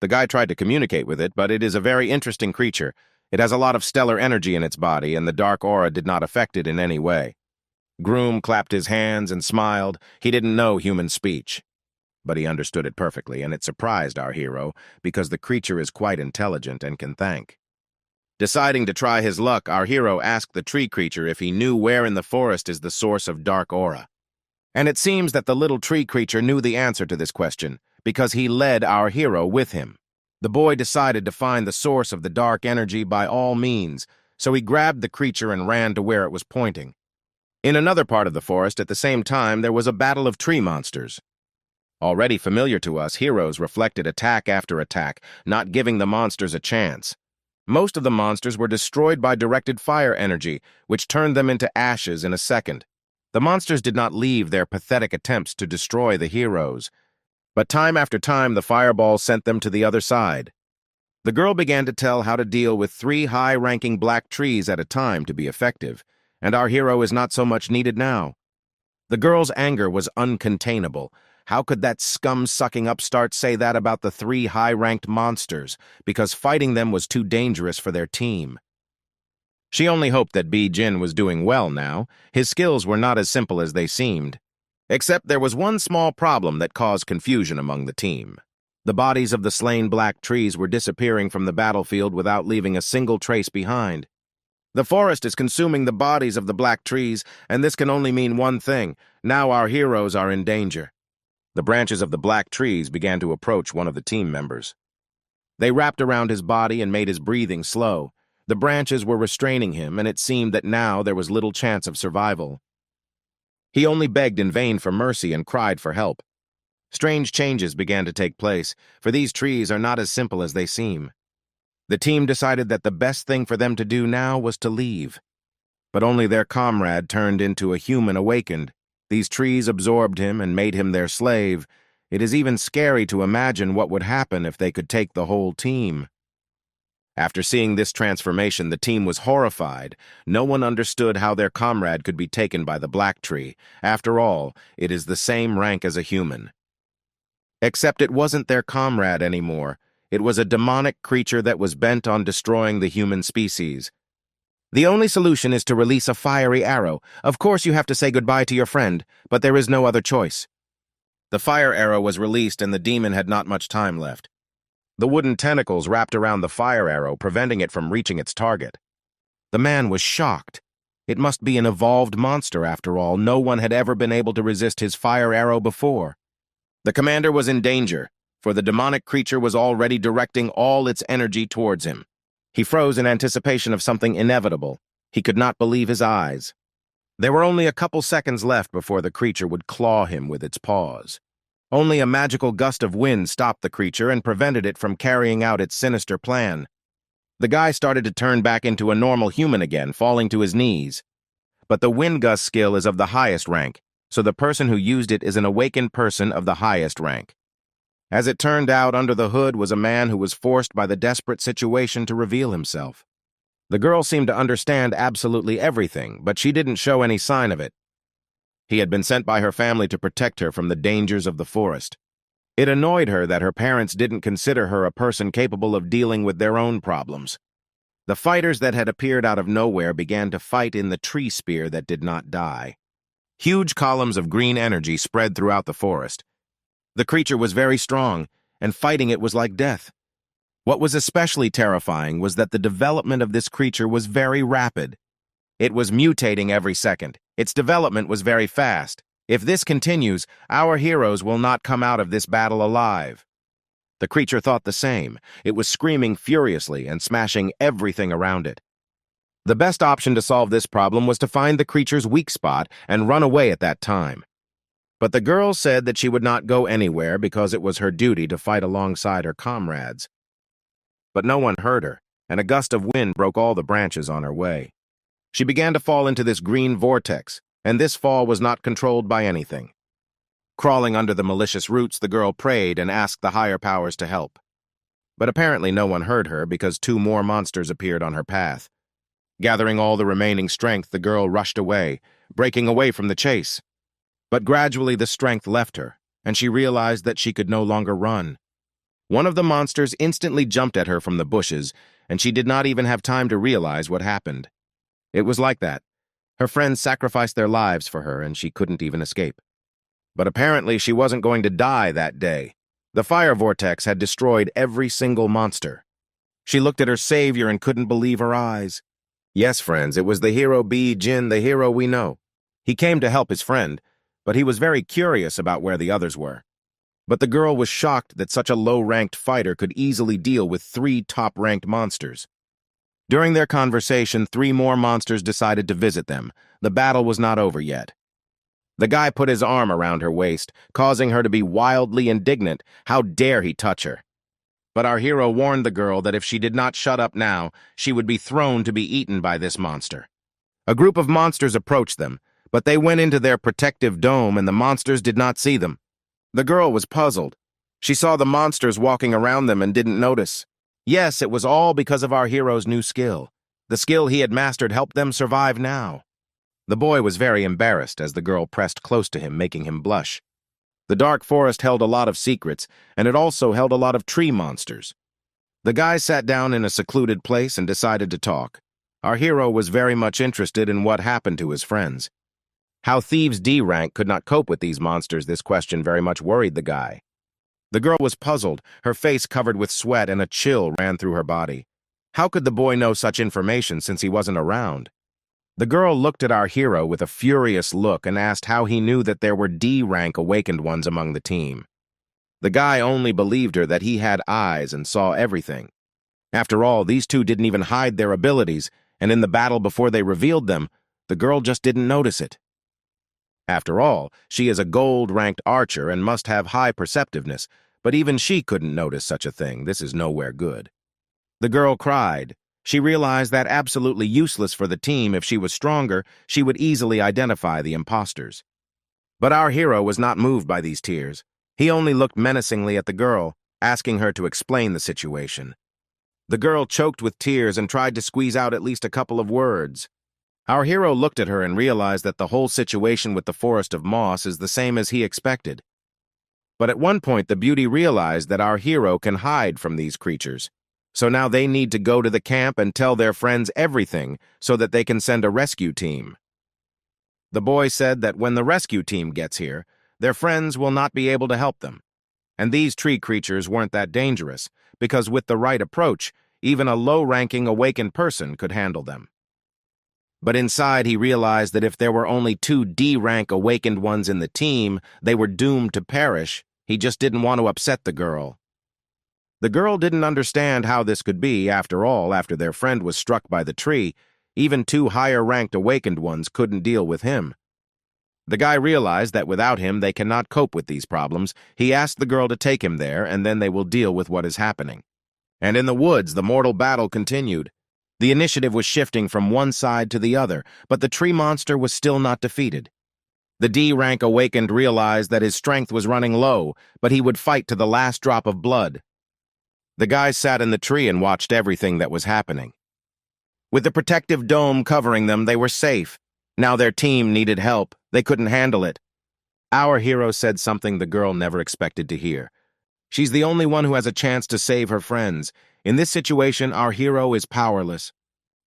The guy tried to communicate with it, but it is a very interesting creature. It has a lot of stellar energy in its body, and the dark aura did not affect it in any way. Groom clapped his hands and smiled. He didn't know human speech, but he understood it perfectly, and it surprised our hero because the creature is quite intelligent and can thank. Deciding to try his luck, our hero asked the tree creature if he knew where in the forest is the source of dark aura. And it seems that the little tree creature knew the answer to this question, because he led our hero with him. The boy decided to find the source of the dark energy by all means, so he grabbed the creature and ran to where it was pointing. In another part of the forest at the same time, there was a battle of tree monsters. Already familiar to us, heroes reflected attack after attack, not giving the monsters a chance. Most of the monsters were destroyed by directed fire energy, which turned them into ashes in a second. The monsters did not leave their pathetic attempts to destroy the heroes, but time after time the fireballs sent them to the other side. The girl began to tell how to deal with 3 high-ranking black trees at a time to be effective, and our hero is not so much needed now. The girl's anger was uncontainable. How could that scum-sucking upstart say that about the 3 high-ranked monsters, because fighting them was too dangerous for their team? She only hoped that Jin was doing well now. His skills were not as simple as they seemed. Except there was one small problem that caused confusion among the team. The bodies of the slain black trees were disappearing from the battlefield without leaving a single trace behind. The forest is consuming the bodies of the black trees, and this can only mean one thing. Now our heroes are in danger. The branches of the black trees began to approach one of the team members. They wrapped around his body and made his breathing slow. The branches were restraining him, and it seemed that now there was little chance of survival. He only begged in vain for mercy and cried for help. Strange changes began to take place, for these trees are not as simple as they seem. The team decided that the best thing for them to do now was to leave. But only their comrade turned into a human awakened. These trees absorbed him and made him their slave. It is even scary to imagine what would happen if they could take the whole team. After seeing this transformation, the team was horrified. No one understood how their comrade could be taken by the black tree. After all, it is the same rank as a human. Except it wasn't their comrade anymore. It was a demonic creature that was bent on destroying the human species. The only solution is to release a fiery arrow. Of course you have to say goodbye to your friend, but there is no other choice. The fire arrow was released and the demon had not much time left. The wooden tentacles wrapped around the fire arrow, preventing it from reaching its target. The man was shocked. It must be an evolved monster after all. No one had ever been able to resist his fire arrow before. The commander was in danger, for the demonic creature was already directing all its energy towards him. He froze in anticipation of something inevitable. He could not believe his eyes. There were only a couple seconds left before the creature would claw him with its paws. Only a magical gust of wind stopped the creature and prevented it from carrying out its sinister plan. The guy started to turn back into a normal human again, falling to his knees. But the wind gust skill is of the highest rank, so the person who used it is an awakened person of the highest rank. As it turned out, under the hood was a man who was forced by the desperate situation to reveal himself. The girl seemed to understand absolutely everything, but she didn't show any sign of it. He had been sent by her family to protect her from the dangers of the forest. It annoyed her that her parents didn't consider her a person capable of dealing with their own problems. The fighters that had appeared out of nowhere began to fight in the tree spear that did not die. Huge columns of green energy spread throughout the forest. The creature was very strong, and fighting it was like death. What was especially terrifying was that the development of this creature was very rapid. It was mutating every second. Its development was very fast. If this continues, our heroes will not come out of this battle alive. The creature thought the same. It was screaming furiously and smashing everything around it. The best option to solve this problem was to find the creature's weak spot and run away at that time. But the girl said that she would not go anywhere because it was her duty to fight alongside her comrades. But no one heard her, and a gust of wind broke all the branches on her way. She began to fall into this green vortex, and this fall was not controlled by anything. Crawling under the malicious roots, the girl prayed and asked the higher powers to help. But apparently no one heard her because 2 more monsters appeared on her path. Gathering all the remaining strength, the girl rushed away, breaking away from the chase. But gradually the strength left her, and she realized that she could no longer run. One of the monsters instantly jumped at her from the bushes, and she did not even have time to realize what happened. It was like that. Her friends sacrificed their lives for her, and she couldn't even escape. But apparently she wasn't going to die that day. The fire vortex had destroyed every single monster. She looked at her savior and couldn't believe her eyes. Yes, friends, it was the hero Jin, the hero we know. He came to help his friend, but he was very curious about where the others were. But the girl was shocked that such a low-ranked fighter could easily deal with 3 top-ranked monsters. During their conversation, 3 more monsters decided to visit them. The battle was not over yet. The guy put his arm around her waist, causing her to be wildly indignant. How dare he touch her? But our hero warned the girl that if she did not shut up now, she would be thrown to be eaten by this monster. A group of monsters approached them, but they went into their protective dome and the monsters did not see them. The girl was puzzled. She saw the monsters walking around them and didn't notice. Yes, it was all because of our hero's new skill. The skill he had mastered helped them survive now. The boy was very embarrassed as the girl pressed close to him, making him blush. The dark forest held a lot of secrets, and it also held a lot of tree monsters. The guy sat down in a secluded place and decided to talk. Our hero was very much interested in what happened to his friends. How Thieves D rank could not cope with these monsters, this question very much worried the guy. The girl was puzzled, her face covered with sweat and a chill ran through her body. How could the boy know such information since he wasn't around? The girl looked at our hero with a furious look and asked how he knew that there were D-rank awakened ones among the team. The guy only believed her that he had eyes and saw everything. After all, these 2 didn't even hide their abilities, and in the battle before they revealed them, the girl just didn't notice it. After all, she is a gold-ranked archer and must have high perceptiveness, but even she couldn't notice such a thing. This is nowhere good. The girl cried. She realized that absolutely useless for the team. If she was stronger, she would easily identify the imposters. But our hero was not moved by these tears. He only looked menacingly at the girl, asking her to explain the situation. The girl choked with tears and tried to squeeze out at least a couple of words. Our hero looked at her and realized that the whole situation with the forest of moss is the same as he expected. But at one point, the beauty realized that our hero can hide from these creatures. So now they need to go to the camp and tell their friends everything so that they can send a rescue team. The boy said that when the rescue team gets here, their friends will not be able to help them. And these tree creatures weren't that dangerous, because with the right approach, even a low-ranking awakened person could handle them. But inside he realized that if there were only 2 D-rank awakened ones in the team, they were doomed to perish. He just didn't want to upset the girl. The girl didn't understand how this could be. After all, after their friend was struck by the tree, even 2 higher-ranked awakened ones couldn't deal with him. The guy realized that without him they cannot cope with these problems. He asked the girl to take him there, and then they will deal with what is happening. And in the woods, the mortal battle continued. The initiative was shifting from one side to the other, but the tree monster was still not defeated. The D-rank awakened realized that his strength was running low, but he would fight to the last drop of blood. The guys sat in the tree and watched everything that was happening. With the protective dome covering them, they were safe. Now their team needed help. They couldn't handle it. Our hero said something the girl never expected to hear. She's the only one who has a chance to save her friends. In this situation, our hero is powerless.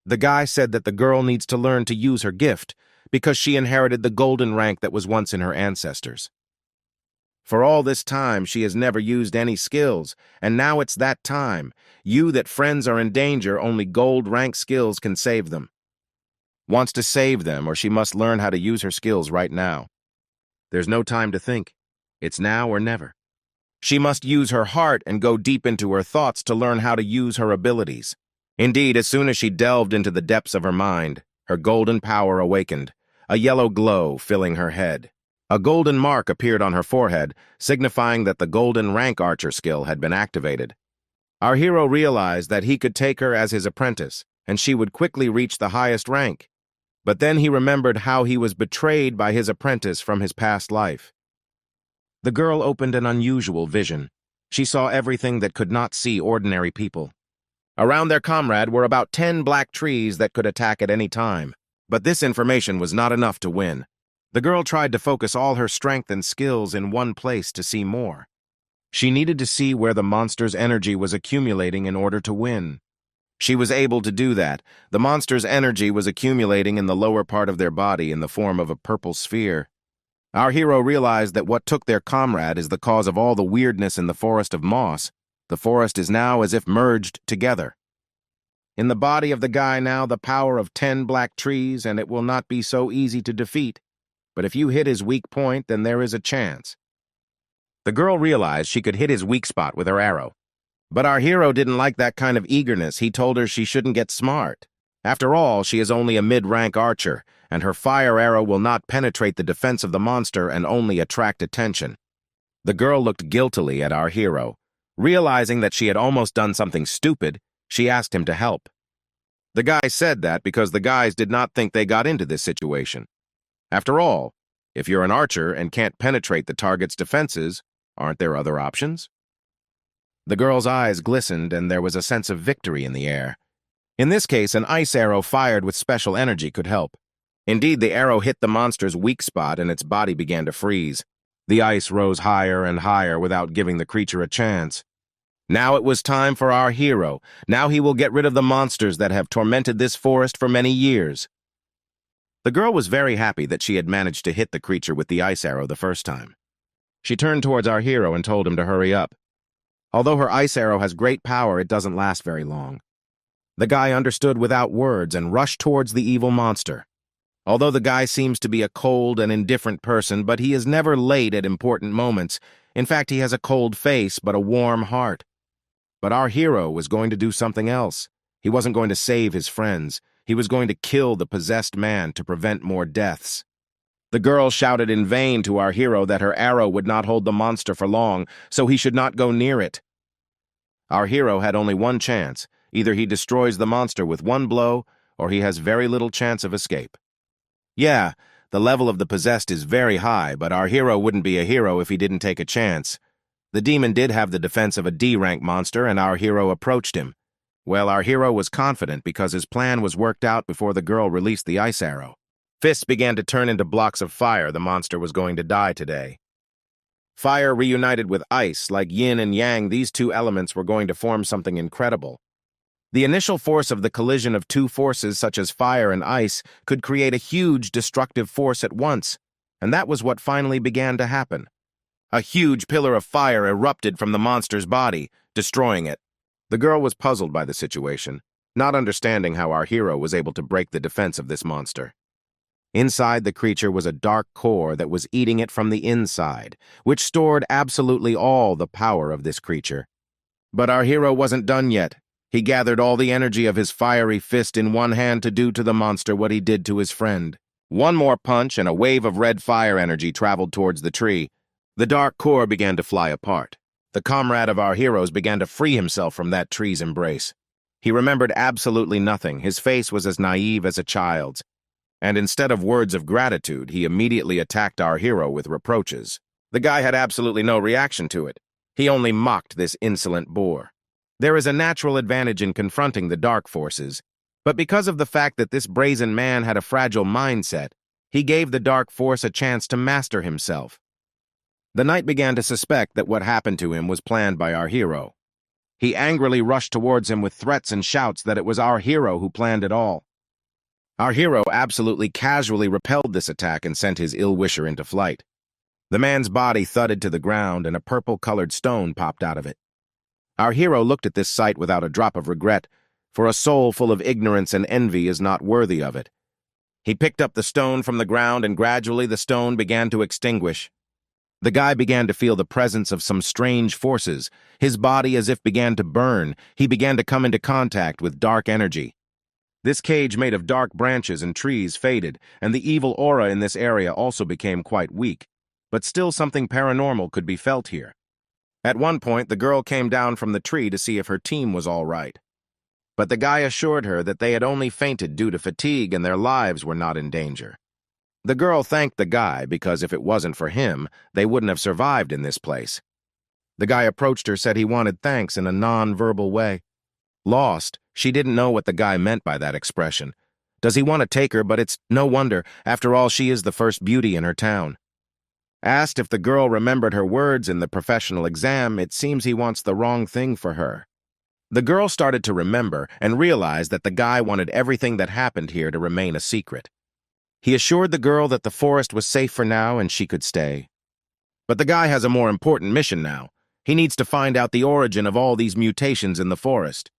The guy said that the girl needs to learn to use her gift because she inherited the golden rank that was once in her ancestors. For all this time, she has never used any skills, and now it's that time. You that friends are in danger, only gold rank skills can save them. Wants to save them, or she must learn how to use her skills right now. There's no time to think. It's now or never. She must use her heart and go deep into her thoughts to learn how to use her abilities. Indeed, as soon as she delved into the depths of her mind, her golden power awakened, a yellow glow filling her head. A golden mark appeared on her forehead, signifying that the golden rank archer skill had been activated. Our hero realized that he could take her as his apprentice, and she would quickly reach the highest rank. But then he remembered how he was betrayed by his apprentice from his past life. The girl opened an unusual vision. She saw everything that could not see ordinary people. Around their comrade were about 10 black trees that could attack at any time. But this information was not enough to win. The girl tried to focus all her strength and skills in one place to see more. She needed to see where the monster's energy was accumulating in order to win. She was able to do that. The monster's energy was accumulating in the lower part of their body in the form of a purple sphere. Our hero realized that what took their comrade is the cause of all the weirdness in the forest of moss. The forest is now as if merged together. In the body of the guy now the power of 10 black trees, and it will not be so easy to defeat. But if you hit his weak point, then there is a chance. The girl realized she could hit his weak spot with her arrow. But our hero didn't like that kind of eagerness. He told her she shouldn't get smart. After all, she is only a mid-rank archer, and her fire arrow will not penetrate the defense of the monster and only attract attention. The girl looked guiltily at our hero. Realizing that she had almost done something stupid, she asked him to help. The guy said that because the guys did not think they got into this situation. After all, if you're an archer and can't penetrate the target's defenses, aren't there other options? The girl's eyes glistened and there was a sense of victory in the air. In this case, an ice arrow fired with special energy could help. Indeed, the arrow hit the monster's weak spot and its body began to freeze. The ice rose higher and higher without giving the creature a chance. Now it was time for our hero. Now he will get rid of the monsters that have tormented this forest for many years. The girl was very happy that she had managed to hit the creature with the ice arrow the first time. She turned towards our hero and told him to hurry up. Although her ice arrow has great power, it doesn't last very long. The guy understood without words and rushed towards the evil monster. Although the guy seems to be a cold and indifferent person, but he is never late at important moments. In fact, he has a cold face but a warm heart. But our hero was going to do something else. He wasn't going to save his friends. He was going to kill the possessed man to prevent more deaths. The girl shouted in vain to our hero that her arrow would not hold the monster for long, so he should not go near it. Our hero had only one chance. Either he destroys the monster with one blow, or he has very little chance of escape. Yeah, the level of the possessed is very high, but our hero wouldn't be a hero if he didn't take a chance. The demon did have the defense of a D-rank monster, and our hero approached him. Well, our hero was confident because his plan was worked out before the girl released the ice arrow. Fists began to turn into blocks of fire. The monster was going to die today. Fire reunited with ice, like yin and yang, these two elements were going to form something incredible. The initial force of the collision of two forces such as fire and ice could create a huge destructive force at once, and that was what finally began to happen. A huge pillar of fire erupted from the monster's body, destroying it. The girl was puzzled by the situation, not understanding how our hero was able to break the defense of this monster. Inside the creature was a dark core that was eating it from the inside, which stored absolutely all the power of this creature. But our hero wasn't done yet. He gathered all the energy of his fiery fist in one hand to do to the monster what he did to his friend. One more punch and a wave of red fire energy traveled towards the tree. The dark core began to fly apart. The comrade of our heroes began to free himself from that tree's embrace. He remembered absolutely nothing. His face was as naive as a child's. And instead of words of gratitude, he immediately attacked our hero with reproaches. The guy had absolutely no reaction to it. He only mocked this insolent boor. There is a natural advantage in confronting the dark forces, but because of the fact that this brazen man had a fragile mindset, he gave the dark force a chance to master himself. The knight began to suspect that what happened to him was planned by our hero. He angrily rushed towards him with threats and shouts that it was our hero who planned it all. Our hero absolutely casually repelled this attack and sent his ill-wisher into flight. The man's body thudded to the ground and a purple-colored stone popped out of it. Our hero looked at this sight without a drop of regret, for a soul full of ignorance and envy is not worthy of it. He picked up the stone from the ground and gradually the stone began to extinguish. The guy began to feel the presence of some strange forces. His body as if began to burn. He began to come into contact with dark energy. This cage made of dark branches and trees faded, and the evil aura in this area also became quite weak. But still something paranormal could be felt here. At one point, the girl came down from the tree to see if her team was all right. But the guy assured her that they had only fainted due to fatigue and their lives were not in danger. The girl thanked the guy because if it wasn't for him, they wouldn't have survived in this place. The guy approached her, said he wanted thanks in a non-verbal way. Lost, she didn't know what the guy meant by that expression. Does he want to take her? But it's no wonder. After all, she is the first beauty in her town. Asked if the girl remembered her words in the professional exam, it seems he wants the wrong thing for her. The girl started to remember and realized that the guy wanted everything that happened here to remain a secret. He assured the girl that the forest was safe for now and she could stay. But the guy has a more important mission now. He needs to find out the origin of all these mutations in the forest.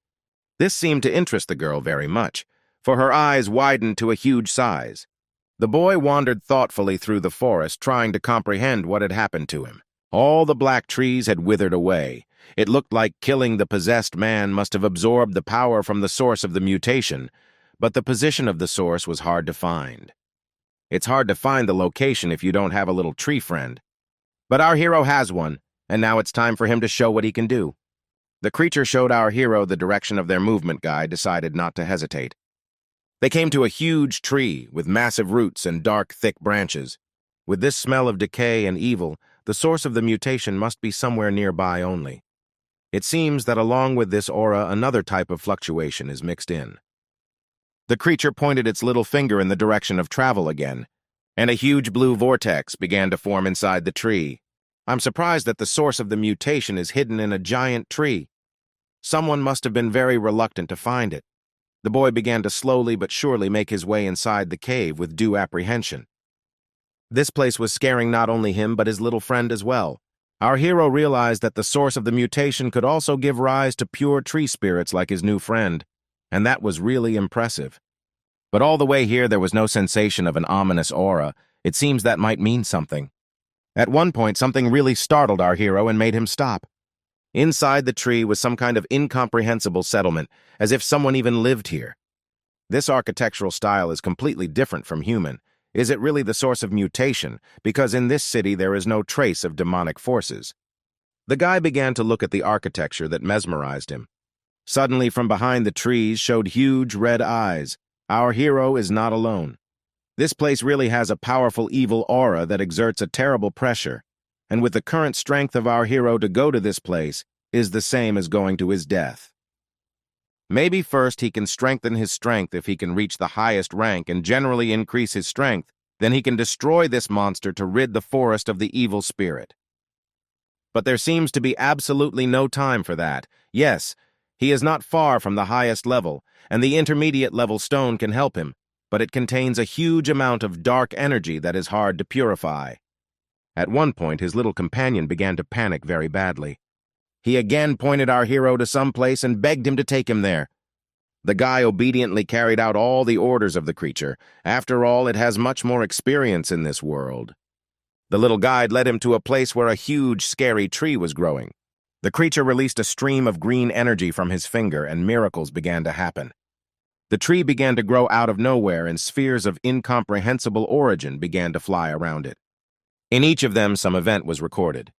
This seemed to interest the girl very much, for her eyes widened to a huge size. The boy wandered thoughtfully through the forest, trying to comprehend what had happened to him. All the black trees had withered away. It looked like killing the possessed man must have absorbed the power from the source of the mutation, but the position of the source was hard to find. It's hard to find the location if you don't have a little tree friend. But our hero has one, and now it's time for him to show what he can do. The creature showed our hero the direction of their movement guide, decided not to hesitate. They came to a huge tree with massive roots and dark, thick branches. With this smell of decay and evil, the source of the mutation must be somewhere nearby only. It seems that along with this aura, another type of fluctuation is mixed in. The creature pointed its little finger in the direction of travel again, and a huge blue vortex began to form inside the tree. I'm surprised that the source of the mutation is hidden in a giant tree. Someone must have been very reluctant to find it. The boy began to slowly but surely make his way inside the cave with due apprehension. This place was scaring not only him but his little friend as well. Our hero realized that the source of the mutation could also give rise to pure tree spirits like his new friend, and that was really impressive. But all the way here there was no sensation of an ominous aura. It seems that might mean something. At one point something really startled our hero and made him stop. Inside the tree was some kind of incomprehensible settlement, as if someone even lived here. This architectural style is completely different from human. Is it really the source of mutation? Because in this city there is no trace of demonic forces. The guy began to look at the architecture that mesmerized him. Suddenly from behind the trees showed huge red eyes. Our hero is not alone. This place really has a powerful evil aura that exerts a terrible pressure, and with the current strength of our hero to go to this place is the same as going to his death. Maybe first he can strengthen his strength if he can reach the highest rank and generally increase his strength, then he can destroy this monster to rid the forest of the evil spirit. But there seems to be absolutely no time for that. Yes, he is not far from the highest level, and the intermediate level stone can help him, but it contains a huge amount of dark energy that is hard to purify. At one point, his little companion began to panic very badly. He again pointed our hero to some place and begged him to take him there. The guy obediently carried out all the orders of the creature. After all, it has much more experience in this world. The little guide led him to a place where a huge, scary tree was growing. The creature released a stream of green energy from his finger, and miracles began to happen. The tree began to grow out of nowhere, and spheres of incomprehensible origin began to fly around it. In each of them, some event was recorded.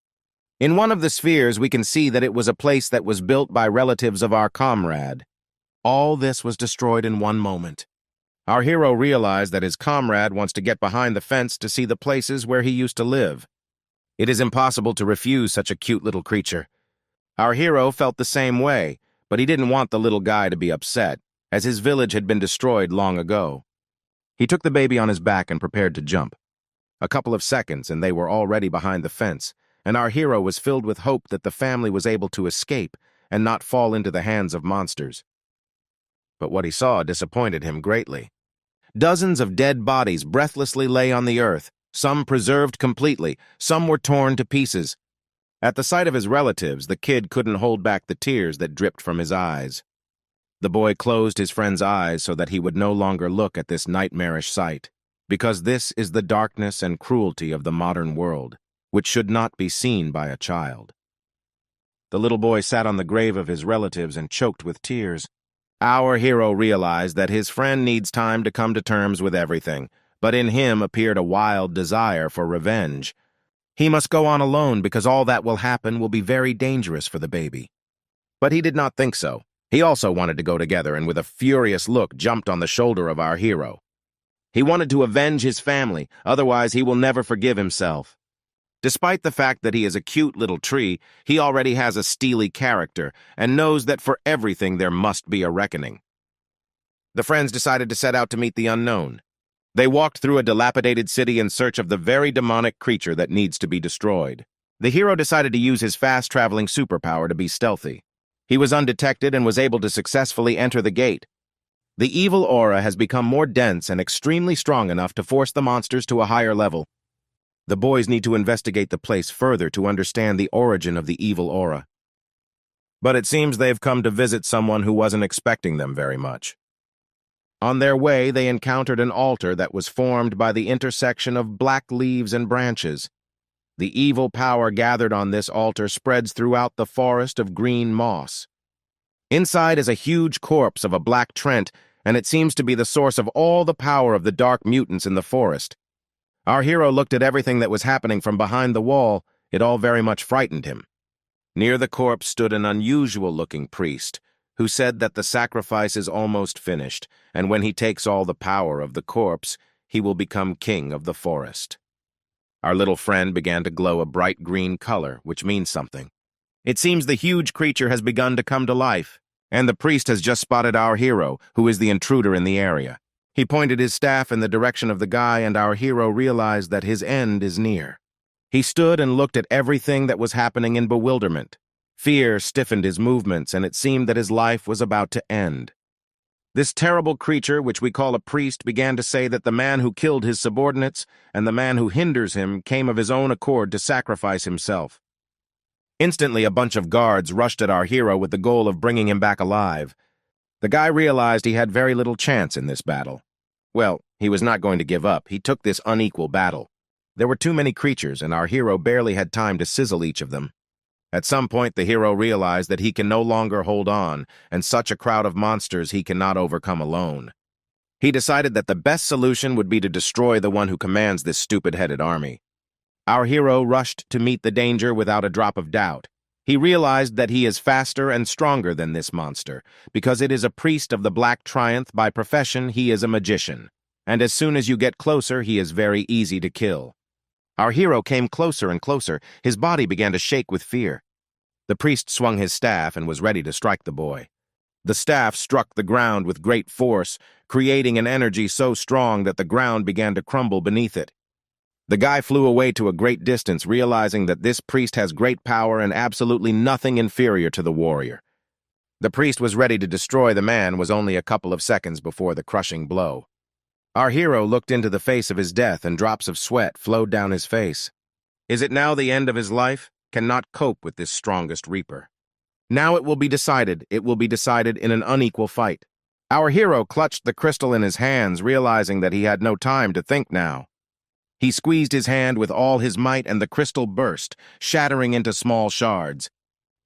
In one of the spheres, we can see that it was a place that was built by relatives of our comrade. All this was destroyed in one moment. Our hero realized that his comrade wants to get behind the fence to see the places where he used to live. It is impossible to refuse such a cute little creature. Our hero felt the same way, but he didn't want the little guy to be upset, as his village had been destroyed long ago. He took the baby on his back and prepared to jump. A couple of seconds and they were already behind the fence, and our hero was filled with hope that the family was able to escape and not fall into the hands of monsters. But what he saw disappointed him greatly. Dozens of dead bodies breathlessly lay on the earth, some preserved completely, some were torn to pieces. At the sight of his relatives, the kid couldn't hold back the tears that dripped from his eyes. The boy closed his friend's eyes so that he would no longer look at this nightmarish sight, because this is the darkness and cruelty of the modern world, which should not be seen by a child. The little boy sat on the grave of his relatives and choked with tears. Our hero realized that his friend needs time to come to terms with everything, but in him appeared a wild desire for revenge. He must go on alone because all that will happen will be very dangerous for the baby. But he did not think so. He also wanted to go together and with a furious look jumped on the shoulder of our hero. He wanted to avenge his family, otherwise he will never forgive himself. Despite the fact that he is a cute little tree, he already has a steely character and knows that for everything there must be a reckoning. The friends decided to set out to meet the unknown. They walked through a dilapidated city in search of the very demonic creature that needs to be destroyed. The hero decided to use his fast-traveling superpower to be stealthy. He was undetected and was able to successfully enter the gate. The evil aura has become more dense and extremely strong enough to force the monsters to a higher level. The boys need to investigate the place further to understand the origin of the evil aura. But it seems they've come to visit someone who wasn't expecting them very much. On their way, they encountered an altar that was formed by the intersection of black leaves and branches. The evil power gathered on this altar spreads throughout the forest of green moss. Inside is a huge corpse of a black Trent, and it seems to be the source of all the power of the dark mutants in the forest. Our hero looked at everything that was happening from behind the wall. It all very much frightened him. Near the corpse stood an unusual-looking priest, who said that the sacrifice is almost finished, and when he takes all the power of the corpse, he will become king of the forest. Our little friend began to glow a bright green color, which means something. It seems the huge creature has begun to come to life, and the priest has just spotted our hero, who is the intruder in the area. He pointed his staff in the direction of the guy, and our hero realized that his end is near. He stood and looked at everything that was happening in bewilderment. Fear stiffened his movements, and it seemed that his life was about to end. This terrible creature, which we call a priest, began to say that the man who killed his subordinates and the man who hinders him came of his own accord to sacrifice himself. Instantly, a bunch of guards rushed at our hero with the goal of bringing him back alive. The guy realized he had very little chance in this battle. Well, he was not going to give up. He took this unequal battle. There were too many creatures, and our hero barely had time to sizzle each of them. At some point, the hero realized that he can no longer hold on, and such a crowd of monsters he cannot overcome alone. He decided that the best solution would be to destroy the one who commands this stupid-headed army. Our hero rushed to meet the danger without a drop of doubt. He realized that he is faster and stronger than this monster, because it is a priest of the Black Triumph. By profession, he is a magician, and as soon as you get closer, he is very easy to kill. Our hero came closer and closer. His body began to shake with fear. The priest swung his staff and was ready to strike the boy. The staff struck the ground with great force, creating an energy so strong that the ground began to crumble beneath it. The guy flew away to a great distance, realizing that this priest has great power and absolutely nothing inferior to the warrior. The priest was ready to destroy the man was only a couple of seconds before the crushing blow. Our hero looked into the face of his death, and drops of sweat flowed down his face. Is it now the end of his life? Cannot cope with this strongest reaper. Now it will be decided. It will be decided in an unequal fight. Our hero clutched the crystal in his hands, realizing that he had no time to think now. He squeezed his hand with all his might, and the crystal burst, shattering into small shards.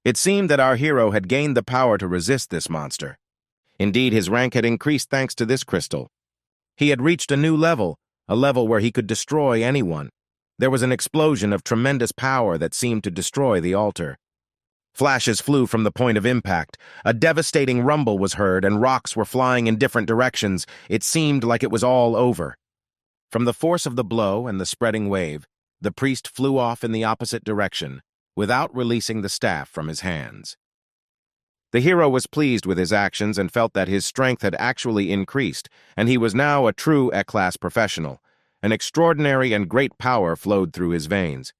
It seemed that our hero had gained the power to resist this monster. Indeed, his rank had increased thanks to this crystal. He had reached a new level, a level where he could destroy anyone. There was an explosion of tremendous power that seemed to destroy the altar. Flashes flew from the point of impact. A devastating rumble was heard, and rocks were flying in different directions. It seemed like it was all over. From the force of the blow and the spreading wave, the priest flew off in the opposite direction, without releasing the staff from his hands. The hero was pleased with his actions and felt that his strength had actually increased, and he was now a true A-class professional. An extraordinary and great power flowed through his veins.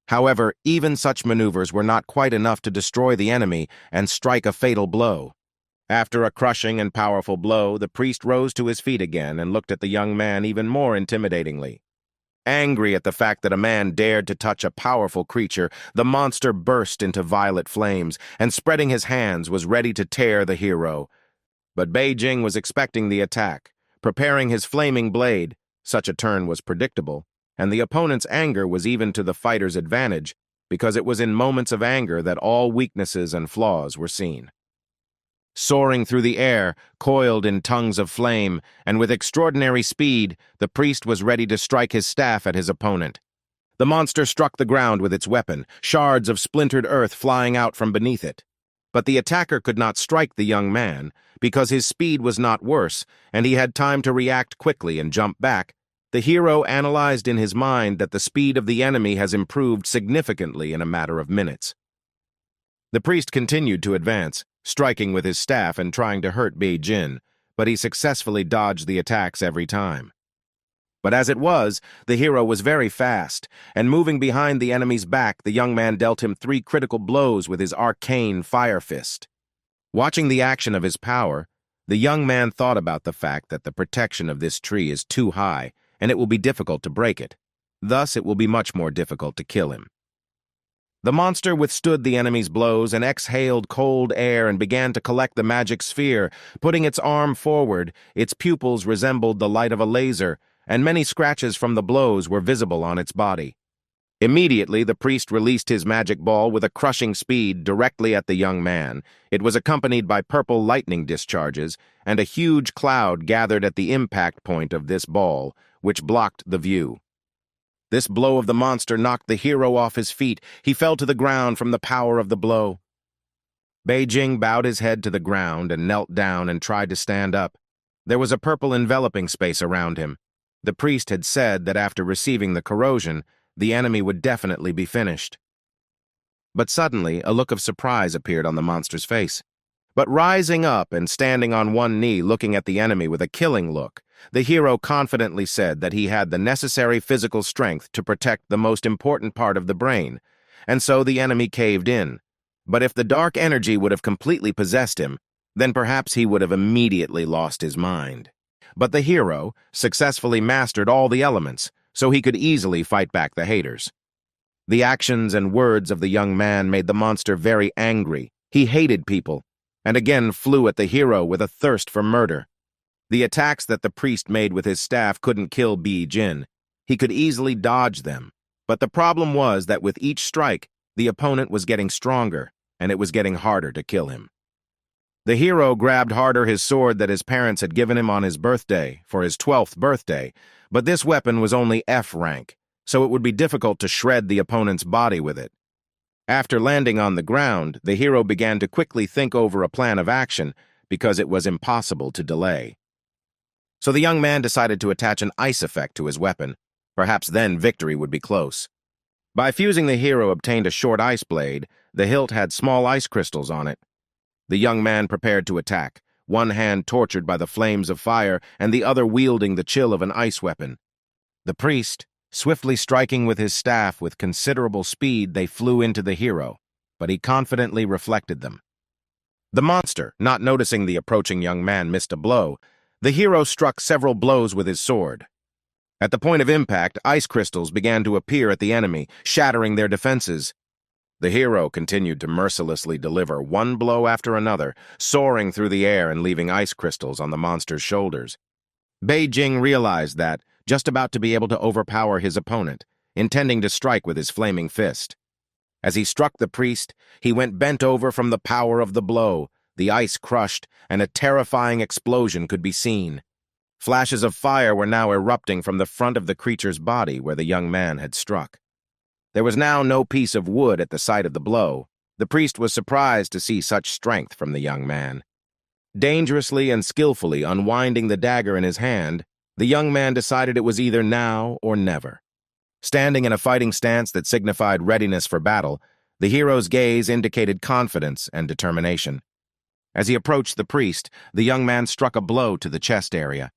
However, even such maneuvers were not quite enough to destroy the enemy and strike a fatal blow. After a crushing and powerful blow, the priest rose to his feet again and looked at the young man even more intimidatingly. Angry at the fact that a man dared to touch a powerful creature, the monster burst into violet flames and, spreading his hands, was ready to tear the hero. But Beijing was expecting the attack, preparing his flaming blade. Such a turn was predictable, and the opponent's anger was even to the fighter's advantage, because it was in moments of anger that all weaknesses and flaws were seen. Soaring through the air, coiled in tongues of flame, and with extraordinary speed, the priest was ready to strike his staff at his opponent. The monster struck the ground with its weapon, shards of splintered earth flying out from beneath it. But the attacker could not strike the young man, because his speed was not worse, and he had time to react quickly and jump back. The hero analyzed in his mind that the speed of the enemy has improved significantly in a matter of minutes. The priest continued to advance, striking with his staff and trying to hurt Beijing, but he successfully dodged the attacks every time. But as it was, the hero was very fast, and moving behind the enemy's back, the young man dealt him 3 critical blows with his arcane fire fist. Watching the action of his power, the young man thought about the fact that the protection of this tree is too high, and it will be difficult to break it. Thus, it will be much more difficult to kill him. The monster withstood the enemy's blows and exhaled cold air and began to collect the magic sphere. Putting its arm forward, its pupils resembled the light of a laser, and many scratches from the blows were visible on its body. Immediately, the priest released his magic ball with a crushing speed directly at the young man. It was accompanied by purple lightning discharges, and a huge cloud gathered at the impact point of this ball, which blocked the view. This blow of the monster knocked the hero off his feet. He fell to the ground from the power of the blow. Beijing bowed his head to the ground and knelt down and tried to stand up. There was a purple enveloping space around him. The priest had said that after receiving the corrosion, the enemy would definitely be finished. But suddenly, a look of surprise appeared on the monster's face. But rising up and standing on one knee looking at the enemy with a killing look, the hero confidently said that he had the necessary physical strength to protect the most important part of the brain, and so the enemy caved in. But if the dark energy would have completely possessed him, then perhaps he would have immediately lost his mind. But the hero successfully mastered all the elements, so he could easily fight back the haters. The actions and words of the young man made the monster very angry. He hated people, and again flew at the hero with a thirst for murder. The attacks that the priest made with his staff couldn't kill Beijing. He could easily dodge them, but the problem was that with each strike, the opponent was getting stronger, and it was getting harder to kill him. The hero grabbed harder his sword that his parents had given him on his birthday, for his 12th birthday, but this weapon was only F rank, so it would be difficult to shred the opponent's body with it. After landing on the ground, the hero began to quickly think over a plan of action, because it was impossible to delay. So the young man decided to attach an ice effect to his weapon. Perhaps then victory would be close. By fusing, the hero obtained a short ice blade. The hilt had small ice crystals on it. The young man prepared to attack, one hand tortured by the flames of fire and the other wielding the chill of an ice weapon. The priest, swiftly striking with his staff with considerable speed, they flew into the hero, but he confidently reflected them. The monster, not noticing the approaching young man, missed a blow. The hero struck several blows with his sword. At the point of impact, ice crystals began to appear at the enemy, shattering their defenses. The hero continued to mercilessly deliver one blow after another, soaring through the air and leaving ice crystals on the monster's shoulders. Beijing realized that, just about to be able to overpower his opponent, intending to strike with his flaming fist. As he struck the priest, he went bent over from the power of the blow. The ice crushed, and a terrifying explosion could be seen. Flashes of fire were now erupting from the front of the creature's body where the young man had struck. There was now no piece of wood at the site of the blow. The priest was surprised to see such strength from the young man. Dangerously and skillfully unwinding the dagger in his hand, the young man decided it was either now or never. Standing in a fighting stance that signified readiness for battle, the hero's gaze indicated confidence and determination. As he approached the priest, the young man struck a blow to the chest area.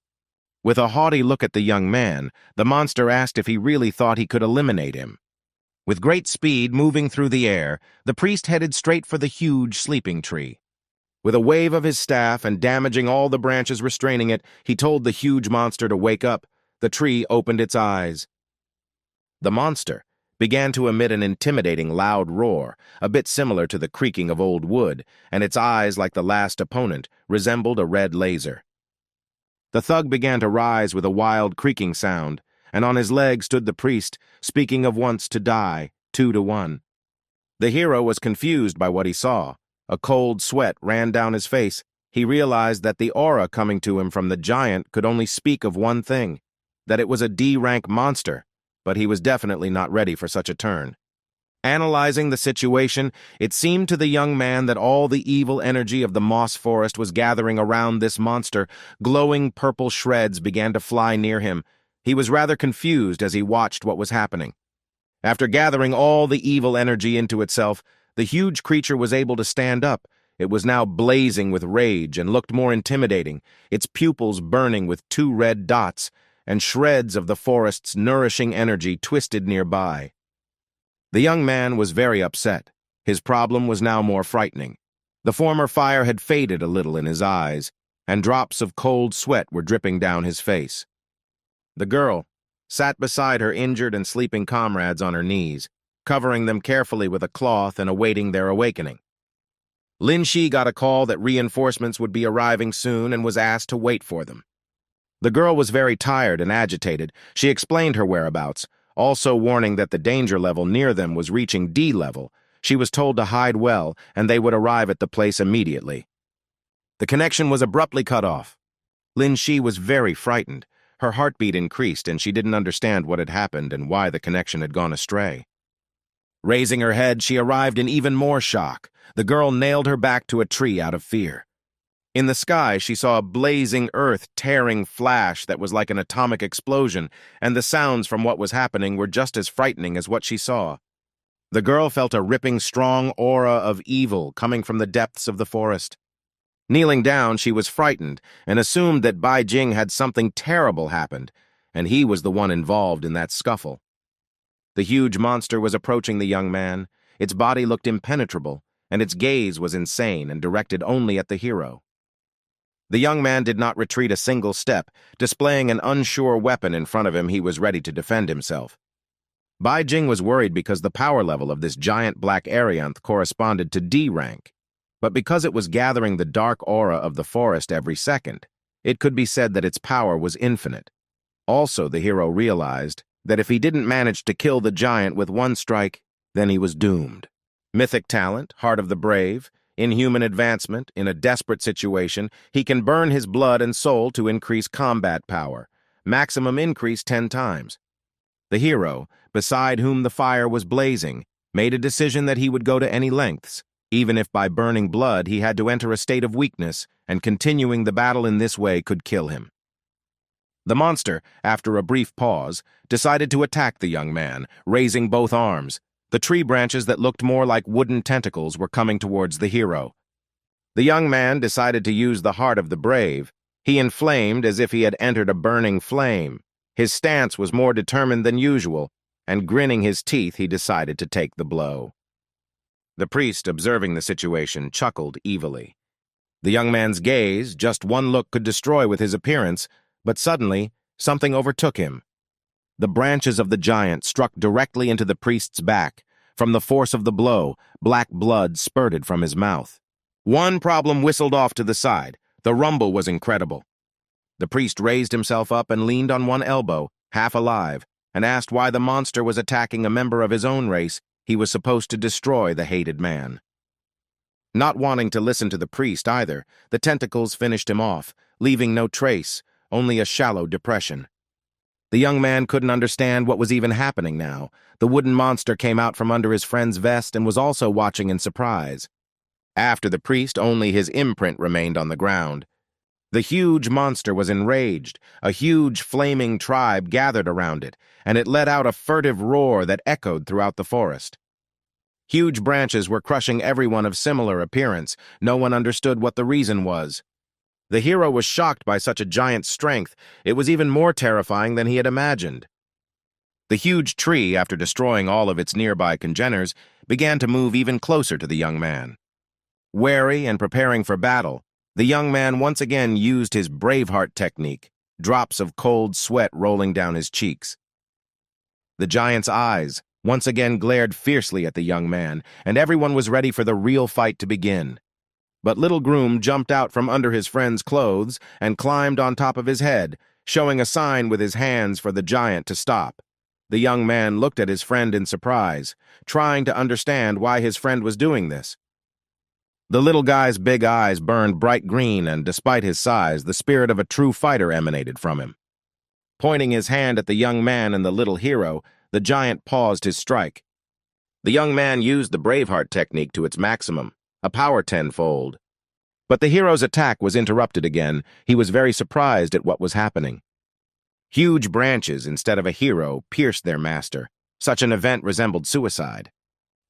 With a haughty look at the young man, the monster asked if he really thought he could eliminate him. With great speed moving through the air, the priest headed straight for the huge sleeping tree. With a wave of his staff and damaging all the branches restraining it, he told the huge monster to wake up. The tree opened its eyes. The monster began to emit an intimidating loud roar, a bit similar to the creaking of old wood, and its eyes, like the last opponent, resembled a red laser. The thug began to rise with a wild creaking sound, and on his leg stood the priest, speaking of once to die, 2-1. The hero was confused by what he saw. A cold sweat ran down his face. He realized that the aura coming to him from the giant could only speak of one thing, that it was a D-rank monster, but he was definitely not ready for such a turn. Analyzing the situation, it seemed to the young man that all the evil energy of the moss forest was gathering around this monster. Glowing purple shreds began to fly near him. He was rather confused as he watched what was happening. After gathering all the evil energy into itself, the huge creature was able to stand up. It was now blazing with rage and looked more intimidating, its pupils burning with 2 red dots, and shreds of the forest's nourishing energy twisted nearby. The young man was very upset. His problem was now more frightening. The former fire had faded a little in his eyes, and drops of cold sweat were dripping down his face. The girl sat beside her injured and sleeping comrades on her knees, covering them carefully with a cloth and awaiting their awakening. Lin Shi got a call that reinforcements would be arriving soon and was asked to wait for them. The girl was very tired and agitated. She explained her whereabouts, also warning that the danger level near them was reaching D level. She was told to hide well, and they would arrive at the place immediately. The connection was abruptly cut off. Lin Shi was very frightened. Her heartbeat increased, and she didn't understand what had happened and why the connection had gone astray. Raising her head, she arrived in even more shock. The girl nailed her back to a tree out of fear. In the sky, she saw a blazing earth-tearing flash that was like an atomic explosion, and the sounds from what was happening were just as frightening as what she saw. The girl felt a ripping, strong aura of evil coming from the depths of the forest. Kneeling down, she was frightened and assumed that Bai Jing had something terrible happened, and he was the one involved in that scuffle. The huge monster was approaching the young man. Its body looked impenetrable, and its gaze was insane and directed only at the hero. The young man did not retreat a single step. Displaying an unsure weapon in front of him, he was ready to defend himself. Bai Jing was worried because the power level of this giant black Arianth corresponded to D rank. But because it was gathering the dark aura of the forest every second, it could be said that its power was infinite. Also, the hero realized that if he didn't manage to kill the giant with one strike, then he was doomed. Mythic talent, Heart of the Brave, inhuman advancement, in a desperate situation, he can burn his blood and soul to increase combat power, maximum increase 10 times. The hero, beside whom the fire was blazing, made a decision that he would go to any lengths, even if by burning blood he had to enter a state of weakness, and continuing the battle in this way could kill him. The monster, after a brief pause, decided to attack the young man, raising both arms. The tree branches that looked more like wooden tentacles were coming towards the hero. The young man decided to use the Heart of the Brave. He inflamed as if he had entered a burning flame. His stance was more determined than usual, and grinning his teeth, he decided to take the blow. The priest, observing the situation, chuckled evilly. The young man's gaze, just one look could destroy with his appearance, but suddenly, something overtook him. The branches of the giant struck directly into the priest's back. From the force of the blow, black blood spurted from his mouth. One problem whistled off to the side. The rumble was incredible. The priest raised himself up and leaned on one elbow, half alive, and asked why the monster was attacking a member of his own race. He was supposed to destroy the hated man. Not wanting to listen to the priest either, the tentacles finished him off, leaving no trace, only a shallow depression. The young man couldn't understand what was even happening now. The wooden monster came out from under his friend's vest and was also watching in surprise. After the priest, only his imprint remained on the ground. The huge monster was enraged. A huge flaming tribe gathered around it, and it let out a furtive roar that echoed throughout the forest. Huge branches were crushing everyone of similar appearance. No one understood what the reason was. The hero was shocked by such a giant's strength. It was even more terrifying than he had imagined. The huge tree, after destroying all of its nearby congeners, began to move even closer to the young man. Wary and preparing for battle, the young man once again used his Braveheart technique, drops of cold sweat rolling down his cheeks. The giant's eyes once again glared fiercely at the young man, and everyone was ready for the real fight to begin. But little Groom jumped out from under his friend's clothes and climbed on top of his head, showing a sign with his hands for the giant to stop. The young man looked at his friend in surprise, trying to understand why his friend was doing this. The little guy's big eyes burned bright green, and despite his size, the spirit of a true fighter emanated from him. Pointing his hand at the young man and the little hero, the giant paused his strike. The young man used the Braveheart technique to its maximum, a power tenfold. But the hero's attack was interrupted again. He was very surprised at what was happening. Huge branches, instead of a hero, pierced their master. Such an event resembled suicide.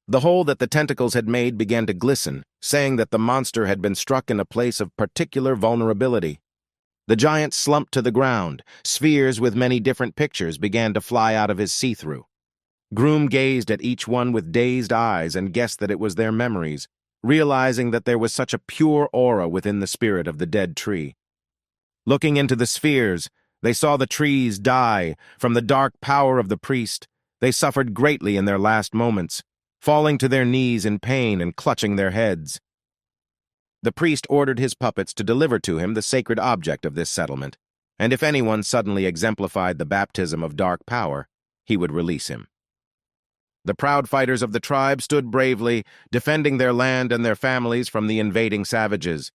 The hole that the tentacles had made began to glisten, saying that the monster had been struck in a place of particular vulnerability. The giant slumped to the ground. Spheres with many different pictures began to fly out of his see-through. Groom gazed at each one with dazed eyes and guessed that it was their memories, realizing that there was such a pure aura within the spirit of the dead tree. Looking into the spheres, they saw the trees die from the dark power of the priest. They suffered greatly in their last moments, falling to their knees in pain and clutching their heads. The priest ordered his puppets to deliver to him the sacred object of this settlement, and if anyone suddenly exemplified the baptism of dark power, he would release him. The proud fighters of the tribe stood bravely, defending their land and their families from the invading savages.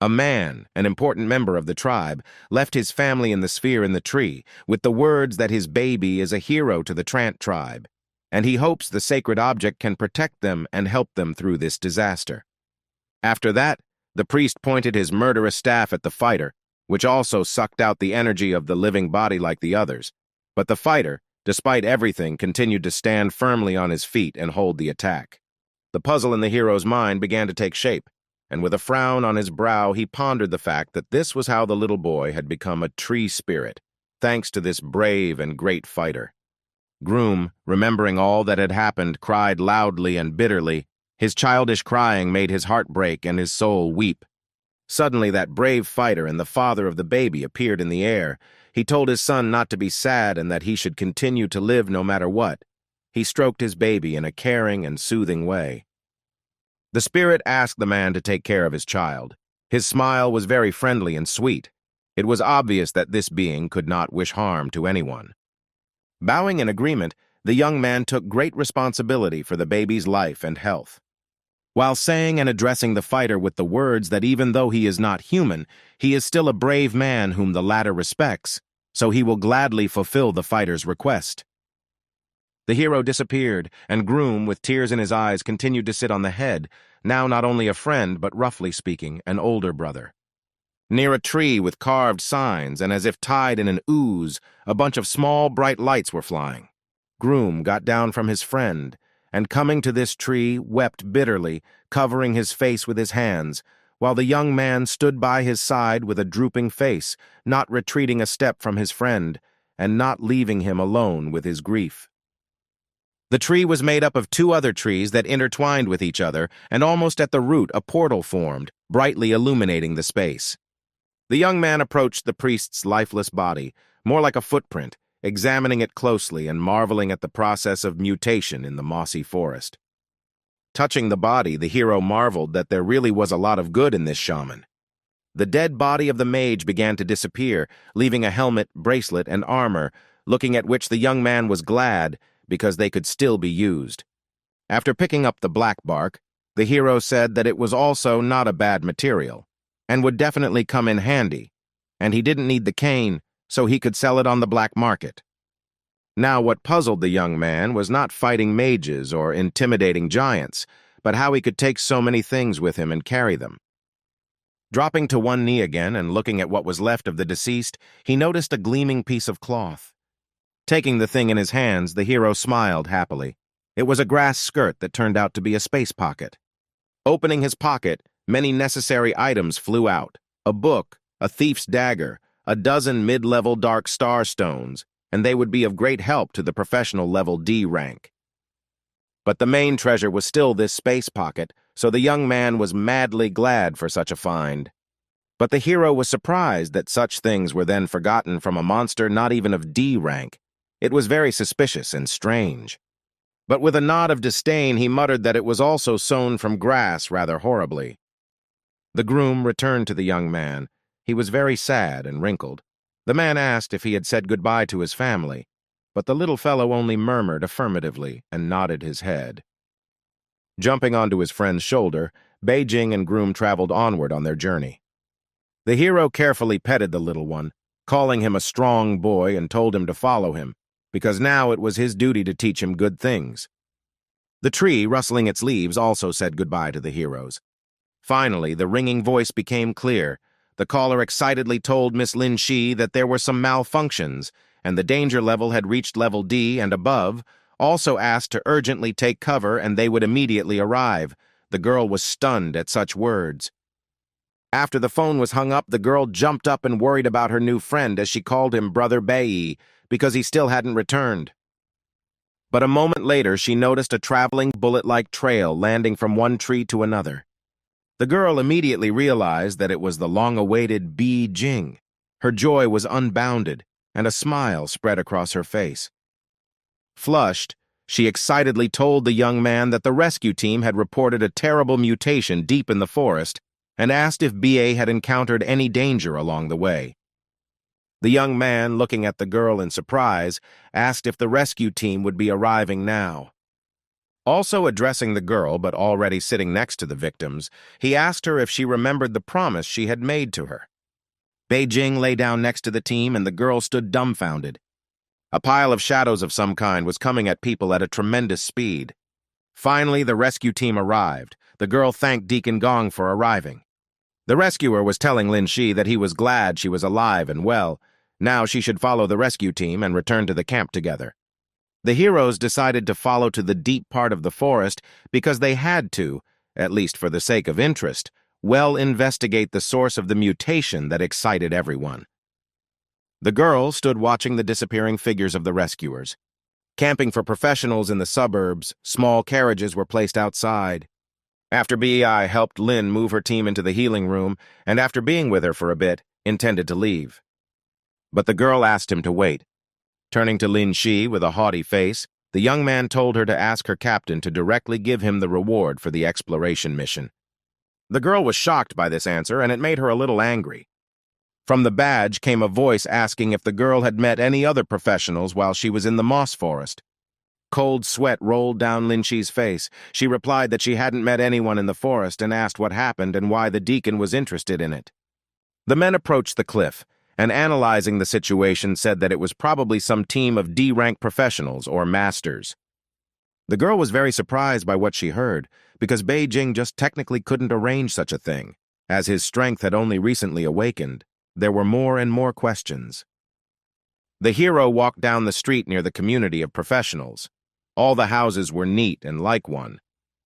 A man, an important member of the tribe, left his family in the sphere in the tree, with the words that his baby is a hero to the Trant tribe, and he hopes the sacred object can protect them and help them through this disaster. After that, the priest pointed his murderous staff at the fighter, which also sucked out the energy of the living body like the others. But the fighter, despite everything, continued to stand firmly on his feet and hold the attack. The puzzle in the hero's mind began to take shape, and with a frown on his brow, he pondered the fact that this was how the little boy had become a tree spirit, thanks to this brave and great fighter. Groom, remembering all that had happened, cried loudly and bitterly. His childish crying made his heart break and his soul weep. Suddenly, that brave fighter and the father of the baby appeared in the air. He told his son not to be sad and that he should continue to live no matter what. He stroked his baby in a caring and soothing way. The spirit asked the man to take care of his child. His smile was very friendly and sweet. It was obvious that this being could not wish harm to anyone. Bowing in agreement, the young man took great responsibility for the baby's life and health. While saying and addressing the fighter with the words that even though he is not human, he is still a brave man whom the latter respects, so he will gladly fulfill the fighter's request. The hero disappeared, and Groom, with tears in his eyes, continued to sit on the head, now not only a friend, but roughly speaking, an older brother. Near a tree with carved signs, and as if tied in an ooze, a bunch of small, bright lights were flying. Groom got down from his friend, and coming to this tree, wept bitterly, covering his face with his hands, while the young man stood by his side with a drooping face, not retreating a step from his friend, and not leaving him alone with his grief. The tree was made up of two other trees that intertwined with each other, and almost at the root a portal formed, brightly illuminating the space. The young man approached the priest's lifeless body, more like a footprint, examining it closely and marveling at the process of mutation in the mossy forest. Touching the body, the hero marveled that there really was a lot of good in this shaman. The dead body of the mage began to disappear, leaving a helmet, bracelet, and armor, looking at which the young man was glad because they could still be used. After picking up the black bark, the hero said that it was also not a bad material, and would definitely come in handy, and he didn't need the cane, so he could sell it on the black market. Now, what puzzled the young man was not fighting mages or intimidating giants, but how he could take so many things with him and carry them. Dropping to one knee again and looking at what was left of the deceased, he noticed a gleaming piece of cloth. Taking the thing in his hands, the hero smiled happily. It was a grass skirt that turned out to be a space pocket. Opening his pocket, many necessary items flew out: a book, a thief's dagger, a dozen mid-level dark star stones, and they would be of great help to the professional level D rank. But the main treasure was still this space pocket, so the young man was madly glad for such a find. But the hero was surprised that such things were then forgotten from a monster not even of D rank. It was very suspicious and strange. But with a nod of disdain, he muttered that it was also sewn from grass rather horribly. The groom returned to the young man. He was very sad and wrinkled. The man asked if he had said goodbye to his family, but the little fellow only murmured affirmatively and nodded his head. Jumping onto his friend's shoulder, Beijing and groom traveled onward on their journey. The hero carefully petted the little one, calling him a strong boy, and told him to follow him, because now it was his duty to teach him good things. The tree, rustling its leaves, also said goodbye to the heroes. Finally, the ringing voice became clear. The caller excitedly told Miss Lin Shi that there were some malfunctions, and the danger level had reached level D and above, also asked to urgently take cover and they would immediately arrive. The girl was stunned at such words. After the phone was hung up, the girl jumped up and worried about her new friend as she called him Brother Bai, because he still hadn't returned. But a moment later, she noticed a traveling bullet-like trail landing from one tree to another. The girl immediately realized that it was the long-awaited Bi Jing. Her joy was unbounded, and a smile spread across her face. Flushed, she excitedly told the young man that the rescue team had reported a terrible mutation deep in the forest and asked if BA had encountered any danger along the way. The young man, looking at the girl in surprise, asked if the rescue team would be arriving now. Also addressing the girl, but already sitting next to the victims, he asked her if she remembered the promise she had made to her. Beijing lay down next to the team, and the girl stood dumbfounded. A pile of shadows of some kind was coming at people at a tremendous speed. Finally, the rescue team arrived. The girl thanked Deacon Gong for arriving. The rescuer was telling Lin Shi that he was glad she was alive and well. Now she should follow the rescue team and return to the camp together. The heroes decided to follow to the deep part of the forest because they had to, at least for the sake of interest, well investigate the source of the mutation that excited everyone. The girl stood watching the disappearing figures of the rescuers. Camping for professionals in the suburbs, small carriages were placed outside. After BEI helped Lin move her team into the healing room, and after being with her for a bit, intended to leave. But the girl asked him to wait. Turning to Lin Shi with a haughty face, the young man told her to ask her captain to directly give him the reward for the exploration mission. The girl was shocked by this answer, and it made her a little angry. From the badge came a voice asking if the girl had met any other professionals while she was in the moss forest. Cold sweat rolled down Lin Shi's face. She replied that she hadn't met anyone in the forest and asked what happened and why the deacon was interested in it. The men approached the cliff, and analyzing the situation said that it was probably some team of D-rank professionals or masters. The girl was very surprised by what she heard, because Beijing just technically couldn't arrange such a thing. As his strength had only recently awakened, there were more and more questions. The hero walked down the street near the community of professionals. All the houses were neat and like one,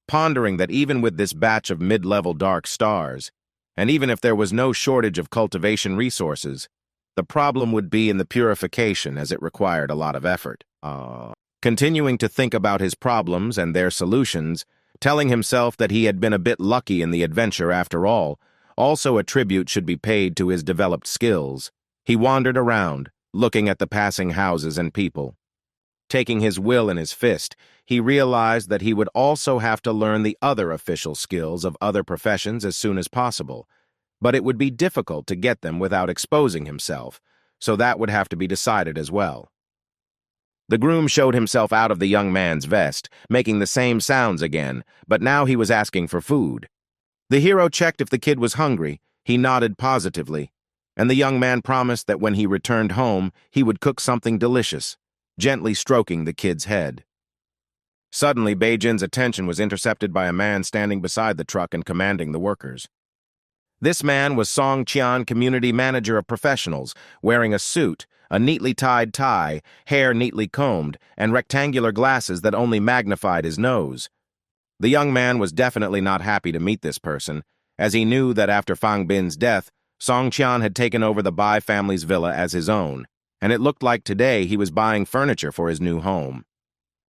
pondering that even with this batch of mid-level dark stars, and even if there was no shortage of cultivation resources, the problem would be in the purification, as it required a lot of effort. Continuing to think about his problems and their solutions, telling himself that he had been a bit lucky in the adventure after all, also a tribute should be paid to his developed skills, he wandered around, looking at the passing houses and people. Taking his will in his fist, he realized that he would also have to learn the other official skills of other professions as soon as possible, but it would be difficult to get them without exposing himself, so that would have to be decided as well. The groom showed himself out of the young man's vest, making the same sounds again, but now he was asking for food. The hero checked if the kid was hungry. He nodded positively, and the young man promised that when he returned home, he would cook something delicious, gently stroking the kid's head. Suddenly, Beijing's attention was intercepted by a man standing beside the truck and commanding the workers. This man was Song Qian, community manager of professionals, wearing a suit, a neatly tied tie, hair neatly combed, and rectangular glasses that only magnified his nose. The young man was definitely not happy to meet this person, as he knew that after Fang Bin's death, Song Qian had taken over the Bai family's villa as his own. and it looked like today he was buying furniture for his new home.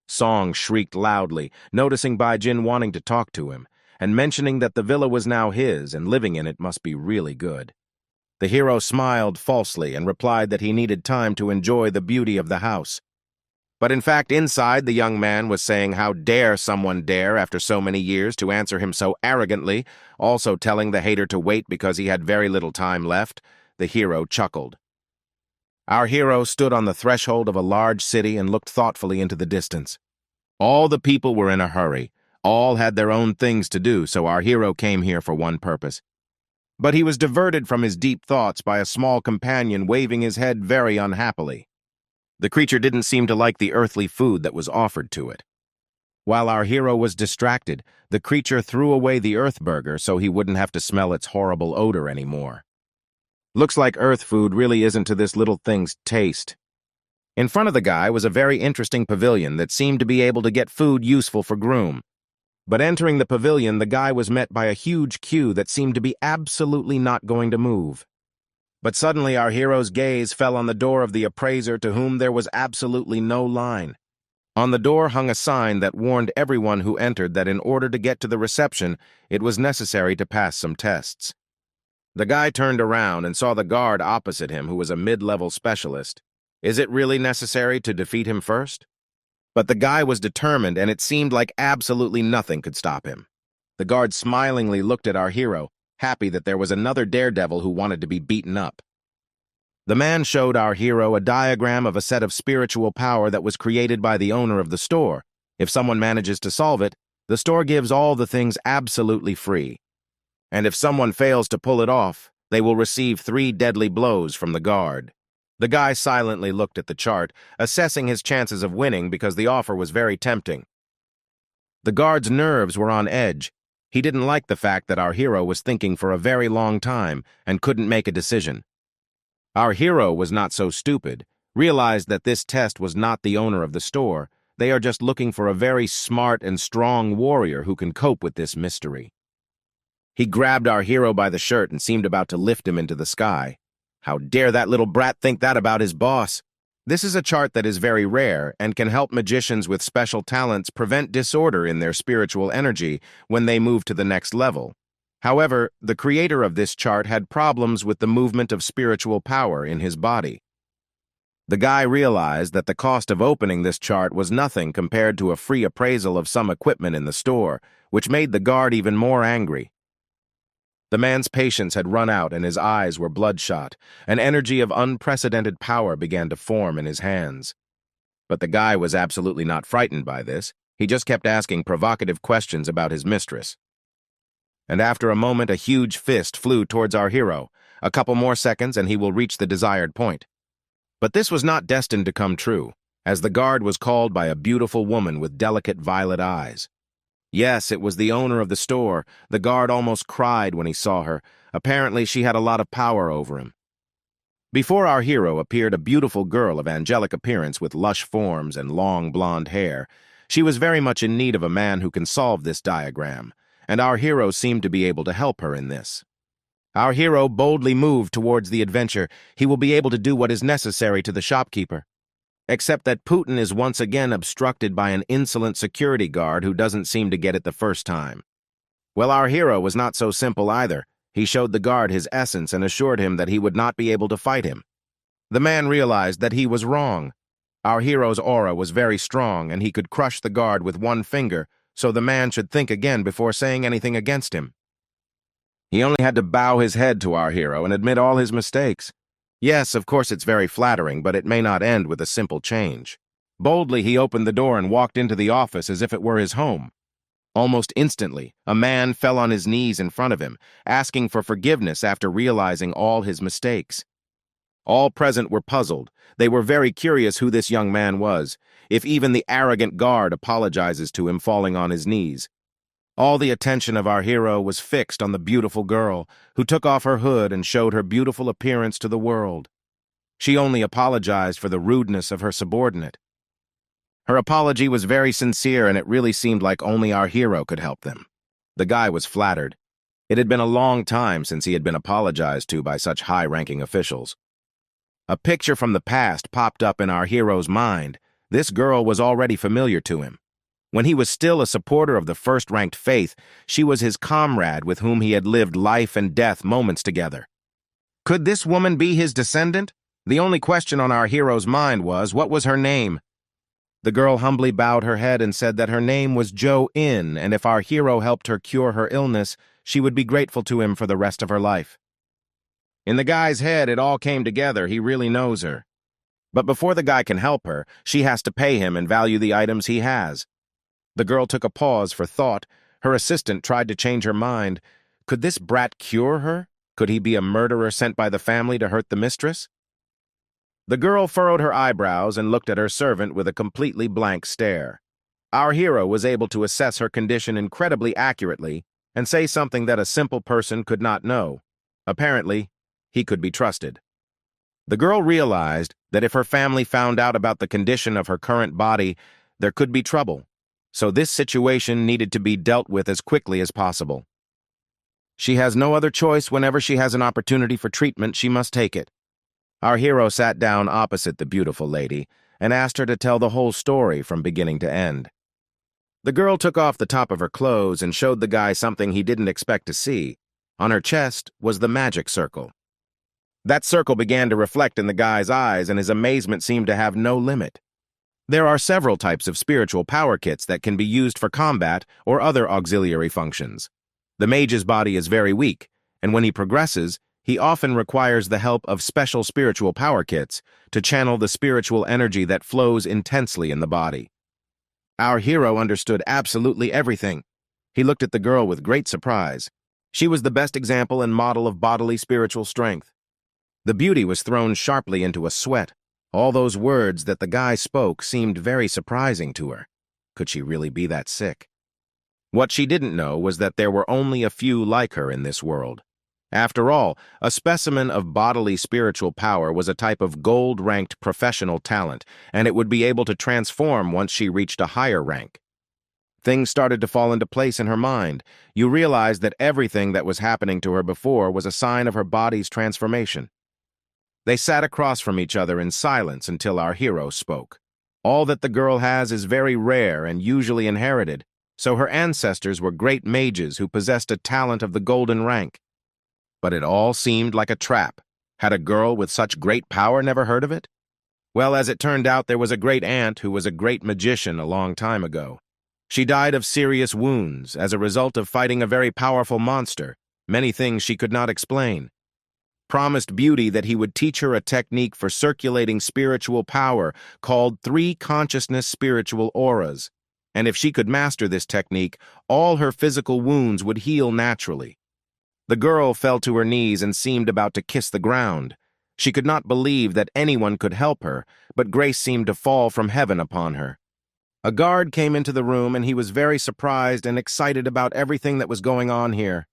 Song shrieked loudly, noticing Baijin wanting to talk to him, and mentioning that the villa was now his and living in it must be really good. The hero smiled falsely and replied that he needed time to enjoy the beauty of the house. But in fact, inside, the young man was saying how dare someone dare after so many years to answer him so arrogantly, also telling the hater to wait because he had very little time left. The hero chuckled. Our hero stood on the threshold of a large city and looked thoughtfully into the distance. All the people were in a hurry. All had their own things to do, so our hero came here for one purpose. But he was diverted from his deep thoughts by a small companion waving his head very unhappily. The creature didn't seem to like the earthly food that was offered to it. While our hero was distracted, the creature threw away the earth burger so he wouldn't have to smell its horrible odor anymore. Looks like earth food really isn't to this little thing's taste. In front of the guy was a very interesting pavilion that seemed to be able to get food useful for groom. But entering the pavilion, the guy was met by a huge queue that seemed to be absolutely not going to move. But suddenly our hero's gaze fell on the door of the appraiser, to whom there was absolutely no line. On the door hung a sign that warned everyone who entered that in order to get to the reception, it was necessary to pass some tests. The guy turned around and saw the guard opposite him, who was a mid-level specialist. Is it really necessary to defeat him first? But the guy was determined, and it seemed like absolutely nothing could stop him. The guard smilingly looked at our hero, happy that there was another daredevil who wanted to be beaten up. The man showed our hero a diagram of a set of spiritual power that was created by the owner of the store. If someone manages to solve it, the store gives all the things absolutely free. And if someone fails to pull it off, they will receive 3 deadly blows from the guard. The guy silently looked at the chart, assessing his chances of winning because the offer was very tempting. The guard's nerves were on edge. He didn't like the fact that our hero was thinking for a very long time and couldn't make a decision. Our hero was not so stupid, realized that this test was not the owner of the store. They are just looking for a very smart and strong warrior who can cope with this mystery. He grabbed our hero by the shirt and seemed about to lift him into the sky. How dare that little brat think that about his boss? This is a chart that is very rare and can help magicians with special talents prevent disorder in their spiritual energy when they move to the next level. However, the creator of this chart had problems with the movement of spiritual power in his body. The guy realized that the cost of opening this chart was nothing compared to a free appraisal of some equipment in the store, which made the guard even more angry. The man's patience had run out and his eyes were bloodshot. An energy of unprecedented power began to form in his hands. But the guy was absolutely not frightened by this. He just kept asking provocative questions about his mistress. And after a moment, a huge fist flew towards our hero. A couple more seconds and he will reach the desired point. But this was not destined to come true, as the guard was called by a beautiful woman with delicate violet eyes. Yes, it was the owner of the store. The guard almost cried when he saw her. Apparently, she had a lot of power over him. Before our hero appeared a beautiful girl of angelic appearance with lush forms and long blonde hair. She was very much in need of a man who can solve this diagram, and our hero seemed to be able to help her in this. Our hero boldly moved towards the adventure. He will be able to do what is necessary to the shopkeeper. Except that Putin is once again obstructed by an insolent security guard who doesn't seem to get it the first time. Well, our hero was not so simple either. He showed the guard his essence and assured him that he would not be able to fight him. The man realized that he was wrong. Our hero's aura was very strong and he could crush the guard with one finger, so the man should think again before saying anything against him. He only had to bow his head to our hero and admit all his mistakes. Yes, of course it's very flattering, but it may not end with a simple change. Boldly, he opened the door and walked into the office as if it were his home. Almost instantly, a man fell on his knees in front of him, asking for forgiveness after realizing all his mistakes. All present were puzzled. They were very curious who this young man was, if even the arrogant guard apologizes to him falling on his knees. All the attention of our hero was fixed on the beautiful girl, who took off her hood and showed her beautiful appearance to the world. She only apologized for the rudeness of her subordinate. Her apology was very sincere, and it really seemed like only our hero could help them. The guy was flattered. It had been a long time since he had been apologized to by such high-ranking officials. A picture from the past popped up in our hero's mind. This girl was already familiar to him. When he was still a supporter of the first-ranked faith, she was his comrade with whom he had lived life and death moments together. Could this woman be his descendant? The only question on our hero's mind was, what was her name? The girl humbly bowed her head and said that her name was Jo-In, and if our hero helped her cure her illness, she would be grateful to him for the rest of her life. In the guy's head, it all came together. He really knows her. But before the guy can help her, she has to pay him and value the items he has. The girl took a pause for thought. Her assistant tried to change her mind. Could this brat cure her? Could he be a murderer sent by the family to hurt the mistress? The girl furrowed her eyebrows and looked at her servant with a completely blank stare. Our hero was able to assess her condition incredibly accurately and say something that a simple person could not know. Apparently, he could be trusted. The girl realized that if her family found out about the condition of her current body, there could be trouble, so this situation needed to be dealt with as quickly as possible. She has no other choice. Whenever she has an opportunity for treatment, she must take it. Our hero sat down opposite the beautiful lady and asked her to tell the whole story from beginning to end. The girl took off the top of her clothes and showed the guy something he didn't expect to see. On her chest was the magic circle. That circle began to reflect in the guy's eyes, and his amazement seemed to have no limit. There are several types of spiritual power kits that can be used for combat or other auxiliary functions. The mage's body is very weak, and when he progresses, he often requires the help of special spiritual power kits to channel the spiritual energy that flows intensely in the body. Our hero understood absolutely everything. He looked at the girl with great surprise. She was the best example and model of bodily spiritual strength. The beauty was thrown sharply into a sweat. All those words that the guy spoke seemed very surprising to her. Could she really be that sick? What she didn't know was that there were only a few like her in this world. After all, a specimen of bodily spiritual power was a type of gold-ranked professional talent, and it would be able to transform once she reached a higher rank. Things started to fall into place in her mind. You realized that everything that was happening to her before was a sign of her body's transformation. They sat across from each other in silence until our hero spoke. All that the girl has is very rare and usually inherited, so her ancestors were great mages who possessed a talent of the golden rank. But it all seemed like a trap. Had a girl with such great power never heard of it? Well, as it turned out, there was a great aunt who was a great magician a long time ago. She died of serious wounds as a result of fighting a very powerful monster, many things she could not explain. Promised Beauty that he would teach her a technique for circulating spiritual power called 3 consciousness spiritual auras, and if she could master this technique, all her physical wounds would heal naturally. The girl fell to her knees and seemed about to kiss the ground. She could not believe that anyone could help her, but grace seemed to fall from heaven upon her. A guard came into the room, and he was very surprised and excited about everything that was going on here.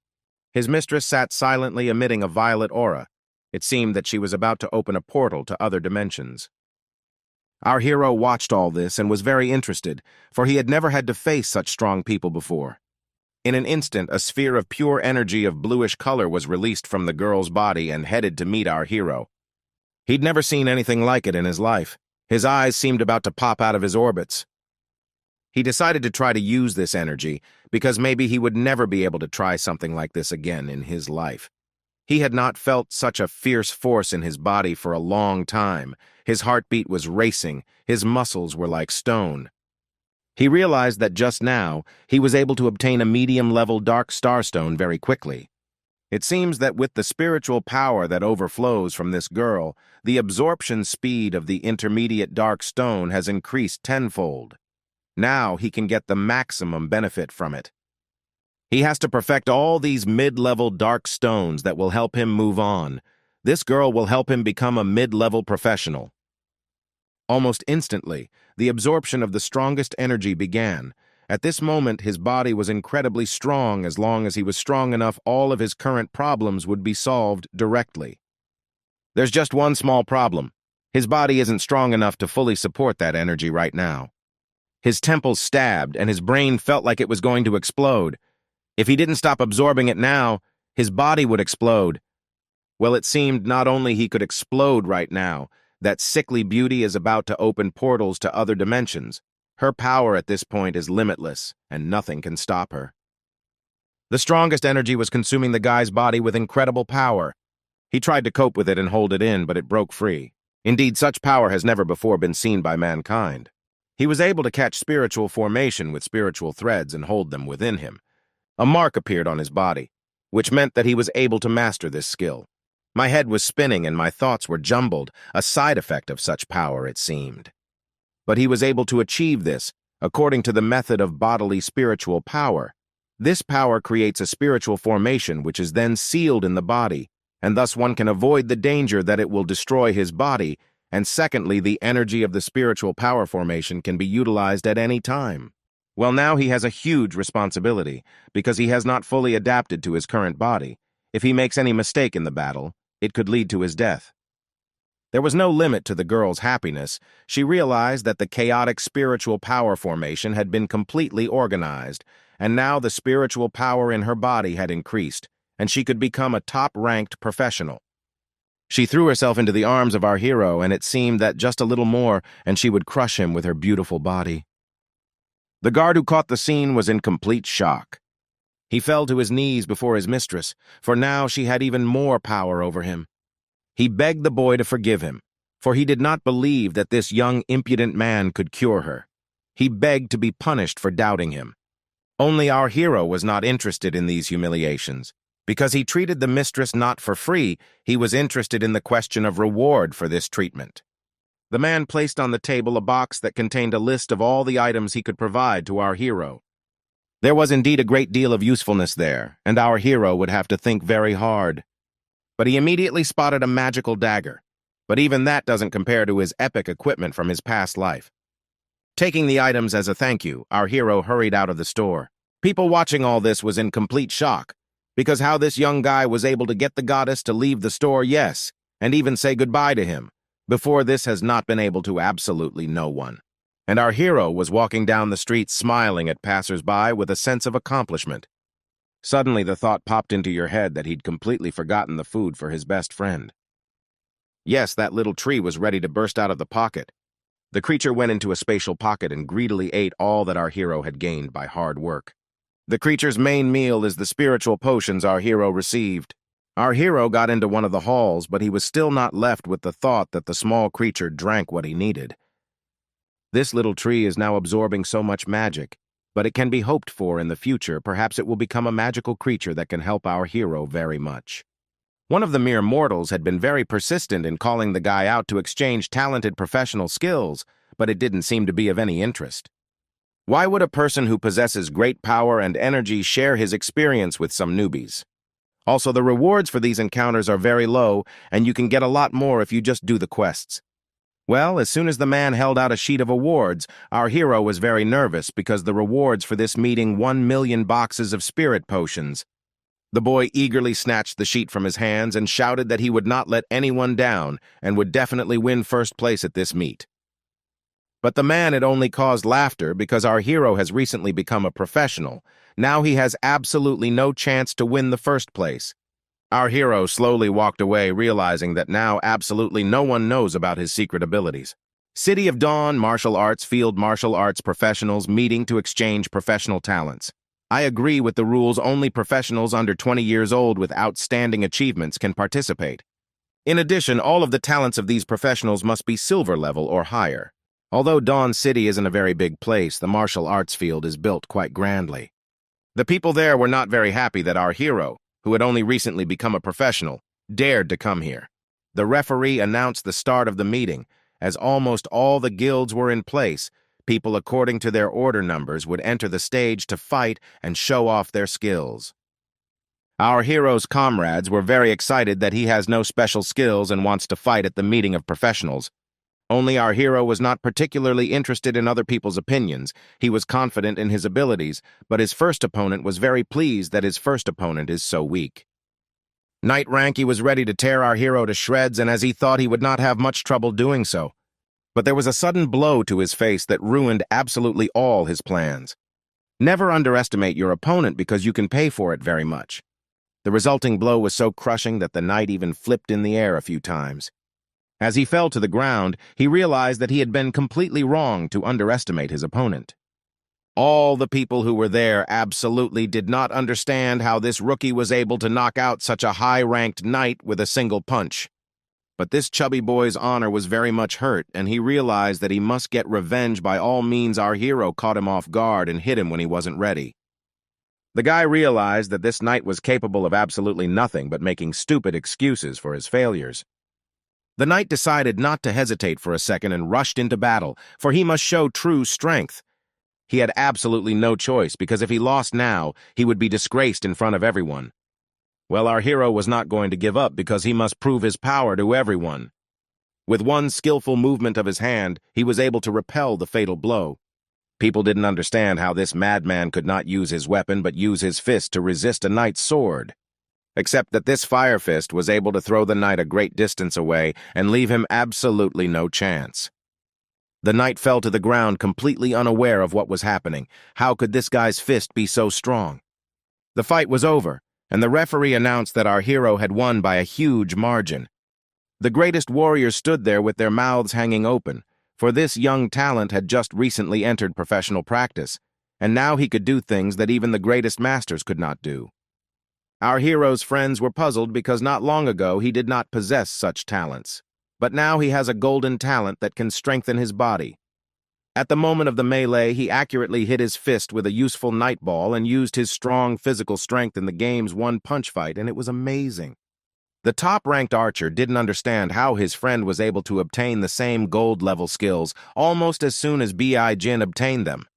His mistress sat silently emitting a violet aura. It seemed that she was about to open a portal to other dimensions. Our hero watched all this and was very interested, for he had never had to face such strong people before. In an instant, a sphere of pure energy of bluish color was released from the girl's body and headed to meet our hero. He'd never seen anything like it in his life. His eyes seemed about to pop out of his orbits. He decided to try to use this energy because maybe he would never be able to try something like this again in his life. He had not felt such a fierce force in his body for a long time. His heartbeat was racing. His muscles were like stone. He realized that just now, he was able to obtain a medium-level dark starstone very quickly. It seems that with the spiritual power that overflows from this girl, the absorption speed of the intermediate dark stone has increased tenfold. Now he can get the maximum benefit from it. He has to perfect all these mid-level dark stones that will help him move on. This girl will help him become a mid-level professional. Almost instantly, the absorption of the strongest energy began. At this moment, his body was incredibly strong. As long as he was strong enough, all of his current problems would be solved directly. There's just one small problem. His body isn't strong enough to fully support that energy right now. His temples stabbed, and his brain felt like it was going to explode. If he didn't stop absorbing it now, his body would explode. Well, it seemed not only he could explode right now, that sickly beauty is about to open portals to other dimensions. Her power at this point is limitless, and nothing can stop her. The strongest energy was consuming the guy's body with incredible power. He tried to cope with it and hold it in, but it broke free. Indeed, such power has never before been seen by mankind. He was able to catch spiritual formation with spiritual threads and hold them within him. A mark appeared on his body, which meant that he was able to master this skill. My head was spinning and my thoughts were jumbled, a side effect of such power, it seemed. But he was able to achieve this, according to the method of bodily spiritual power. This power creates a spiritual formation which is then sealed in the body, and thus one can avoid the danger that it will destroy his body, and secondly, the energy of the spiritual power formation can be utilized at any time. Well, now he has a huge responsibility, because he has not fully adapted to his current body. If he makes any mistake in the battle, it could lead to his death. There was no limit to the girl's happiness. She realized that the chaotic spiritual power formation had been completely organized, and now the spiritual power in her body had increased, and she could become a top-ranked professional. She threw herself into the arms of our hero, and it seemed that just a little more, and she would crush him with her beautiful body. The guard who caught the scene was in complete shock. He fell to his knees before his mistress, for now she had even more power over him. He begged the boy to forgive him, for he did not believe that this young, impudent man could cure her. He begged to be punished for doubting him. Only our hero was not interested in these humiliations. Because he treated the mistress not for free, he was interested in the question of reward for this treatment. The man placed on the table a box that contained a list of all the items he could provide to our hero. There was indeed a great deal of usefulness there, and our hero would have to think very hard. But he immediately spotted a magical dagger, but even that doesn't compare to his epic equipment from his past life. Taking the items as a thank you, our hero hurried out of the store. People watching all this was in complete shock, because how this young guy was able to get the goddess to leave the store, yes, and even say goodbye to him. Before this has not been able to absolutely no one. And our hero was walking down the street smiling at passers-by with a sense of accomplishment. Suddenly the thought popped into your head that he'd completely forgotten the food for his best friend. Yes, that little tree was ready to burst out of the pocket. The creature went into a spatial pocket and greedily ate all that our hero had gained by hard work. The creature's main meal is the spiritual potions our hero received. Our hero got into one of the halls, but he was still not left with the thought that the small creature drank what he needed. This little tree is now absorbing so much magic, but it can be hoped for in the future. Perhaps it will become a magical creature that can help our hero very much. One of the mere mortals had been very persistent in calling the guy out to exchange talented professional skills, but it didn't seem to be of any interest. Why would a person who possesses great power and energy share his experience with some newbies? Also, the rewards for these encounters are very low, and you can get a lot more if you just do the quests. Well, as soon as the man held out a sheet of awards, our hero was very nervous because the rewards for this meeting 1 million boxes of spirit potions. The boy eagerly snatched the sheet from his hands and shouted that he would not let anyone down and would definitely win first place at this meet. But the man had only caused laughter because our hero has recently become a professional. Now he has absolutely no chance to win the first place. Our hero slowly walked away, realizing that now absolutely no one knows about his secret abilities. City of Dawn Martial Arts Field Martial Arts Professionals meeting to exchange professional talents. I agree with the rules. Only professionals under 20 years old with outstanding achievements can participate. In addition, all of the talents of these professionals must be silver level or higher. Although Dawn City isn't a very big place, the martial arts field is built quite grandly. The people there were not very happy that our hero, who had only recently become a professional, dared to come here. The referee announced the start of the meeting. As almost all the guilds were in place, people according to their order numbers would enter the stage to fight and show off their skills. Our hero's comrades were very excited that he has no special skills and wants to fight at the meeting of professionals. Only our hero was not particularly interested in other people's opinions. He was confident in his abilities, but his first opponent was very pleased that his first opponent is so weak. Knight rank, he was ready to tear our hero to shreds, and as he thought he would not have much trouble doing so. But there was a sudden blow to his face that ruined absolutely all his plans. Never underestimate your opponent because you can pay for it very much. The resulting blow was so crushing that the knight even flipped in the air a few times. As he fell to the ground, he realized that he had been completely wrong to underestimate his opponent. All the people who were there absolutely did not understand how this rookie was able to knock out such a high-ranked knight with a single punch. But this chubby boy's honor was very much hurt, and he realized that he must get revenge by all means. Our hero caught him off guard and hit him when he wasn't ready. The guy realized that this knight was capable of absolutely nothing but making stupid excuses for his failures. The knight decided not to hesitate for a second and rushed into battle, for he must show true strength. He had absolutely no choice, because if he lost now, he would be disgraced in front of everyone. Well, our hero was not going to give up because he must prove his power to everyone. With one skillful movement of his hand, he was able to repel the fatal blow. People didn't understand how this madman could not use his weapon but use his fist to resist a knight's sword. Except that this fire fist was able to throw the knight a great distance away and leave him absolutely no chance. The knight fell to the ground completely unaware of what was happening. How could this guy's fist be so strong? The fight was over, and the referee announced that our hero had won by a huge margin. The greatest warriors stood there with their mouths hanging open, for this young talent had just recently entered professional practice, and now he could do things that even the greatest masters could not do. Our hero's friends were puzzled because not long ago he did not possess such talents, but now he has a golden talent that can strengthen his body. At the moment of the melee, he accurately hit his fist with a useful knight ball and used his strong physical strength in the game's one-punch fight, and it was amazing. The top-ranked archer didn't understand how his friend was able to obtain the same gold-level skills almost as soon as B.I. Jin obtained them.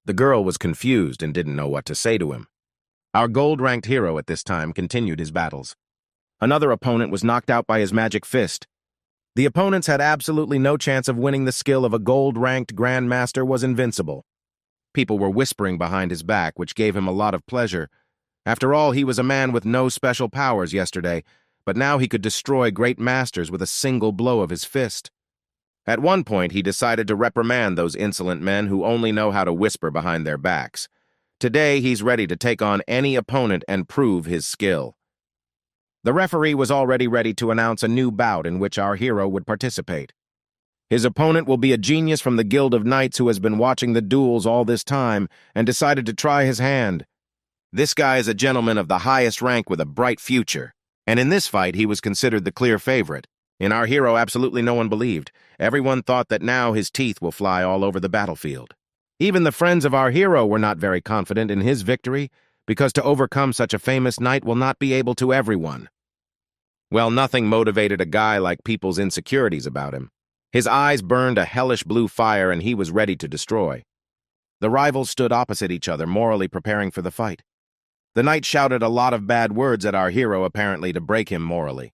The girl was confused and didn't know what to say to him. Our gold-ranked hero at this time continued his battles. Another opponent was knocked out by his magic fist. The opponents had absolutely no chance of winning. The skill of a gold-ranked grandmaster was invincible. People were whispering behind his back, which gave him a lot of pleasure. After all, he was a man with no special powers yesterday, but now he could destroy great masters with a single blow of his fist. At one point, he decided to reprimand those insolent men who only know how to whisper behind their backs. Today, he's ready to take on any opponent and prove his skill. The referee was already ready to announce a new bout in which our hero would participate. His opponent will be a genius from the Guild of Knights who has been watching the duels all this time and decided to try his hand. This guy is a gentleman of the highest rank with a bright future. And in this fight, he was considered the clear favorite. In our hero, absolutely no one believed. Everyone thought that now his teeth will fly all over the battlefield. Even the friends of our hero were not very confident in his victory, because to overcome such a famous knight will not be able to everyone. Well, nothing motivated a guy like people's insecurities about him. His eyes burned a hellish blue fire, and he was ready to destroy. The rivals stood opposite each other, morally preparing for the fight. The knight shouted a lot of bad words at our hero, apparently to break him morally.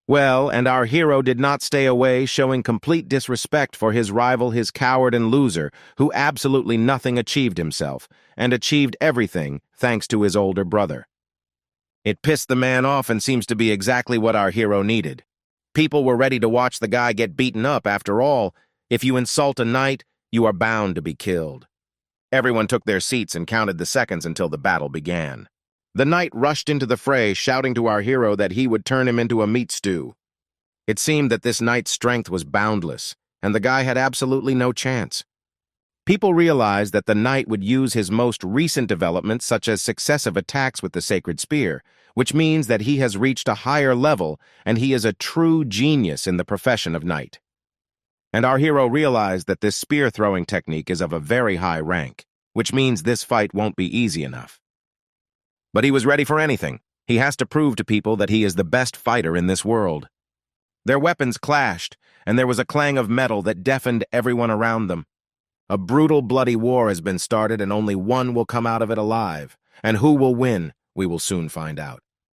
Well, and our hero did not stay away, showing complete disrespect for his rival, his coward and loser, who absolutely nothing achieved himself, and achieved everything thanks to his older brother. It pissed the man off and seems to be exactly what our hero needed. People were ready to watch the guy get beaten up. After all, if you insult a knight, you are bound to be killed. Everyone took their seats and counted the seconds until the battle began. The knight rushed into the fray, shouting to our hero that he would turn him into a meat stew. It seemed that this knight's strength was boundless, and the guy had absolutely no chance. People realized that the knight would use his most recent developments, such as successive attacks with the sacred spear, which means that he has reached a higher level and he is a true genius in the profession of knight. And our hero realized that this spear-throwing technique is of a very high rank, which means this fight won't be easy enough. But he was ready for anything. He has to prove to people that he is the best fighter in this world. Their weapons clashed, and there was a clang of metal that deafened everyone around them. A brutal, bloody war has been started, and only one will come out of it alive. And who will win, we will soon find out.